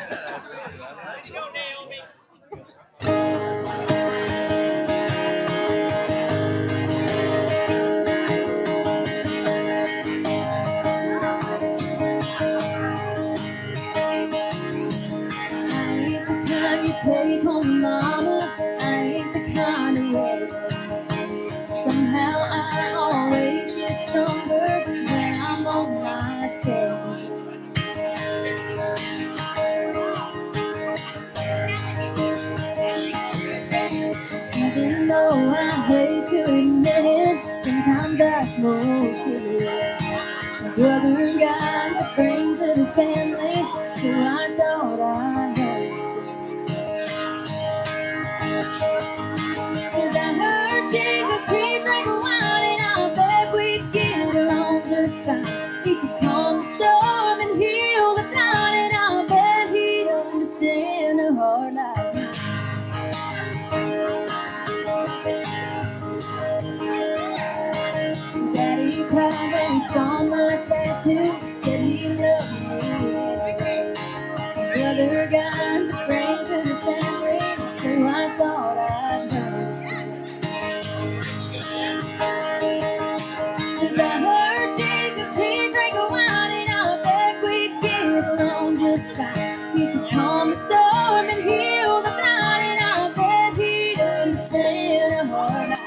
to go, Naomi. You take home, mama, I ain't the kind of way. Somehow I always get stronger when I'm on myself. Even though I hate to admit it, sometimes I smoke cigarettes. My brother got the brains of the family, so I thought I'd have Cause I heard Jesus, he drank wine, and I bet we'd get along just fine. He could calm the storm and heal the blind, and I bet he'd understand a heart like mine. Daddy cried when he saw my tattoo, said he loved me. Brother got the brains of the family, so I thought I'd Cause I heard Jesus, he drank a wine, and I bet we'd get along just fine. He could calm the storm and heal the blind, and I bet he'd understand a heart like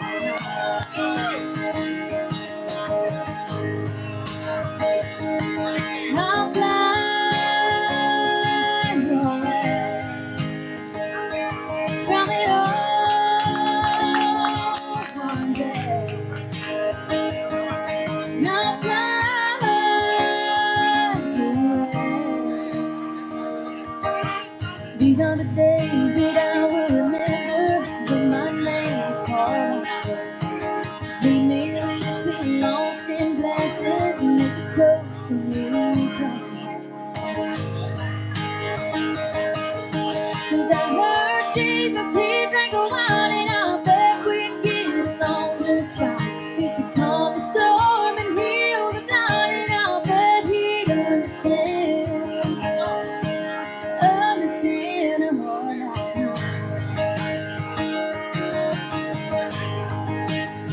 I'll fly away from it all one day. I'll fly away. These are the days that I will remember when my name is called. Lead me to lost in glasses and make a toast to me. Cause I heard Jesus, he drank a wine, and I bet we'd get along just fine. He could calm the storm and heal the blind, and I bet he'd understand a heart like mine.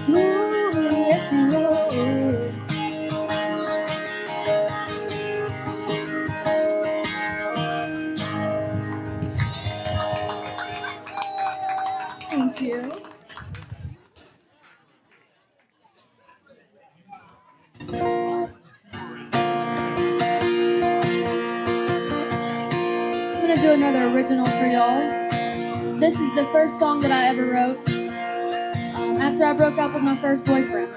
Ooh, yes, he would. Thank you. I'm gonna do another original for y'all. This is the first song that I ever wrote after I broke up with my first boyfriend.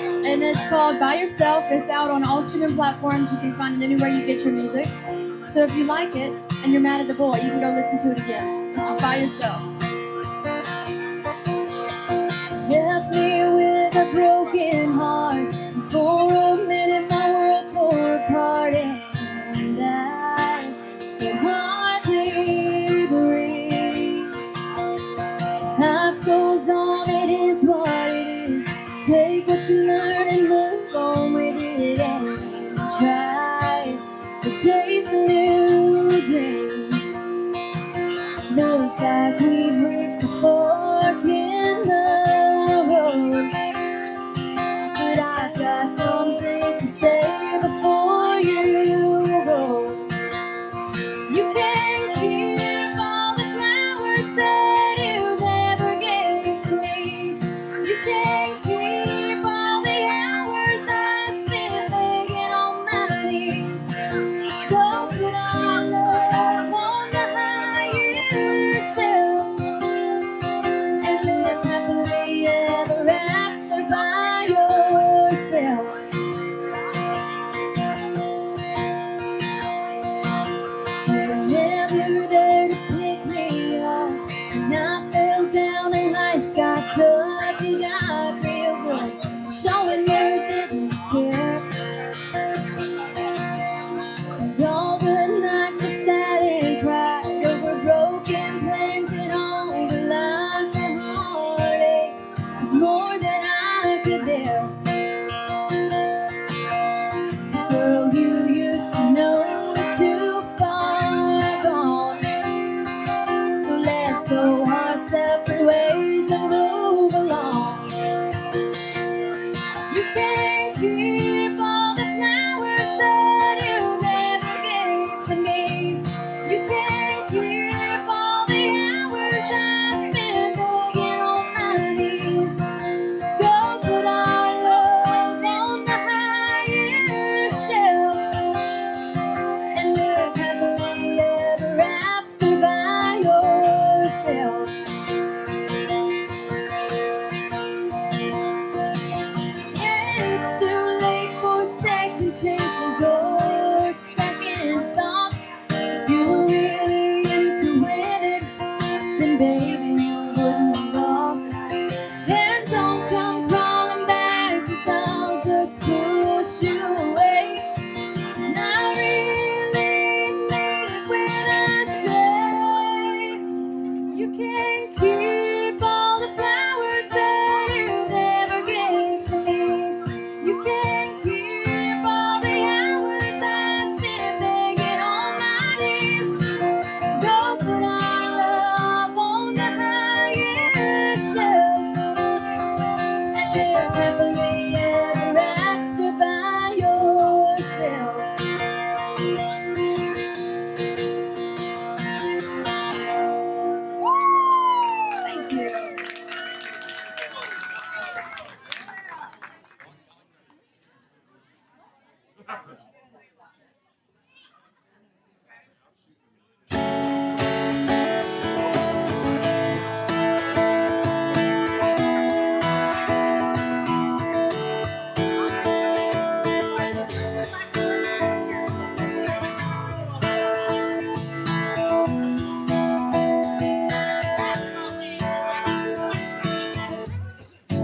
And it's called By Yourself. It's out on all streaming platforms. You can find it anywhere you get your music. So if you like it and you're mad at the boy, you can go listen to it again. This is By Yourself. Left me with a broken heart. For a minute my world tore apart, and I could hardly breathe. Life goes on, it is what it is. Take what you learn and move on with it, and try to chase a new day. Looks like we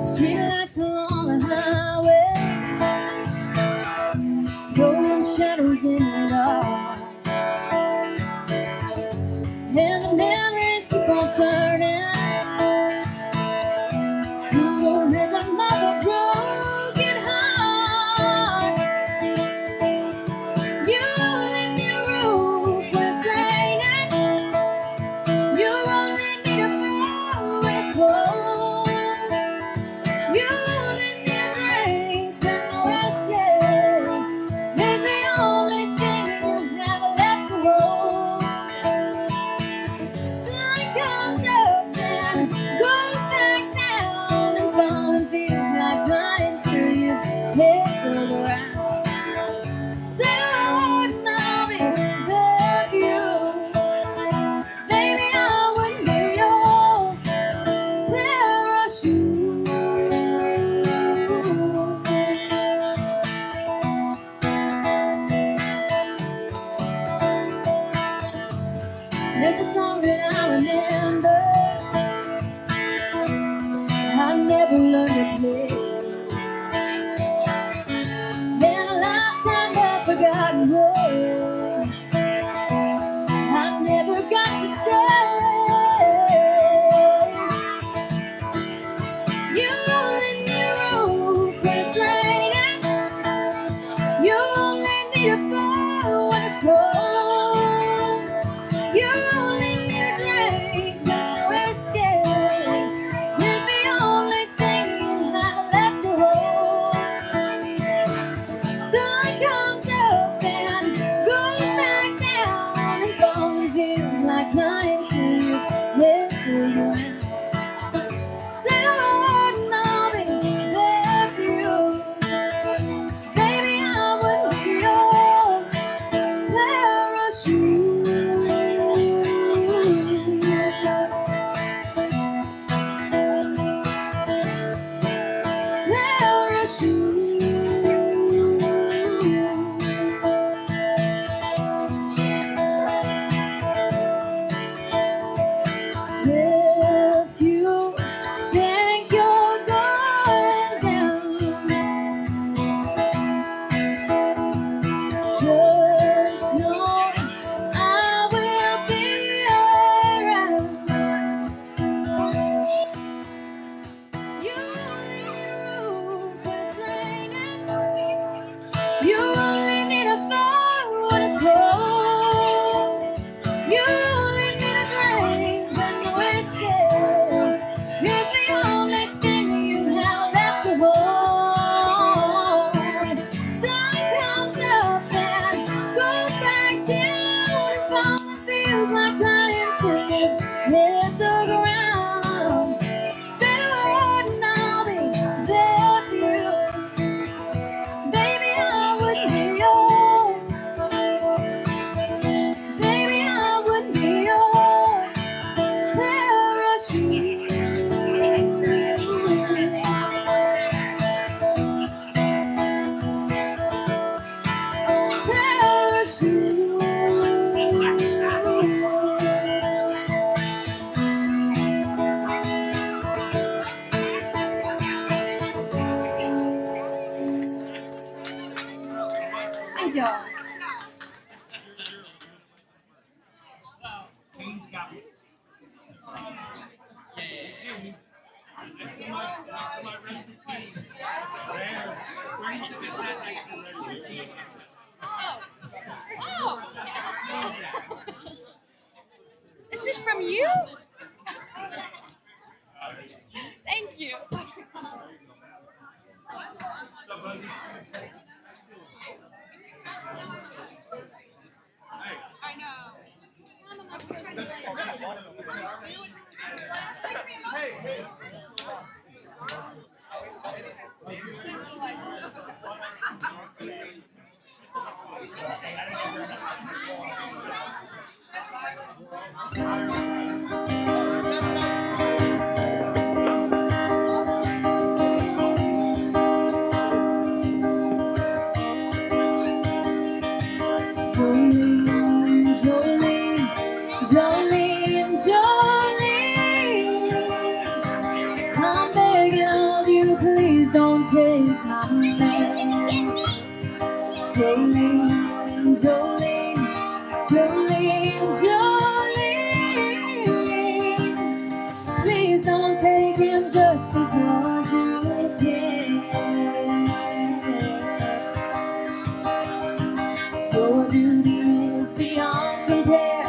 Streetlights along the highway, throwing shadows in the dark, and the memories keep on turning to the rhythm of a broken heart. You in your roof when it's raining, you only need a bell when it's cold. You only need a drink and wasted is the only thing you have left to hold. Sun comes up and goes back down, and falling feels like crying till you hit the ground. Say the word and I'll be there for you. Baby, I wouldn't be your parachute. There's a song that I remember I never learned to play. Then a lifetime of forgotten words I never got to say. You only need a roof when it's raining, you only need a fire when it's cold. You only need a drink when we're scared. It's the only thing you have left to hold. Sun comes up and goes back down, and falling feels like lying till you hit the ground. Say the word and I'll be there for you. Baby, I wouldn't be your parachute. If you think you're going down, just know I will be around. You only need a roof when it's raining, you only need a fire when it's cold. You only need a drink when we're scared. It's the only thing you have left to hold. Sun comes up and goes back down, and falling feels like crying till you hit the ground. Say the word and I'll be there for you. Baby, I wouldn't be yours. Baby, I wouldn't be your parachute. Thank y'all. Is this from you? Thank you. I know. Jolene, Jolene, I'm begging of you, please don't take my man. Jolene, Jolene, Jolene, Jolene, please don't take him just because you can. Your beauty is beyond compare,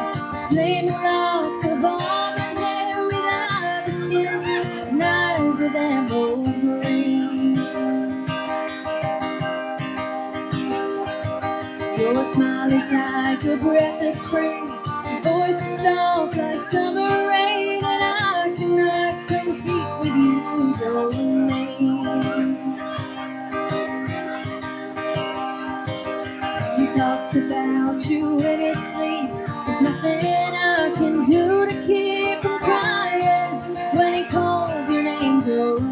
flaming locks of almond hair without the skin, nicer than Wolverine. Your smile is like a breath of spring, your voice is soft like summer rain, and I cannot compete with you, Jolene. He talks about you in his sleep. There's nothing I can do to keep from crying when he calls your name, Jolene.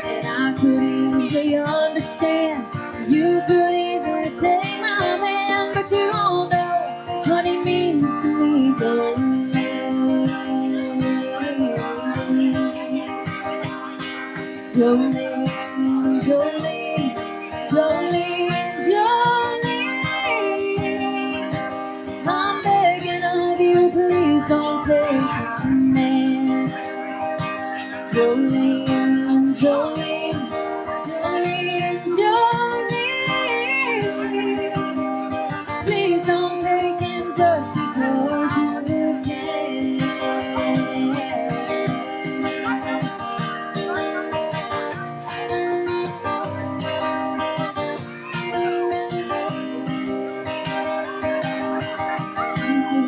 And I could easily understand, you could easily take my man, but you don't know what he means to me, Jolene. Jolene, Jolene, Jolene, Jolene, I'm begging of you, please don't take my man. Jolene, Jolene, Jolene, Jolene, please don't take him just because you can.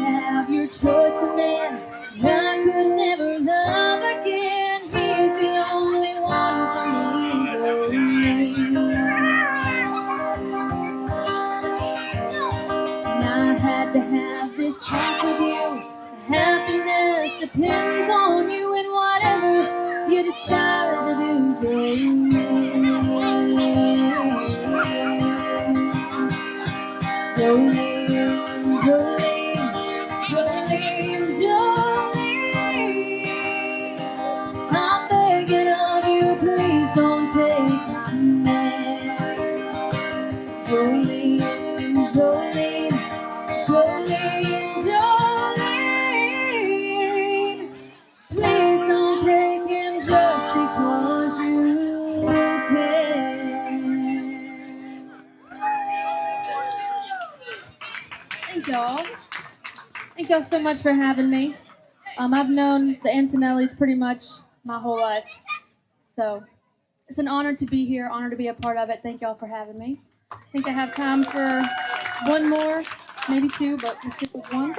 Have your choice of man, I could never love again. He's the only one for me. And I had to have this talk with you. Happiness depends on you and whatever you decide to do, Jolene, Jolene, Jolene, Jolene, I'm begging of you, please don't take my man. Jolene, Jolene, Jolene, Jolene, please don't take him just because you can. Thank y'all. Thank y'all so much for having me. I've known the Antonellis pretty much my whole life. So it's an honor to be here, honor to be a part of it. Thank y'all for having me. I think I have time for one more, maybe two, but let's stick with one.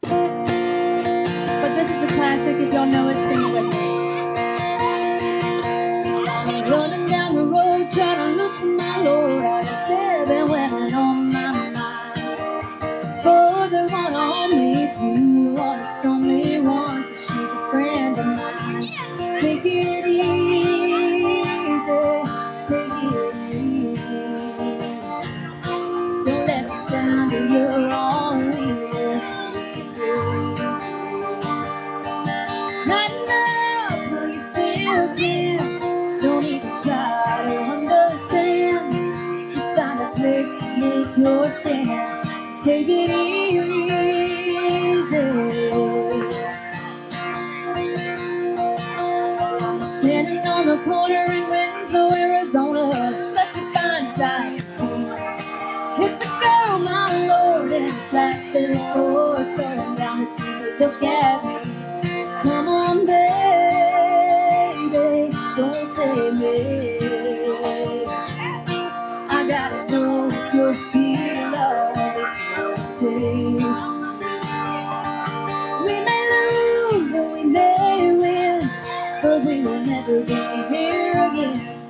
But this is a classic. If y'all know it, sing it with me. I'm running down the road, trying to loosen my load. I got 7 women on my mind. 4 that wanna own me, 2 wanna stone me, 1 says she's a friend of mine. Take it easy, take it easy. Don't let the sound of your own ears lighten up how you still can. Don't even try to understand. Just find a place to make your stand. Take it easy. I'm standing on the corner in Winslow, Arizona. Such a fine sight to see. It's a girl, my lord, in a black Bentley Ford, slowing down the TV. Look at me. Come on, baby, don't say me. I gotta know if your sweet love is what I say. We may lose and we may win, but we will never never be here again.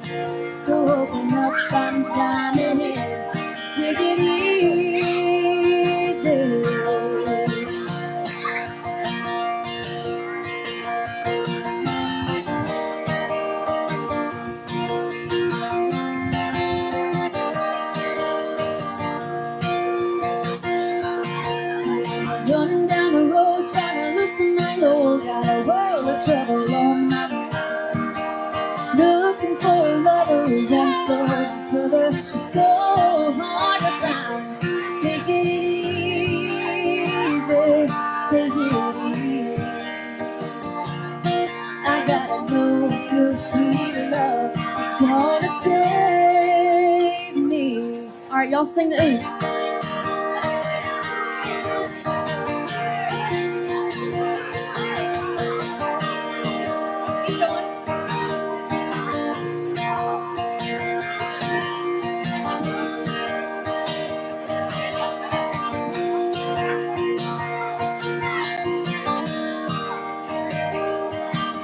So open up, I'm climbing in. Take it easy. Running down the road, trying to loosen my load. Got a world of trouble on my mind. Looking for a lover who won't go further. She's so hard to find. Take it easy, take it easy. I gotta know your sweet love is gonna save me. All right, y'all sing the ooze.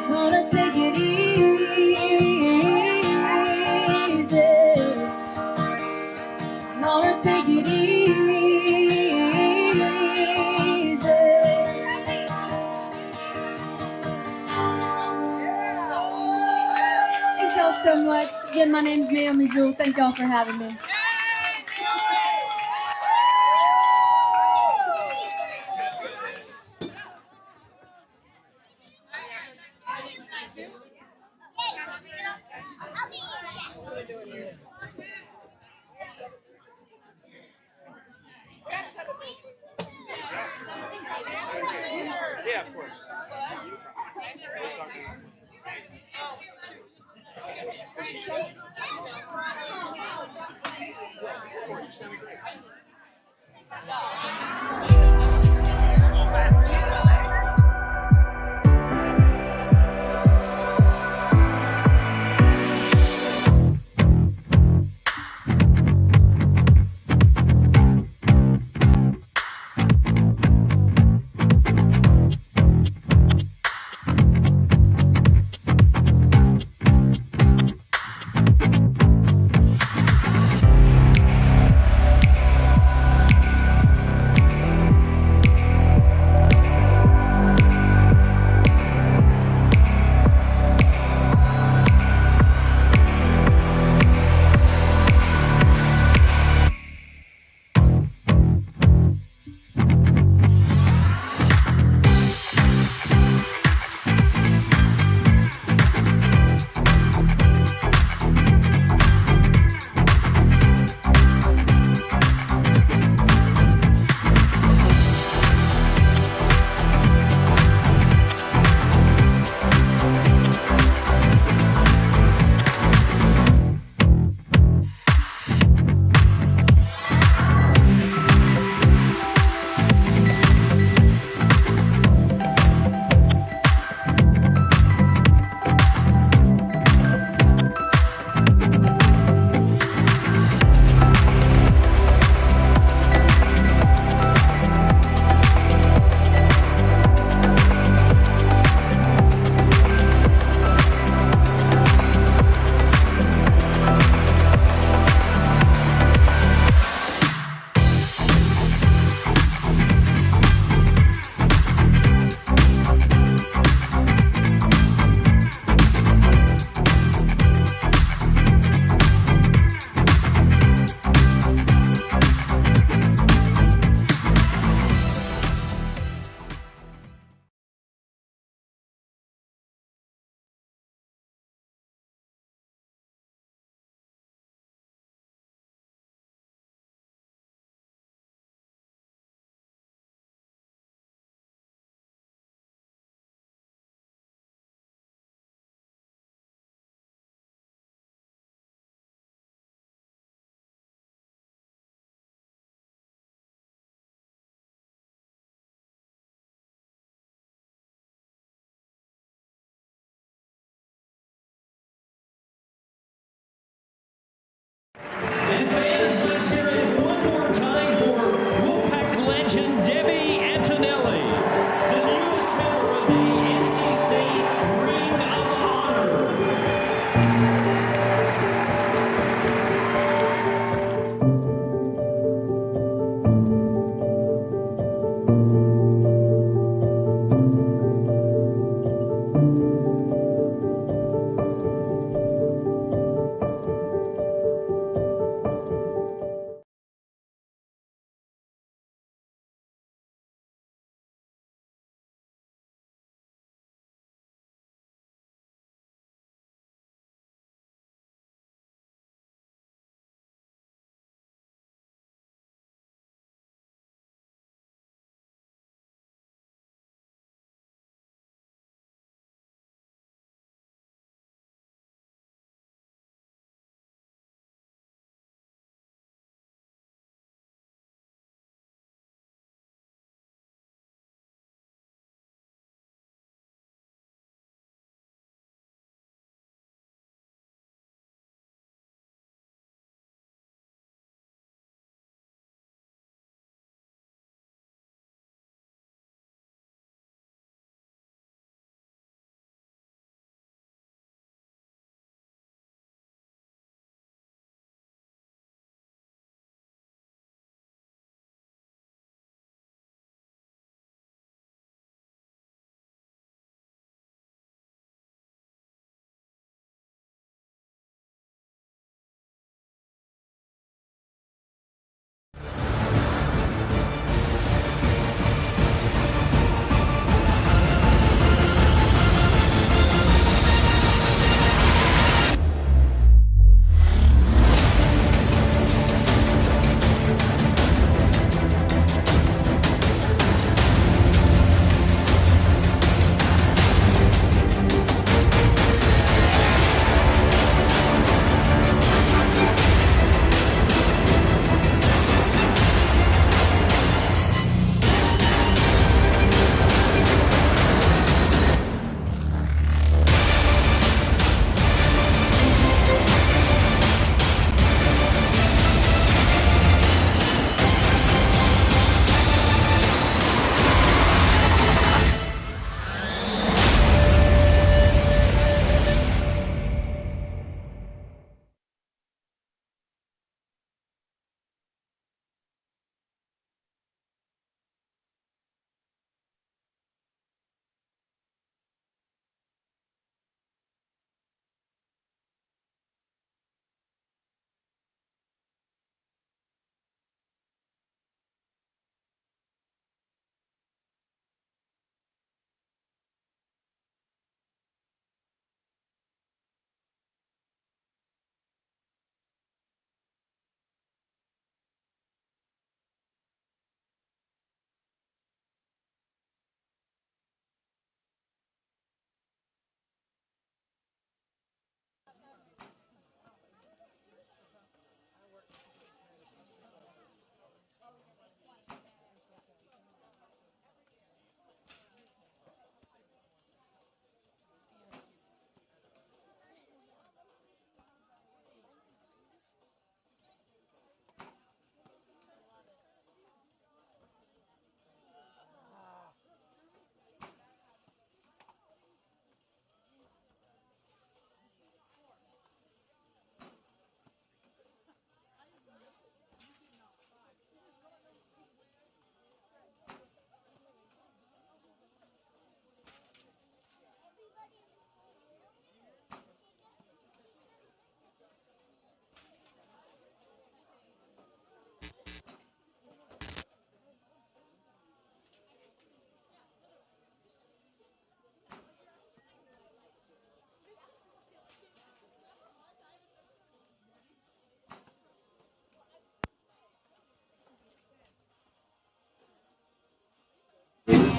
Gonna take it easy. Gonna take it easy. Thank y'all so much. Again, my name's Naomi Jewell. Thank y'all for having me. Yeah, of course.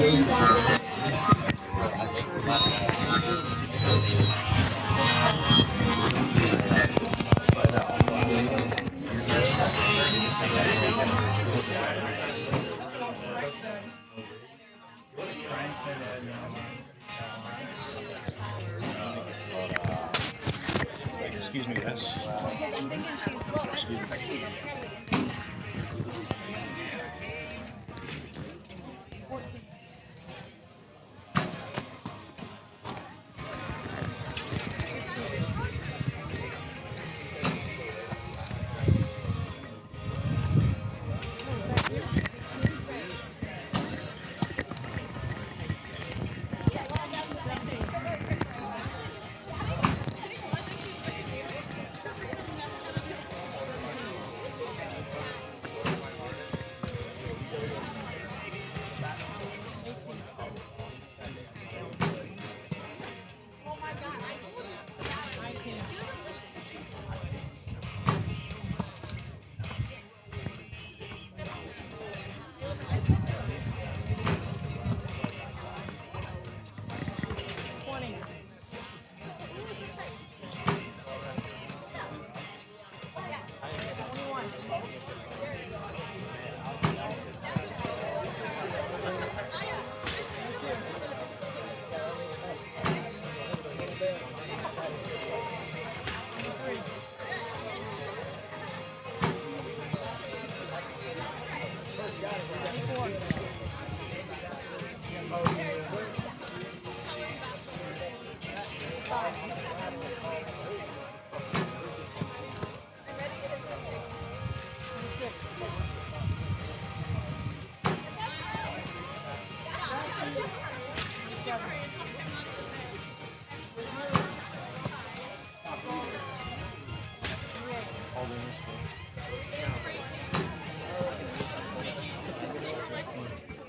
Excuse me, guys. Excuse me.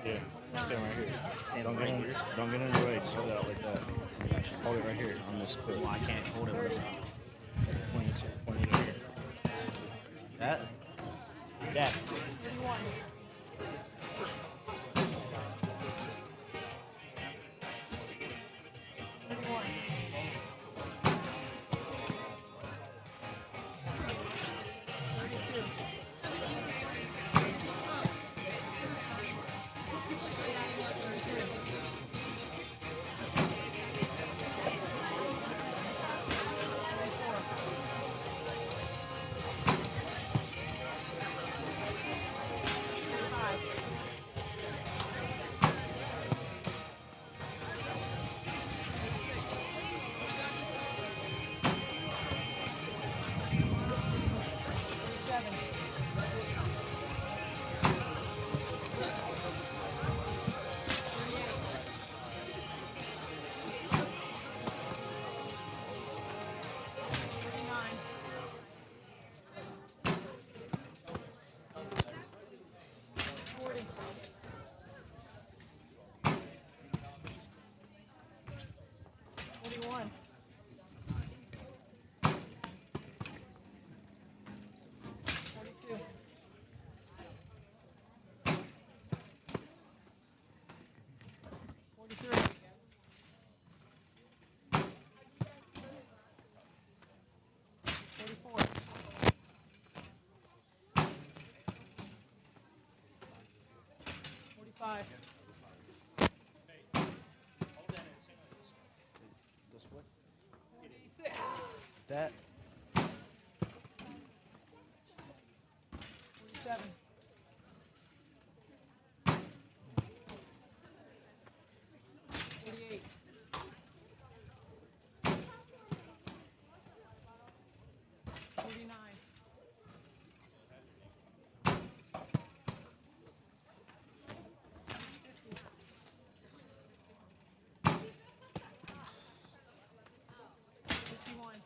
Yeah, stand right here. Don't get in the way. Just hold it out like that. Hold it right here on this clip. Well, I can't hold it. Point it right here. That? That. That. 47. 48. 49. 51.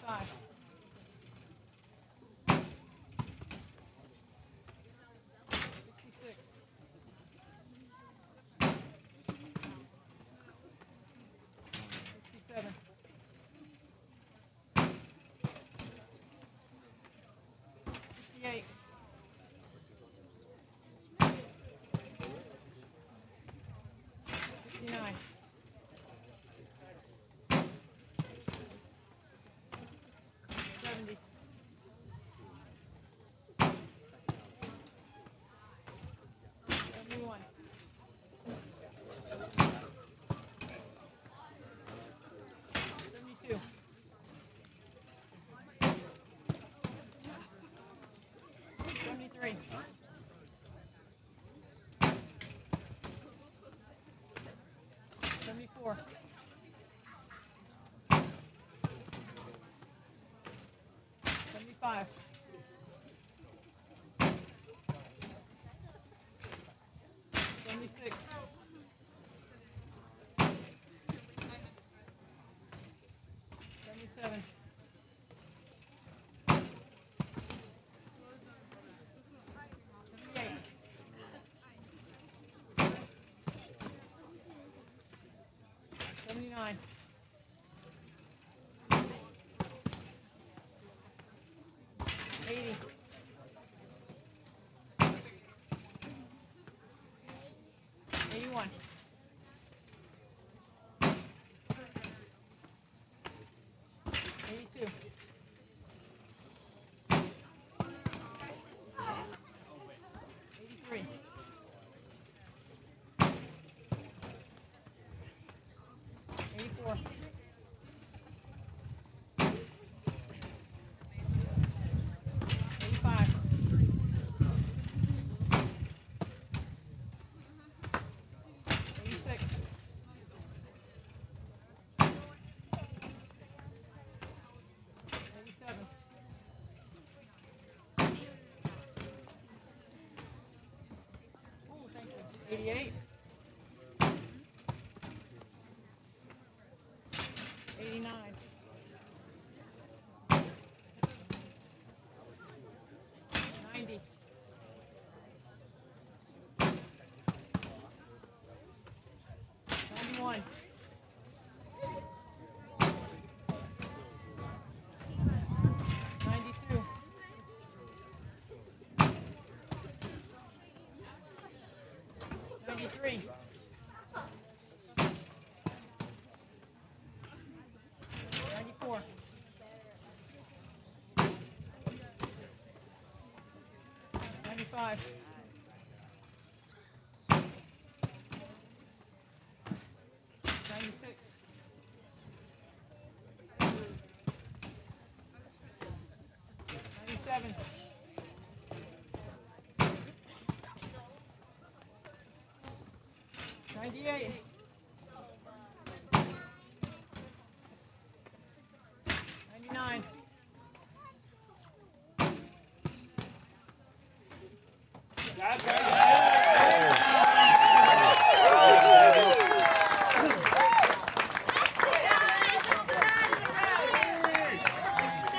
65. 66. 67. 68. 69. 70. 71. 72. 73. 74. 75. 76. 77. 78. 79. 80. 81. 82. 83. 84. 85. 86. 87. 88. 89. 90. 91. 92. 93. 94. 95. 96. 97. 98. 99.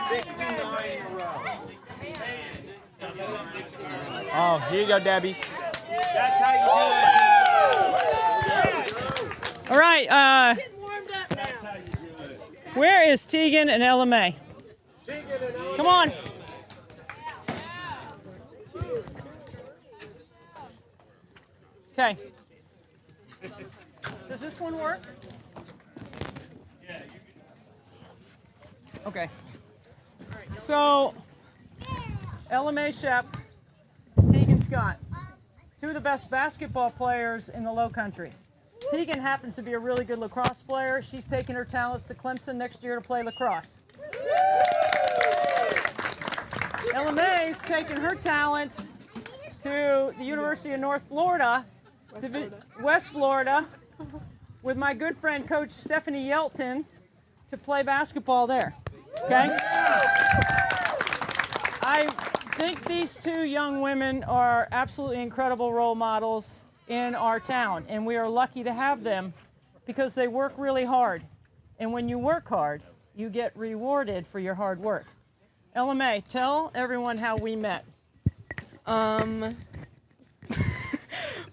69 in a row. Oh, here you go, Debbie. That's how you do it. All right. Where is Tegan and LMA? Come on. Okay. Does this one work? Okay. So, LMA Shep, Tegan Scott, two of the best basketball players in the Low Country. Tegan happens to be a really good lacrosse player. She's taking her talents to Clemson next year to play lacrosse. LMA's taking her talents to the University of North Florida, West Florida, with my good friend Coach Stephanie Yelton to play basketball there. Okay? I think these two young women are absolutely incredible role models in our town, and we are lucky to have them because they work really hard. And when you work hard, you get rewarded for your hard work. LMA, tell everyone how we met.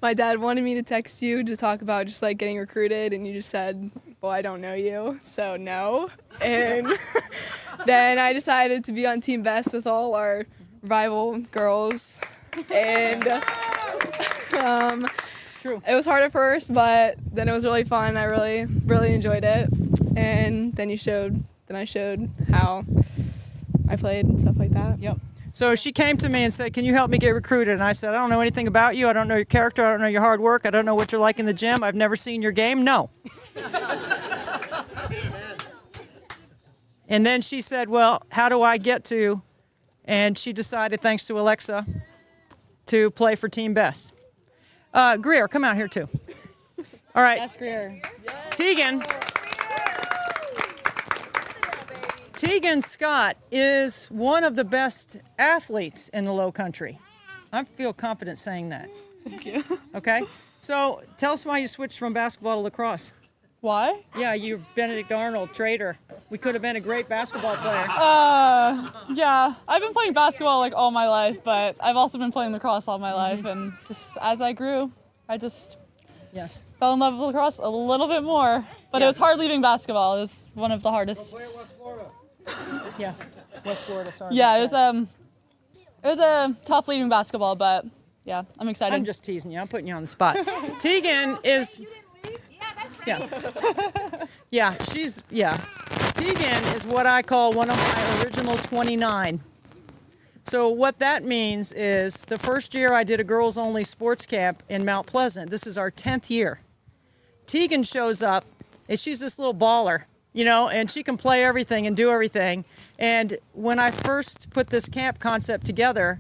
My dad wanted me to text you to talk about just like getting recruited, and you just said, well, I don't know you, so no. And then I decided to be on Team Best with all our rival girls. And it's true. It was hard at first, but then it was really fun. I really enjoyed it. And then I showed how I played and stuff like that. Yep. So she came to me and said, can you help me get recruited? And I said, I don't know anything about you. I don't know your character. I don't know your hard work. I don't know what you're like in the gym. I've never seen your game. No. And then she said, well, how do I get to? And she decided, thanks to Alexa, to play for Team Best. Greer, come out here too. All right. Yes, Greer. Tegan Scott is one of the best athletes in the Low Country. I feel confident saying that. Thank you. Okay? So tell us why you switched from basketball to lacrosse. Why? Yeah, you're Benedict Arnold, traitor. We could have been a great basketball player. Yeah, I've been playing basketball like all my life, but I've also been playing lacrosse all my life, and just as I grew, I just fell in love with lacrosse a little bit more. But it was hard leaving basketball. It was one of the hardest. Yeah, West Florida, sorry. Yeah, it was a tough leaving basketball, but yeah, I'm excited. I'm just teasing you. I'm putting you on the spot. Tegan is... Yeah. Tegan is what I call one of my original 29. So what that means is the first year I did a girls-only sports camp in Mount Pleasant. This is our 10th year. Tegan shows up, and she's this little baller, you know, and she can play everything and do everything. And when I first put this camp concept together,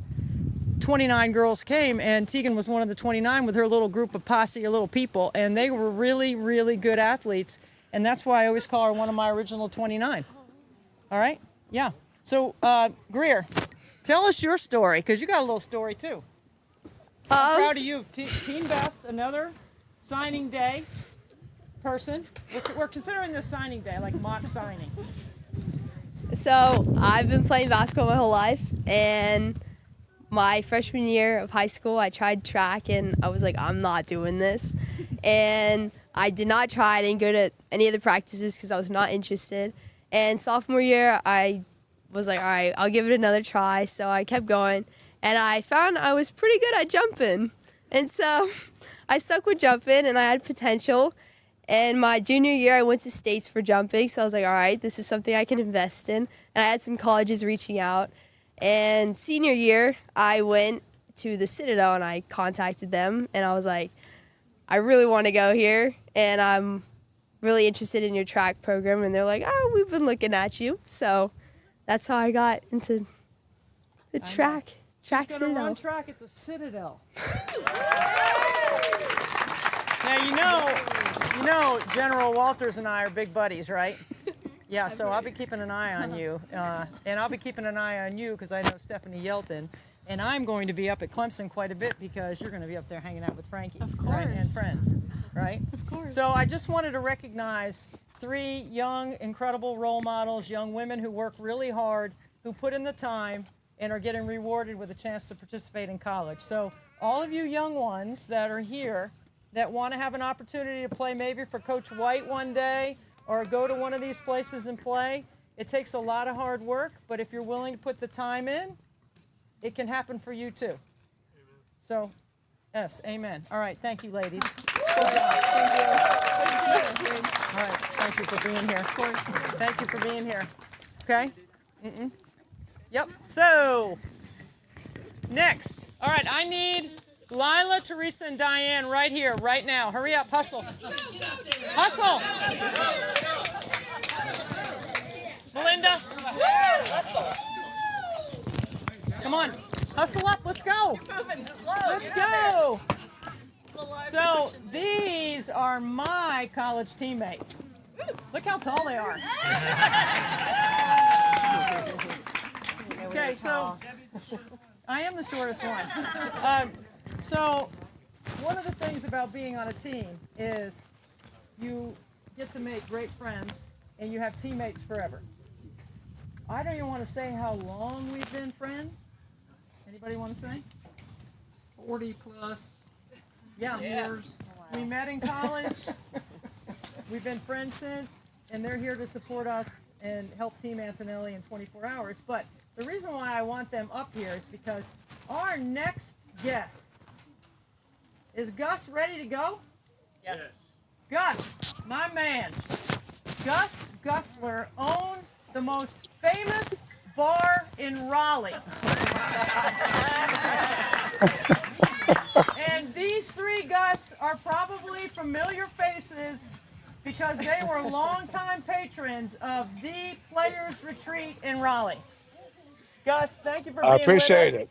29 girls came, and Tegan was one of the 29 with her little group of posse of little people, and they were really, really good athletes, and that's why I always call her one of my original 29. All right? Yeah. So, Greer, tell us your story, because you got a little story, too. I'm proud of you. Team Best, another signing day person. We're considering this signing day, like mock signing. So, I've been playing basketball my whole life, and my freshman year of high school, I tried track, and I was like, I'm not doing this. And I did not try. I didn't go to any of the practices because I was not interested. And sophomore year, I was like, all right, I'll give it another try. So I kept going, and I found I was pretty good at jumping. And so I stuck with jumping, and I had potential. And my junior year, I went to states for jumping. So I was like, all right, this is something I can invest in. And I had some colleges reaching out. And senior year, I went to the Citadel and I contacted them, and I was like, I really want to go here, and I'm really interested in your track program. And they're like, oh, we've been looking at you. So that's how I got into the track Citadel. Run track at the Citadel. Now, you know, General Walters and I are big buddies, right? Yeah, so I'll be keeping an eye on you, and I'll be keeping an eye on you because I know Stephanie Yelton, and I'm going to be up at Clemson quite a bit because you're going to be up there hanging out with Frankie, right, and friends, right? Of course. So I just wanted to recognize 3 young, incredible role models, young women who work really hard, who put in the time, and are getting rewarded with a chance to participate in college. So all of you young ones that are here that want to have an opportunity to play maybe for Coach White one day, or go to one of these places and play. It takes a lot of hard work, but if you're willing to put the time in, it can happen for you too. Amen. So, yes, amen. All right, thank you, ladies. Good job. Thank you. All right, thank you for being here. Of course. Thank you for being here. Okay? Yep, so, next. All right, I need Lila, Teresa, and Diane right here, right now. Hurry up, hustle. Hustle. Melinda. Come on, hustle up, let's go. Let's go. So these are my college teammates. Look how tall they are. Okay, so I am the shortest one. So one of the things about being on a team is you get to make great friends and you have teammates forever. I don't even want to say how long we've been friends. Anybody want to say? 40 plus years. We met in college. We've been friends since, and they're here to support us and help Team Antonelli in 24 hours. But the reason why I want them up here is because our next guest is Gus ready to go? Yes. Gus, my man. Gus Gusler owns the most famous bar in Raleigh. And these three Gus are probably familiar faces because they were longtime patrons of the Players Retreat in Raleigh. Gus, thank you for I being with us. appreciate it.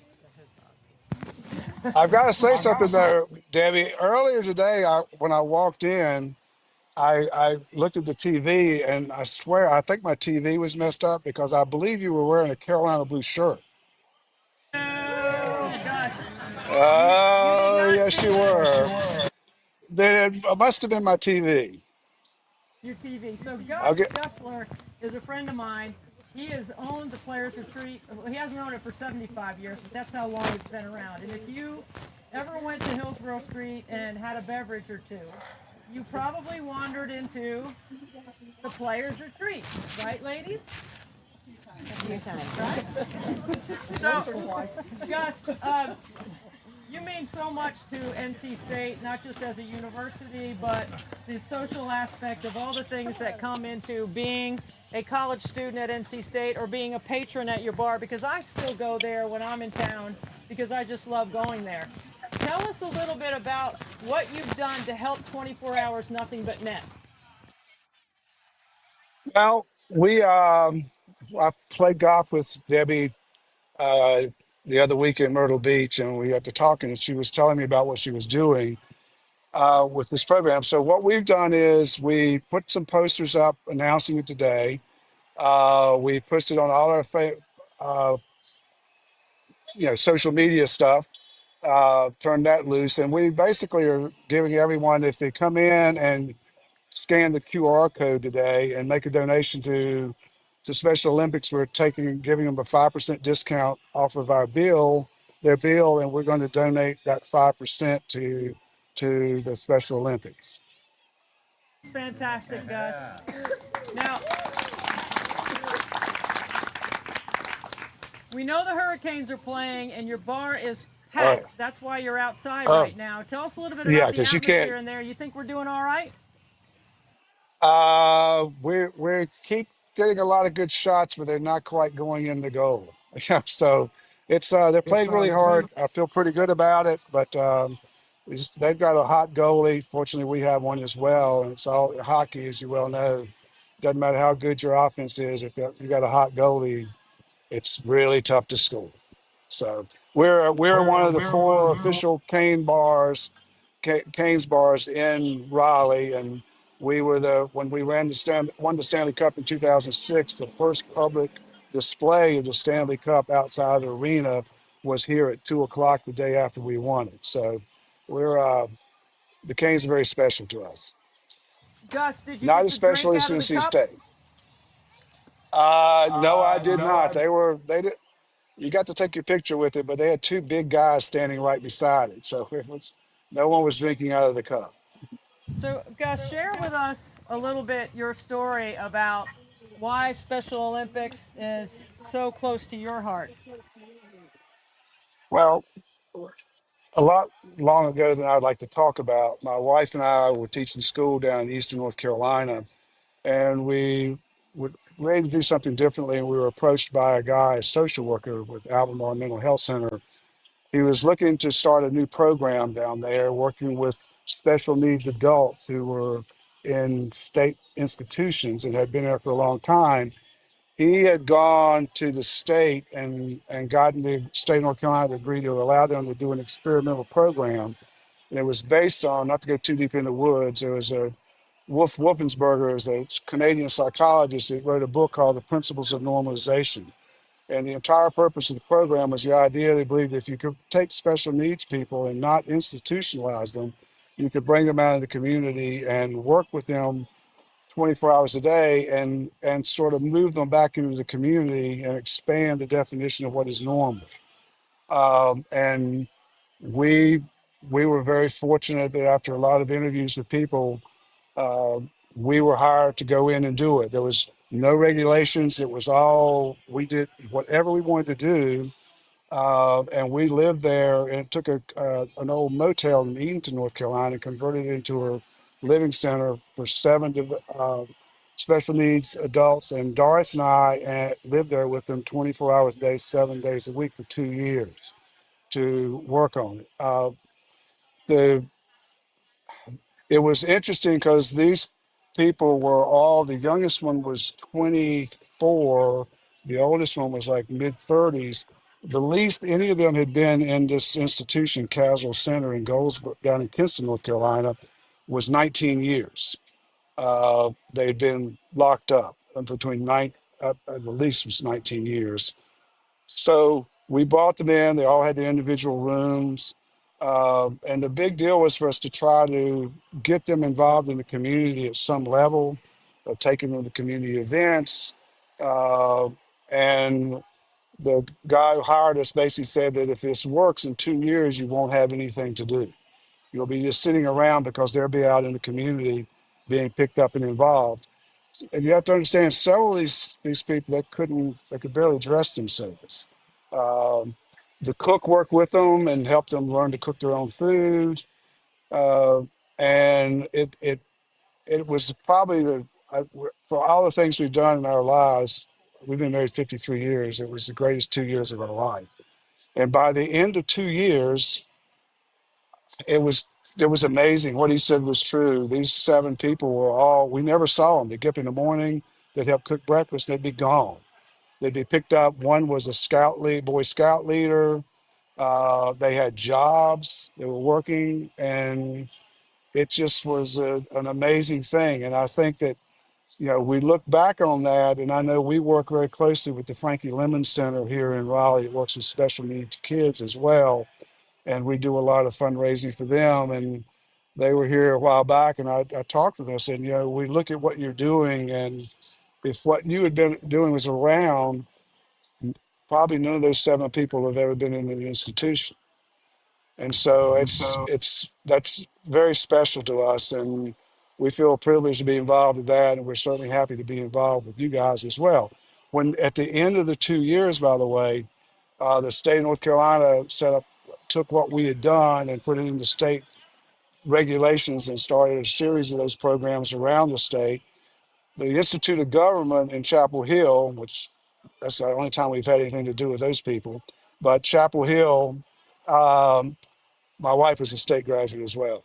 I've got to say something though, Debbie. Earlier today, when I walked in, I looked at the TV and I swear I think my TV was messed up because I believe you were wearing a Carolina blue shirt. Oh, Gus. Oh, yes, you were. Then it must have been my TV. Your TV. So I'll Gus get. Gusler is a friend of mine. He has owned the Players Retreat. Well, he hasn't owned it for 75 years, but that's how long it's been around. And if you ever went to Hillsborough Street and had a beverage or two, you probably wandered into the Players Retreat, right, ladies? Right? So, Gus, you mean so much to NC State, not just as a university, but the social aspect of all the things that come into being a college student at NC State or being a patron at your bar, because I still go there when I'm in town because I just love going there. Tell us a little bit about what you've done to help 24 Hours Nothing But Net. Well, I played golf with Debbie uh, the other week in Myrtle Beach, and we got to talking, and she was telling me about what she was doing with this program. So what we've done is we put some posters up announcing it today. We posted on all our uh, social media stuff, turned that loose, and we basically are giving everyone, if they come in and scan the QR code today and make a donation to Special Olympics, we're giving them a 5% discount off of their bill, and we're going to donate that 5% to the Special Olympics. It's fantastic, Gus. Now, we know the Hurricanes are playing and your bar is packed. That's why you're outside right now. Tell us a little bit Yeah, about the because you can't. atmosphere in there. You think we're doing all right? We keep getting a lot of good shots, but they're not quite going in the goal. Yeah, so they're playing really hard. I feel pretty good about it, but they've got a hot goalie. Fortunately, we have one as well, and it's all hockey, as you well know. Doesn't matter how good your offense is, if you got a hot goalie, it's really tough to score. So we're one of the four official Canes bars in Raleigh, and we were when we won the Stanley Cup in 2006. The first public display of the Stanley Cup outside the arena was here at 2:00 the day after we won it. So the Canes are very special to us. Gus, did you Not get as to special drink as out of the NC cup? State. No, I did not. They did. You got to take your picture with it, but they had two big guys standing right beside it, so no one was drinking out of the cup. So, Gus, share with us a little bit your story about why Special Olympics is so close to your heart. Well, a lot long ago than I'd like to talk about, my wife and I were teaching school down in Eastern North Carolina, and we were ready to do something differently, and we were approached by a guy, a social worker with Albemarle Mental Health Center. He was looking to start a new program down there, working with special needs adults who were in state institutions and had been there for a long time. He had gone to the state and gotten the state of North Carolina to agree to allow them to do an experimental program. And it was based on, not to go too deep in the woods, there was a Wolf Wolfensberger, is a Canadian psychologist that wrote a book called The Principles of Normalization. And the entire purpose of the program was the idea they believed if you could take special needs people and not institutionalize them, you could bring them out in the community and work with them 24 hours a day and sort of move them back into the community and expand the definition of what is normal. And we we were very fortunate that after a lot of interviews with people, uh, we were hired to go in and do it. There was no regulations. It was all, we did whatever we wanted to do. And we lived there and took an old motel in Eatonton, North Carolina, and converted it into a living center for special needs adults. And Doris and I lived there with them 24 hours a day, 7 days a week for 2 years to work on it. The It was interesting because these people were all, the youngest one was 24, the oldest one was like mid 30s. The least any of them had been in this institution, Caswell Center in Goldsboro, down in Kinston, North Carolina, was 19 years. They'd been locked up between at the least was 19 years. So we brought them in. They all had their individual rooms. And the big deal was for us to try to get them involved in the community at some level, taking them to community events. Uh, and the guy who hired us basically said that if this works in 2 years, you won't have anything to do. You'll be just sitting around because they'll be out in the community being picked up and involved. And you have to understand, several of these people they could barely dress themselves. Um, the cook worked with them and helped them learn to cook their own food. Uh, and it was probably for all the things we've done in our lives, we've been married 53 years. It was the greatest 2 years of our life. And by the end of 2 years, it was amazing. What he said was true. These 7 people were all, we never saw them. They'd get up in the morning, they'd help cook breakfast, they'd be gone. They'd be picked up. One was a Boy Scout leader. They had jobs, they were working, and it just was an amazing thing. And I think that, we look back on that, and I know we work very closely with the Frankie Lemon Center here in Raleigh. It works with special needs kids as well, and we do a lot of fundraising for them. And they were here a while back, and I talked to them. I said, we look at what you're doing, and if what you had been doing was around, probably none of those 7 people have ever been in an institution. And so that's very special to us, and we feel privileged to be involved with that, and we're certainly happy to be involved with you guys as well. When at the end of the 2 years, by the way, the state of North Carolina took what we had done and put it into state regulations and started a series of those programs around the state. The Institute of Government in Chapel Hill, which that's the only time we've had anything to do with those people, but Chapel Hill, um, my wife is a state graduate as well,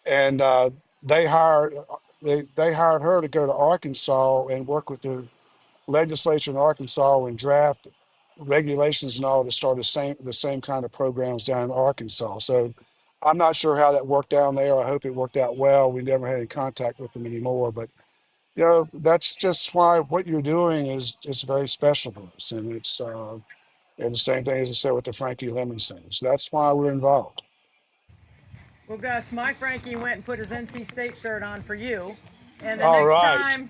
and they hired they hired her to go to Arkansas and work with the legislature in Arkansas and draft regulations and all to start the same kind of programs down in Arkansas. So I'm not sure how that worked down there. I hope it worked out well. We never had any contact with them anymore, but that's just why what you're doing is very special to us, and it's and the same thing as I said with the Frankie Lemon thing. So that's why we're involved. Well, Gus, my Frankie went and put his NC State shirt on for you. And the All next right. time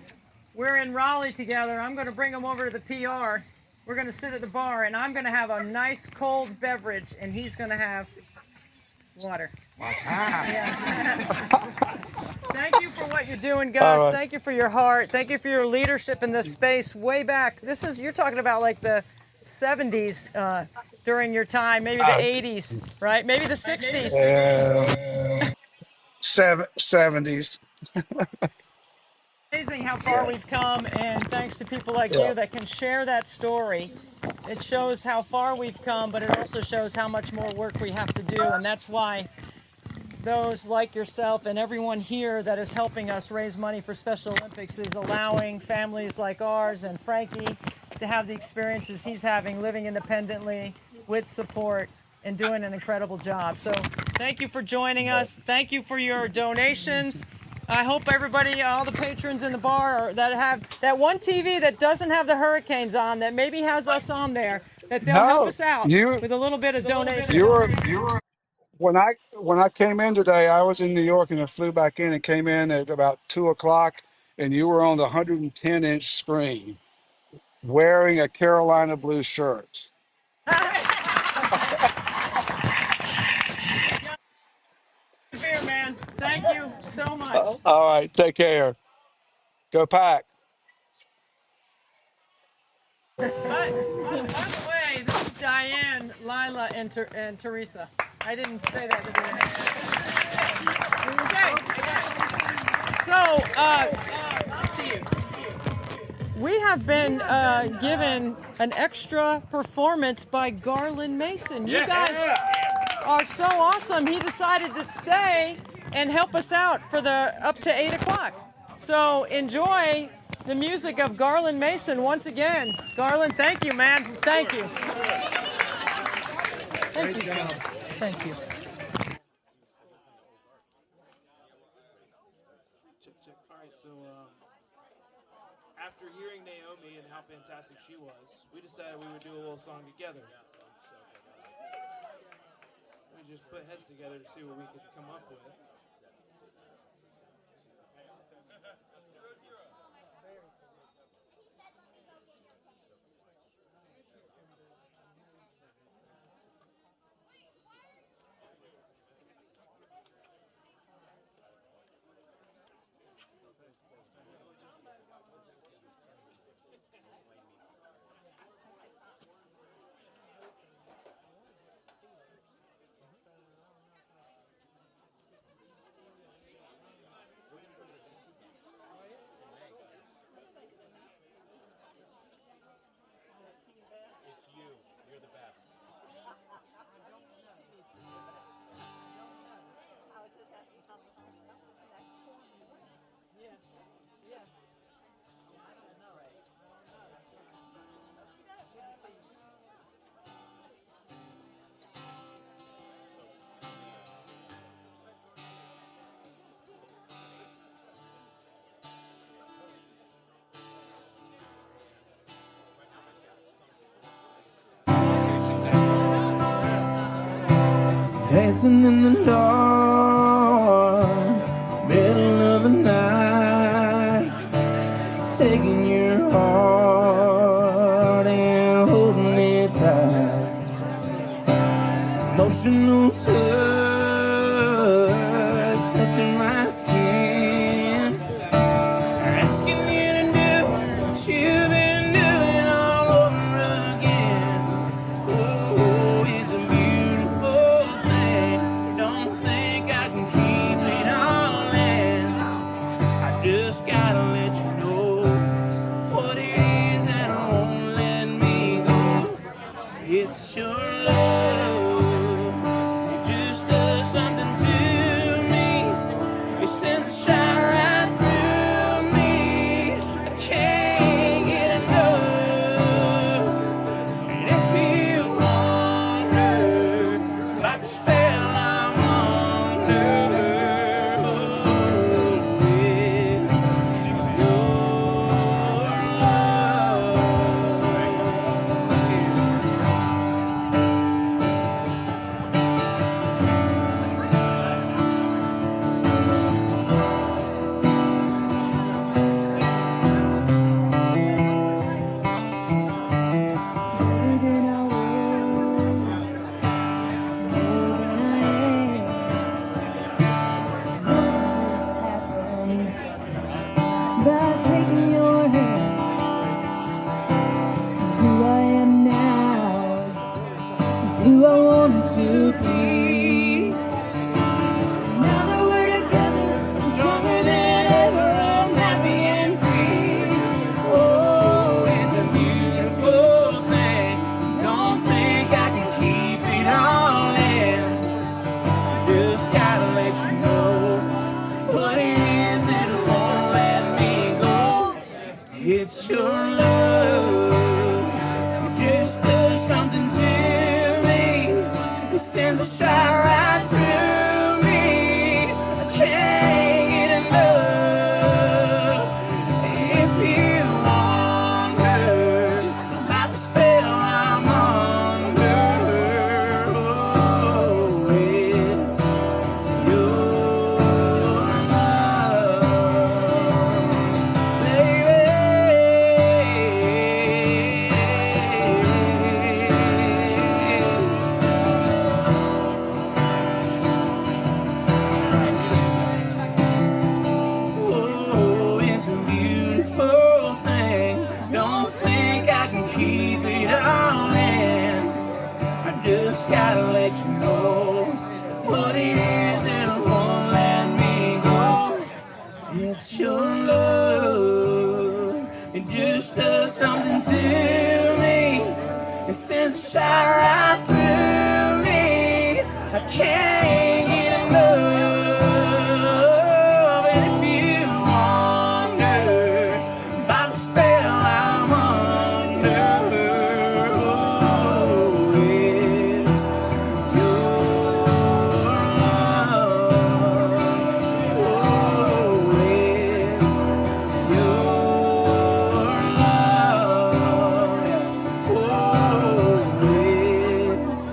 we're in Raleigh together, I'm going to bring him over to the PR. We're going to sit at the bar, and I'm going to have a nice cold beverage, and he's going to have water. Yeah. Thank you for what you're doing, Gus. All right. Thank you for your heart. Thank you for your leadership in this space way back. You're talking about like the 70s during your time, maybe the 80s, right? Maybe the 60s. 70s. Amazing how far we've come, and thanks to people like you that can share that story. It shows how far we've come, but it also shows how much more work we have to do, and that's why those like yourself and everyone here that is helping us raise money for Special Olympics is allowing families like ours and Frankie to have the experiences he's having living independently with support and doing an incredible job. So thank you for joining us. Thank you for your donations. I hope everybody, all the patrons in the bar that have that one TV that doesn't have the Hurricanes on, that maybe has us on there, that they'll help us out with a little bit of donation. When I came in today, I was in New York and I flew back in and came in at about 2 o'clock. and you were on the 110-inch screen wearing a Carolina blue shirt. Beer, man. Thank you so much. All right, take care. Go Pack. By the way, this is Diane, Lila, and Teresa. I didn't say that at the beginning. So, we have been given an extra performance by Garland Mason. You guys are so awesome. He decided to stay and help us out for the up to 8 o'clock. So enjoy the music of Garland Mason once again. Garland, thank you, man. Thank you. Thank you. Thank you. Check. All right, so after hearing Naomi and how fantastic she was, we decided we would do a little song together. We just put heads together to see what we could come up with. Dancing in the dark, middle of the night, taking your heart and holding it tight. Emotional touch, touching my skin, asking you to do what you've been doing all over again. Oh, it's a beautiful thing. Don't think I can keep it all in. I just gotta let you know what it is that won't let me go. It's your love. It just does something to me. It sends a shine right through me. I can't get enough. And if you wonder about the spell I'm under, it's your By taking your hand, who I am now is who I wanted to be. Now that we're together, I'm stronger than ever. I'm happy and free. Oh, it's a beautiful thing. Don't think I can keep it all in. Just gotta let you know what it is that won't let me go. It's your love. It just does something to me. It sends a shine right through me. I can't get enough. If you wonder about the spell I'm under, oh, it's your love. let you know what it is and won't let me go. It's your love, it just does something to me. It sends a shot right through me. I can't get enough. And if you wonder about the spell I'm under, oh, it's your love. Oh, it's your love. Oh, it's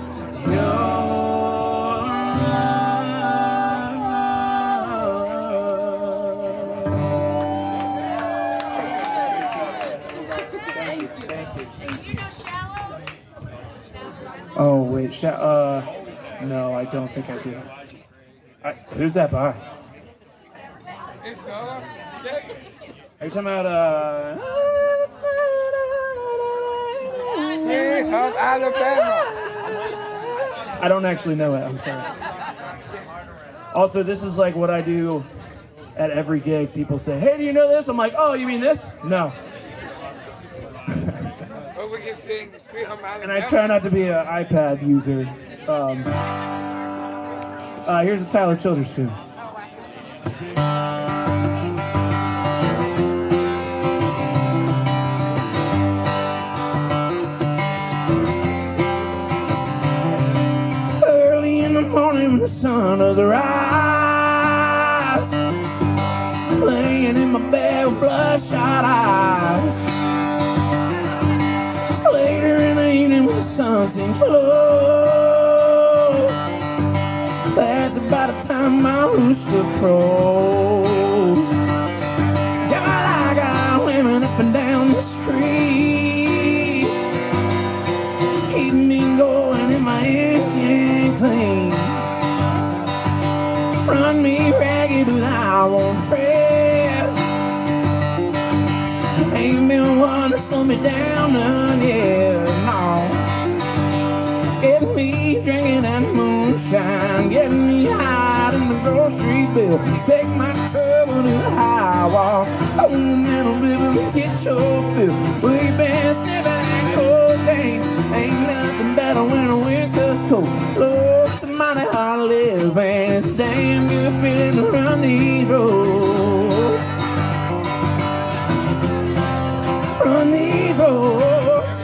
Oh wait, no, I don't think I do. Who's that by? Are you talking about of Alabama. I don't actually know it, I'm sorry. Also, this is like what I do at every gig. People say, hey, do you know this? I'm like, oh, you mean this? No. Over here sing Sweet Home Alabama. And I try not to be an iPad user. Here's a Tyler Childers tune. Early in the morning when the sun does rise, laying in my bed with bloodshot eyes. Later in the evening when the sun sinks low, that's about the time my rooster crows. God, I got women up and down the street, keeping me going in my engine clean. Run me ragged but I won't fret. Ain't been one to slow me down none yet, no. Get me drinking that moonshine, get me high in the grocery bill, take my trouble to the high wall. Oh, little baby, get your fill. We've been sniffing that cocaine, ain't nothing better when the wind cuts cold. Lord, it's mighty hard to live, and it's a damn good feeling to run these roads. Run these roads.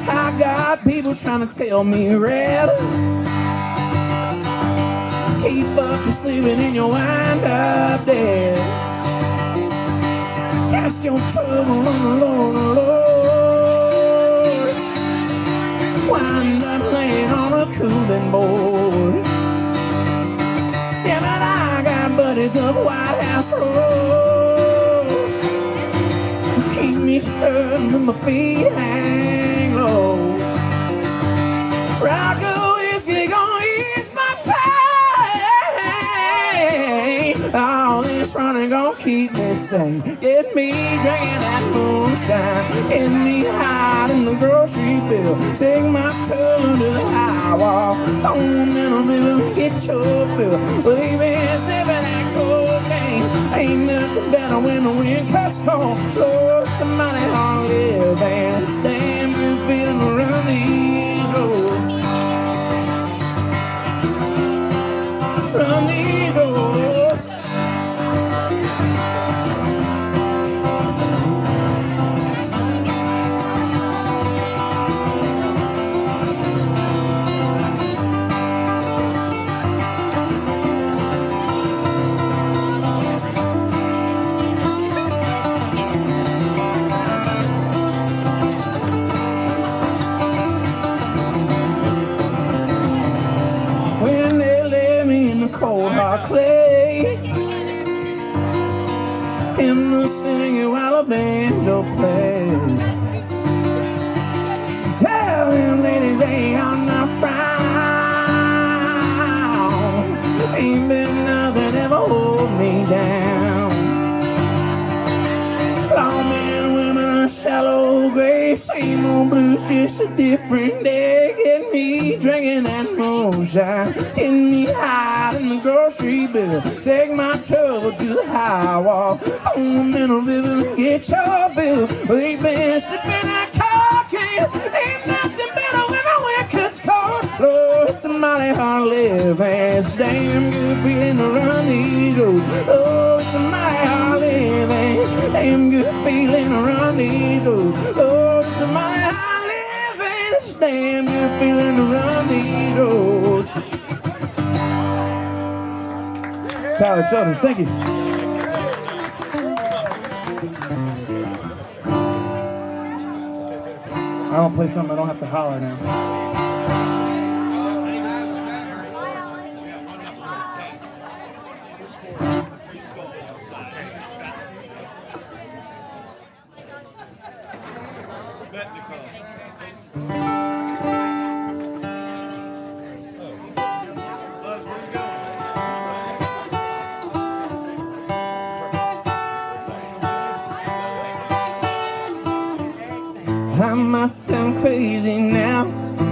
I got people trying to tell me red, keep up your sleeping in your wind up dead. Cast your trouble on the Lord. Wind up laying on a cooling board. Yeah, but I got buddies up White House Road, keep me stirred when my feet hang low. Rock a whiskey gonna ease my pain. All this running gonna keep me sane. Get me drinking that moonshine, get me high in the grocery bill, take my trouble to the high wall. Oh, little baby, get your fill. We've been sniffing that cocaine, ain't nothing better when the wind cuts cold. Lord, it's a mighty hard to live, and it's a damn good feeling to run these roads. Run these roads. same old blues, just a different day. Get me drinking that moonshine, get me high in the grocery bill. Take my trouble to the high wall, on the middle river and get your fill. We've been slipping that cocaine, ain't nothing better when the wind cuts cold. Lord, it's a mighty hard living, it's a damn good feeling to run these roads. Oh, it's a mighty hard living, damn good feeling to run these roads. Oh, it's a mighty hard living, it's a damn good feeling to run these roads. Tyler Childers, thank you. I don't play something I don't have to holler now. I might sound crazy now,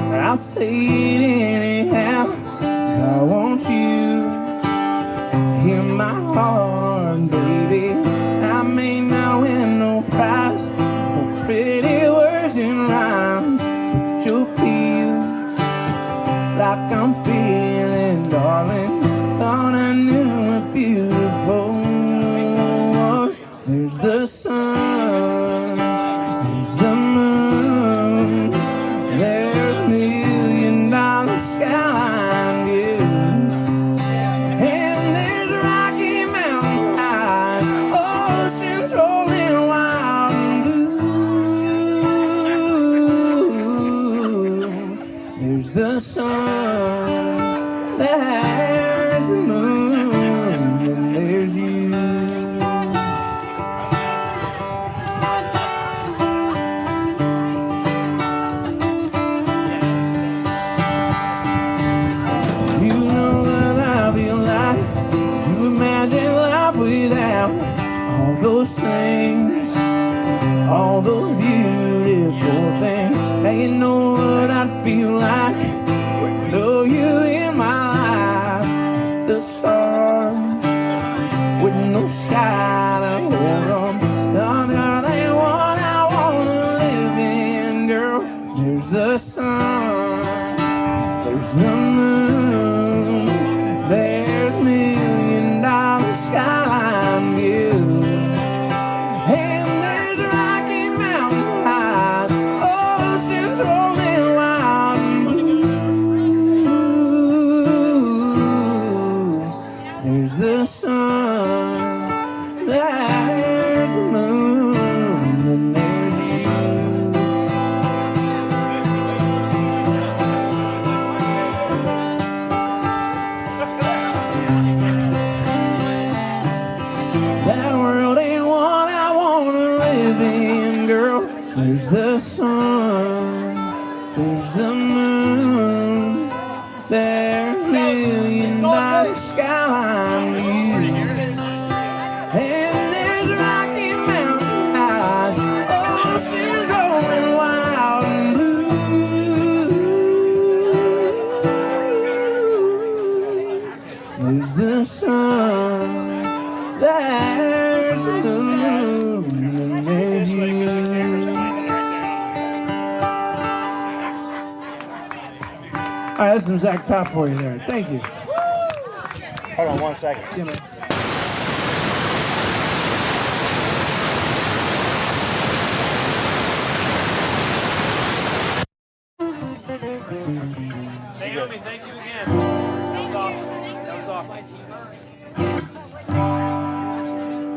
but I'll say it anyhow, 'cause I want you. Hear my heart, baby. I may not win no prize for pretty words and rhymes, but you'll feel like I'm feeling, darling. Thought I knew what beautiful was. There's the sun, there's the moon, there's $1,000,000 skyline views, and there's Rocky Mountain highs, oceans rolling wild and blue. There's the sun, there's the moon, and there's you. You know what I feel like, to imagine life without all those things, all those beautiful things. Now you know what I'd feel like, without you in my life. The stars, with no sky to hold on. That ain't what I wanna live in, girl. There's the sun, there's the moon, there's $1,000,000 skyline views, and there's Rocky Mountain highs, oceans rolling wild and blue. There's the sun, there's the moon, and there's you. That world ain't what I wanna live in, girl. There's the sun, there's the moon, there's $1,000,000 skyline views, and there's Rocky Mountain highs, oceans rolling wild and blue. There's the sun, there's the moon, and there's you. All right, that's some Zach Top for you there. Thank you. Hold on 1 second. Yeah, man. Naomi, thank you again. That was awesome. That was awesome.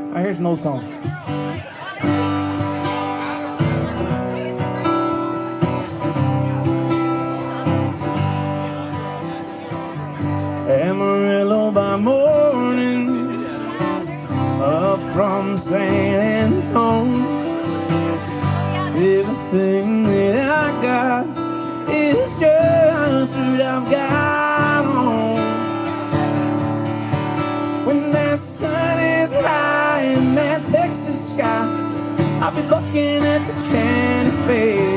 All right, here's an old song. Amarillo by morning, up from San Antonio. Everything that I got is just what I've got on. When that sun is high in that Texas sky, I'll be looking at the county fair.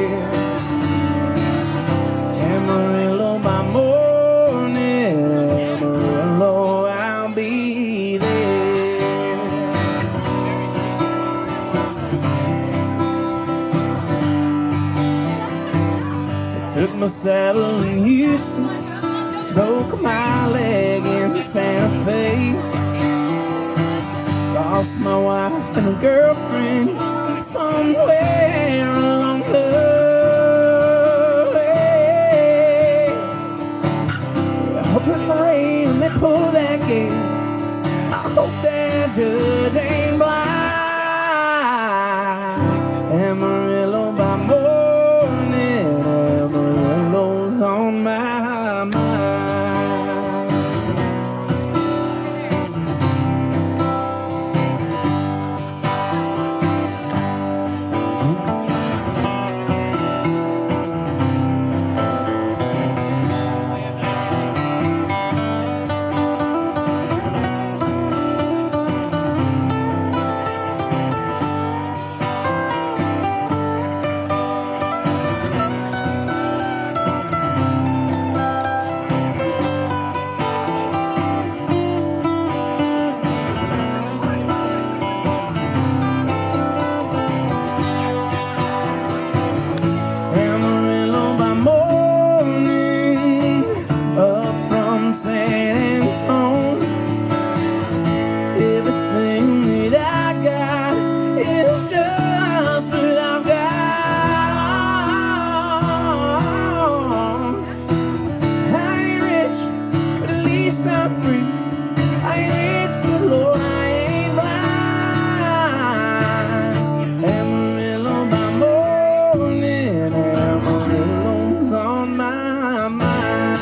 Took my saddle in Houston, broke my leg in Santa Fe. Lost my wife and a girlfriend somewhere along the way. I hope if the rain and they pull that gate, I hope that judge ain't blind. Amarillo by morning, Amarillo's on my mind. Amarillo by morning, up from San Antonio. Everything that I got is just what I've got. I ain't rich, but at least I'm free. I ain't rich, but Lord, I ain't blind. Amarillo by morning, Amarillo's on my mind.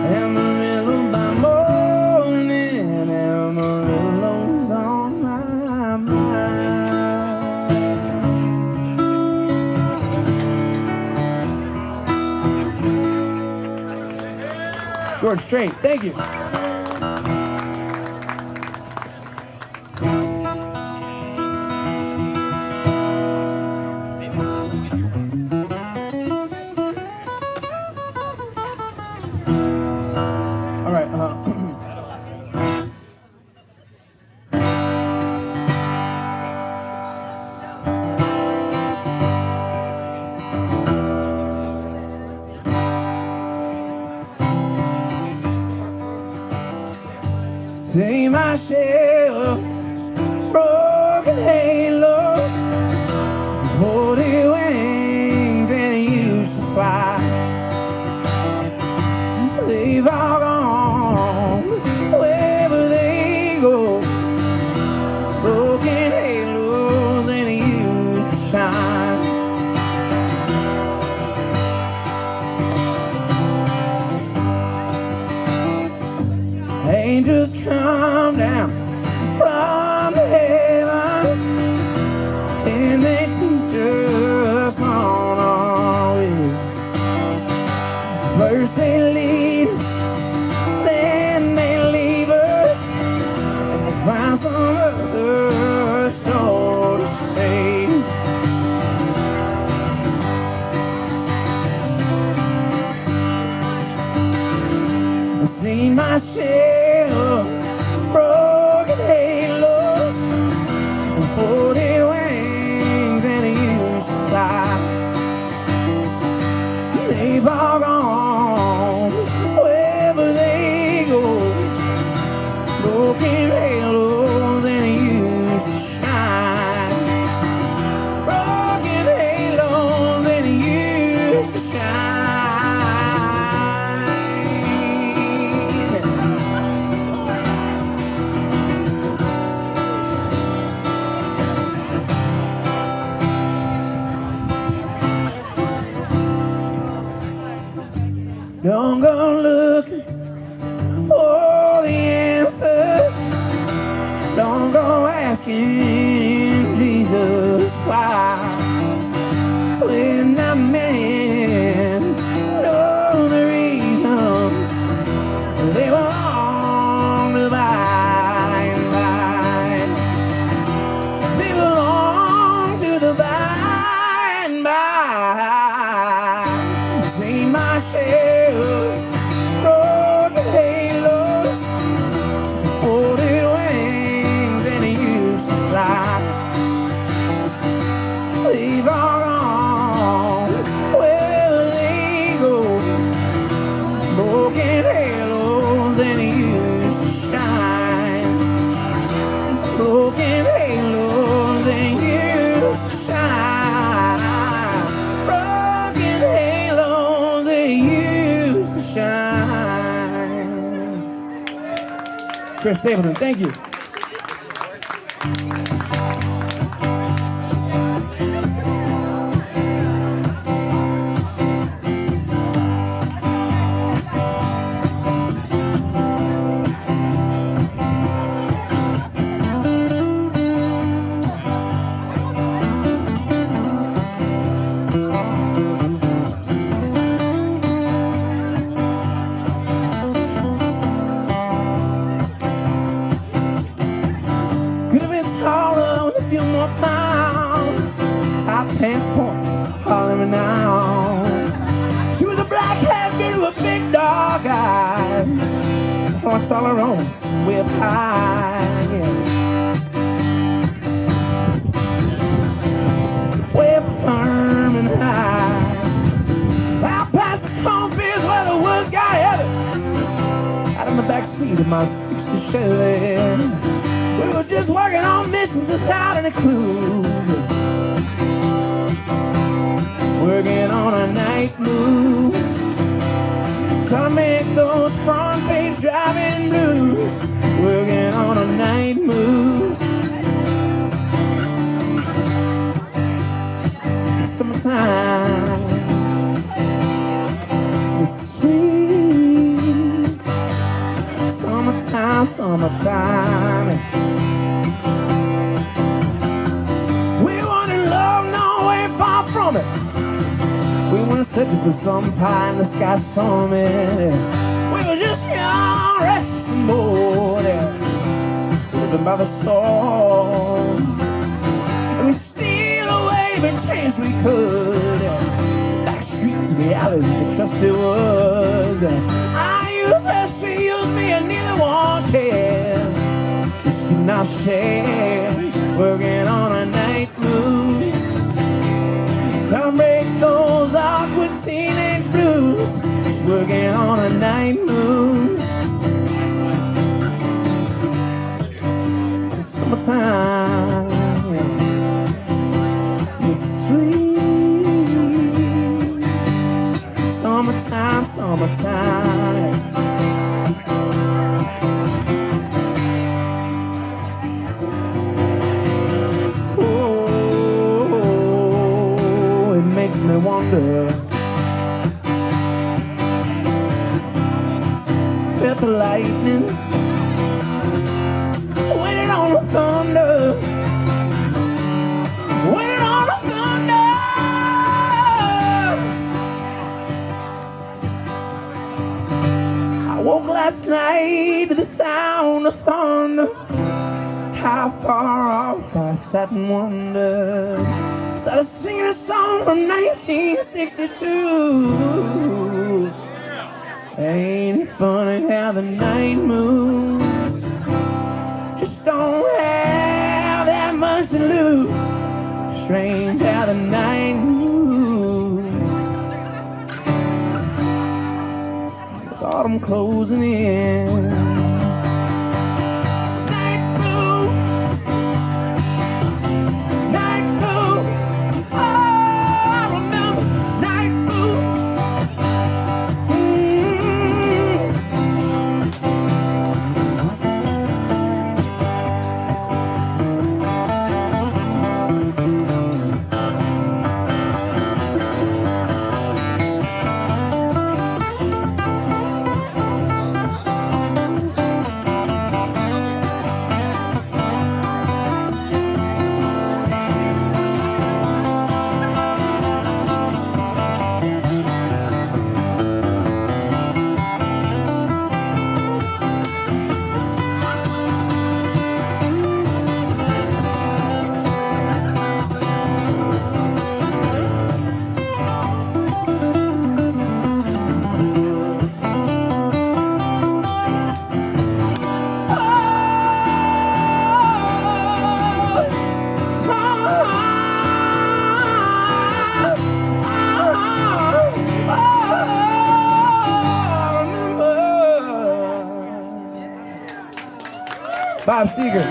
Amarillo by morning, Amarillo's on my mind. George Strait, thank you. All right. Take my share of broken halos, 40 wings and it used to fly. They've all gone wherever they go. Broken halos and it used to shine. Angels come down from the heavens and they teach us on our way. First they lead us, then they leave us, and they find some other soul to save. I've seen my share of broken halos, 40 wings and it used to fly. They've all gone wherever they go. Broken halos and it used to shine. Broken halos and it used to shine. Don't go looking for the answers. Don't go asking Jesus why. When that man know the reasons, they belong to the by and by. They belong to the by and by. See my share of broken halos, 40 wings and it used to fly. They've all gone. Well, Chris Stapleton. Thank you. Could have been taller with a few more pounds. Top pants points, hollering renowned. She was a black-haired beauty with big dark eyes. Points all her own, way up high. Yeah. Way up firm and high. Out past the cornfields where the woods got heavy. Out in the back seat of my '60 Chevy. We were just working on missions without any clues. Working on a night moves. Trying to make those front page driving blues. Working on a night moves. Summertime is sweet. Summertime, summertime. We weren't in love, no way far from it. We weren't searching for some pie in the sky summit. We were just young, restless and bored, living by the storm. And we steal away every chance we could, like streets of reality, the trusted woods. I used her, she used me, and neither one cared. Just could not share. Working on a night moves. Trying to break those awkward teenage blues. Just working on a night moves. Summertime is sweet. Summertime, summertime. Oh, it makes me wonder. Felt the lightning, waiting on the thunder, waiting on the thunder. I woke last night to the sound of thunder. How far off I sat and wondered. Started singing a song from 1962. Ain't it funny how the night moves? Just don't have that much to lose. Strange how the night moves. With autumn closing in. Night moves. Night moves. Oh, I remember night moves. Bob Seger.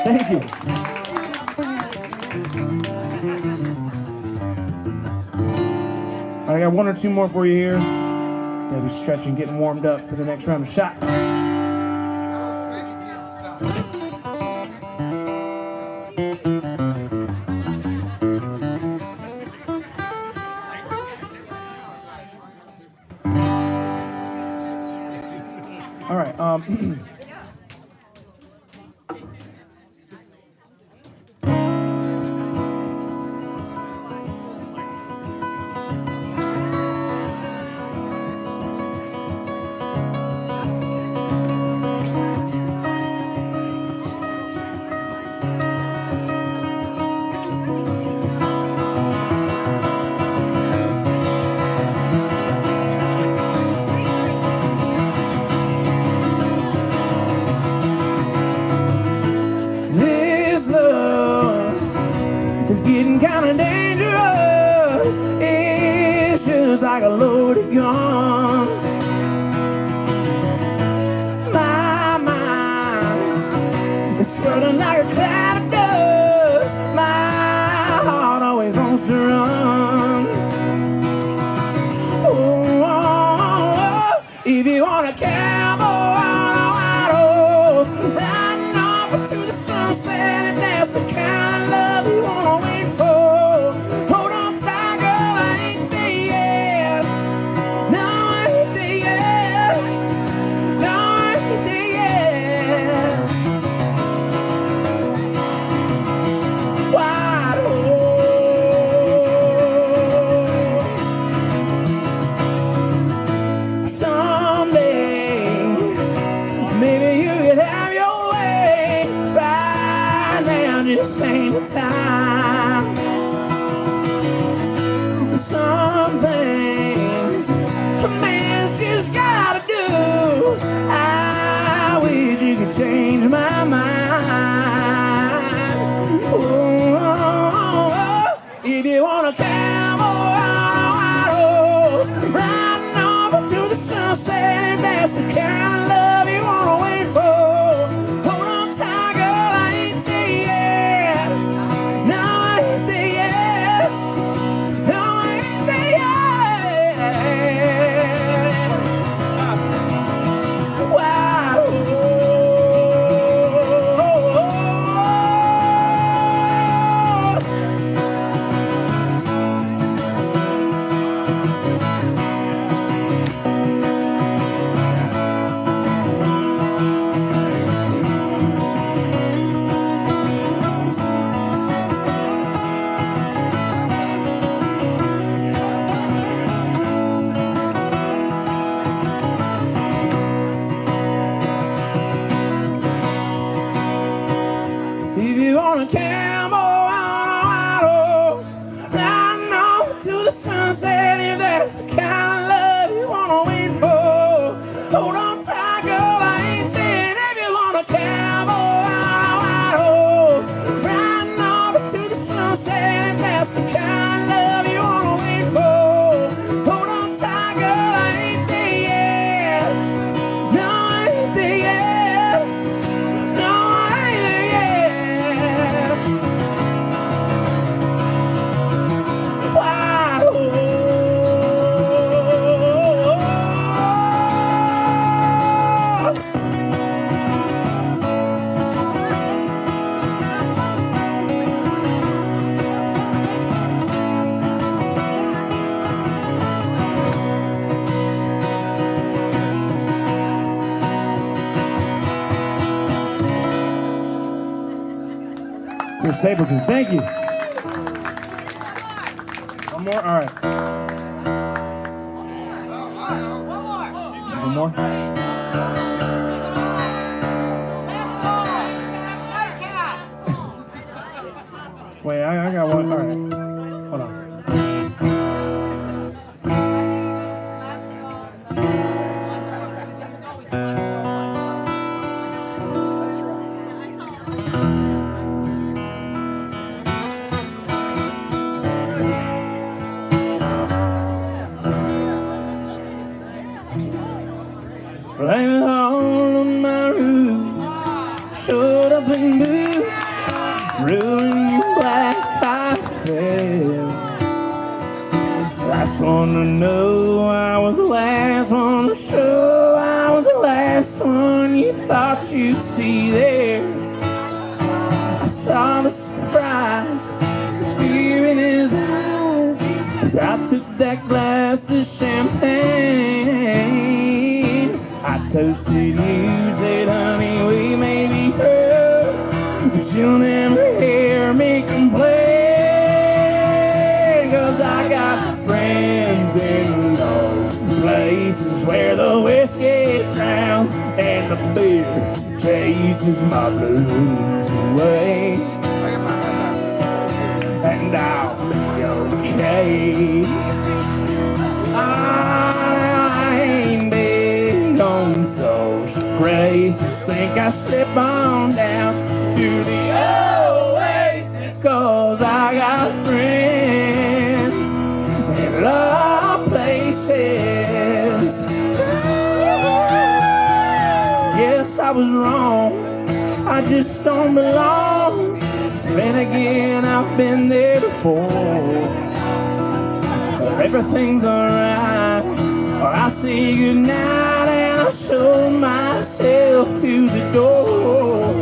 Thank you. I got one or two more for you here. Maybe stretching, getting warmed up for the next round of shots. All right. This love is getting kind of dangerous. It's just like a loaded gun. My mind is swirling like a cloud of dust. My heart always wants to run. Oh, if you want a cowboy on a white horse, riding off into the sunset, if that's the kind of love you wanna wait for, hold on tight, girl, I ain't there yet. No, I ain't there yet. No, I ain't there yet. White horse. Someday, maybe you could have your way. Right now, just ain't the time. Some things a man's just gotta do. I wish you could change my mind. Oh, if you want a cowboy on a white horse, riding off into the sunset, if that's the kind of love you wanna wait for, hold on tight, girl, I ain't there yet. No, I ain't there yet. No, I ain't there yet. Wow. If you want a cowboy on a white horse, riding off to the sunset, if that's the kind of love you wanna wait for, hold on tight, girl, I ain't there. If you want a cowboy on a white horse, riding off to the sunset, if that's the kind of love you wanna wait for, hold on tight, girl, I ain't there yet. No, I ain't there yet. No, I ain't there yet. White horse. Here's Stapleton. Thank you. One more? All right. One more? Wait, I got one. All right. Hold on. Blaming all of my roots, showed up in boots, ruined your black tie fail. Last one to know, I was the last one to show, I was the last one you thought you'd see there. I saw the surprise, the fear in his eyes, as I took that glass of champagne. I toasted you, said, honey, we may be through, but you'll never hear me complain. 'Cause I got friends in those places where the whiskey drowns and the beer chases my blues away. And I'll be okay. I ain't big on social graces. Think I slip on down to the oasis, 'cause I got friends in low places. Yes, I was wrong, I just don't belong. Then again, I've been there before. Everything's alright, or I say goodnight and I show myself to the door.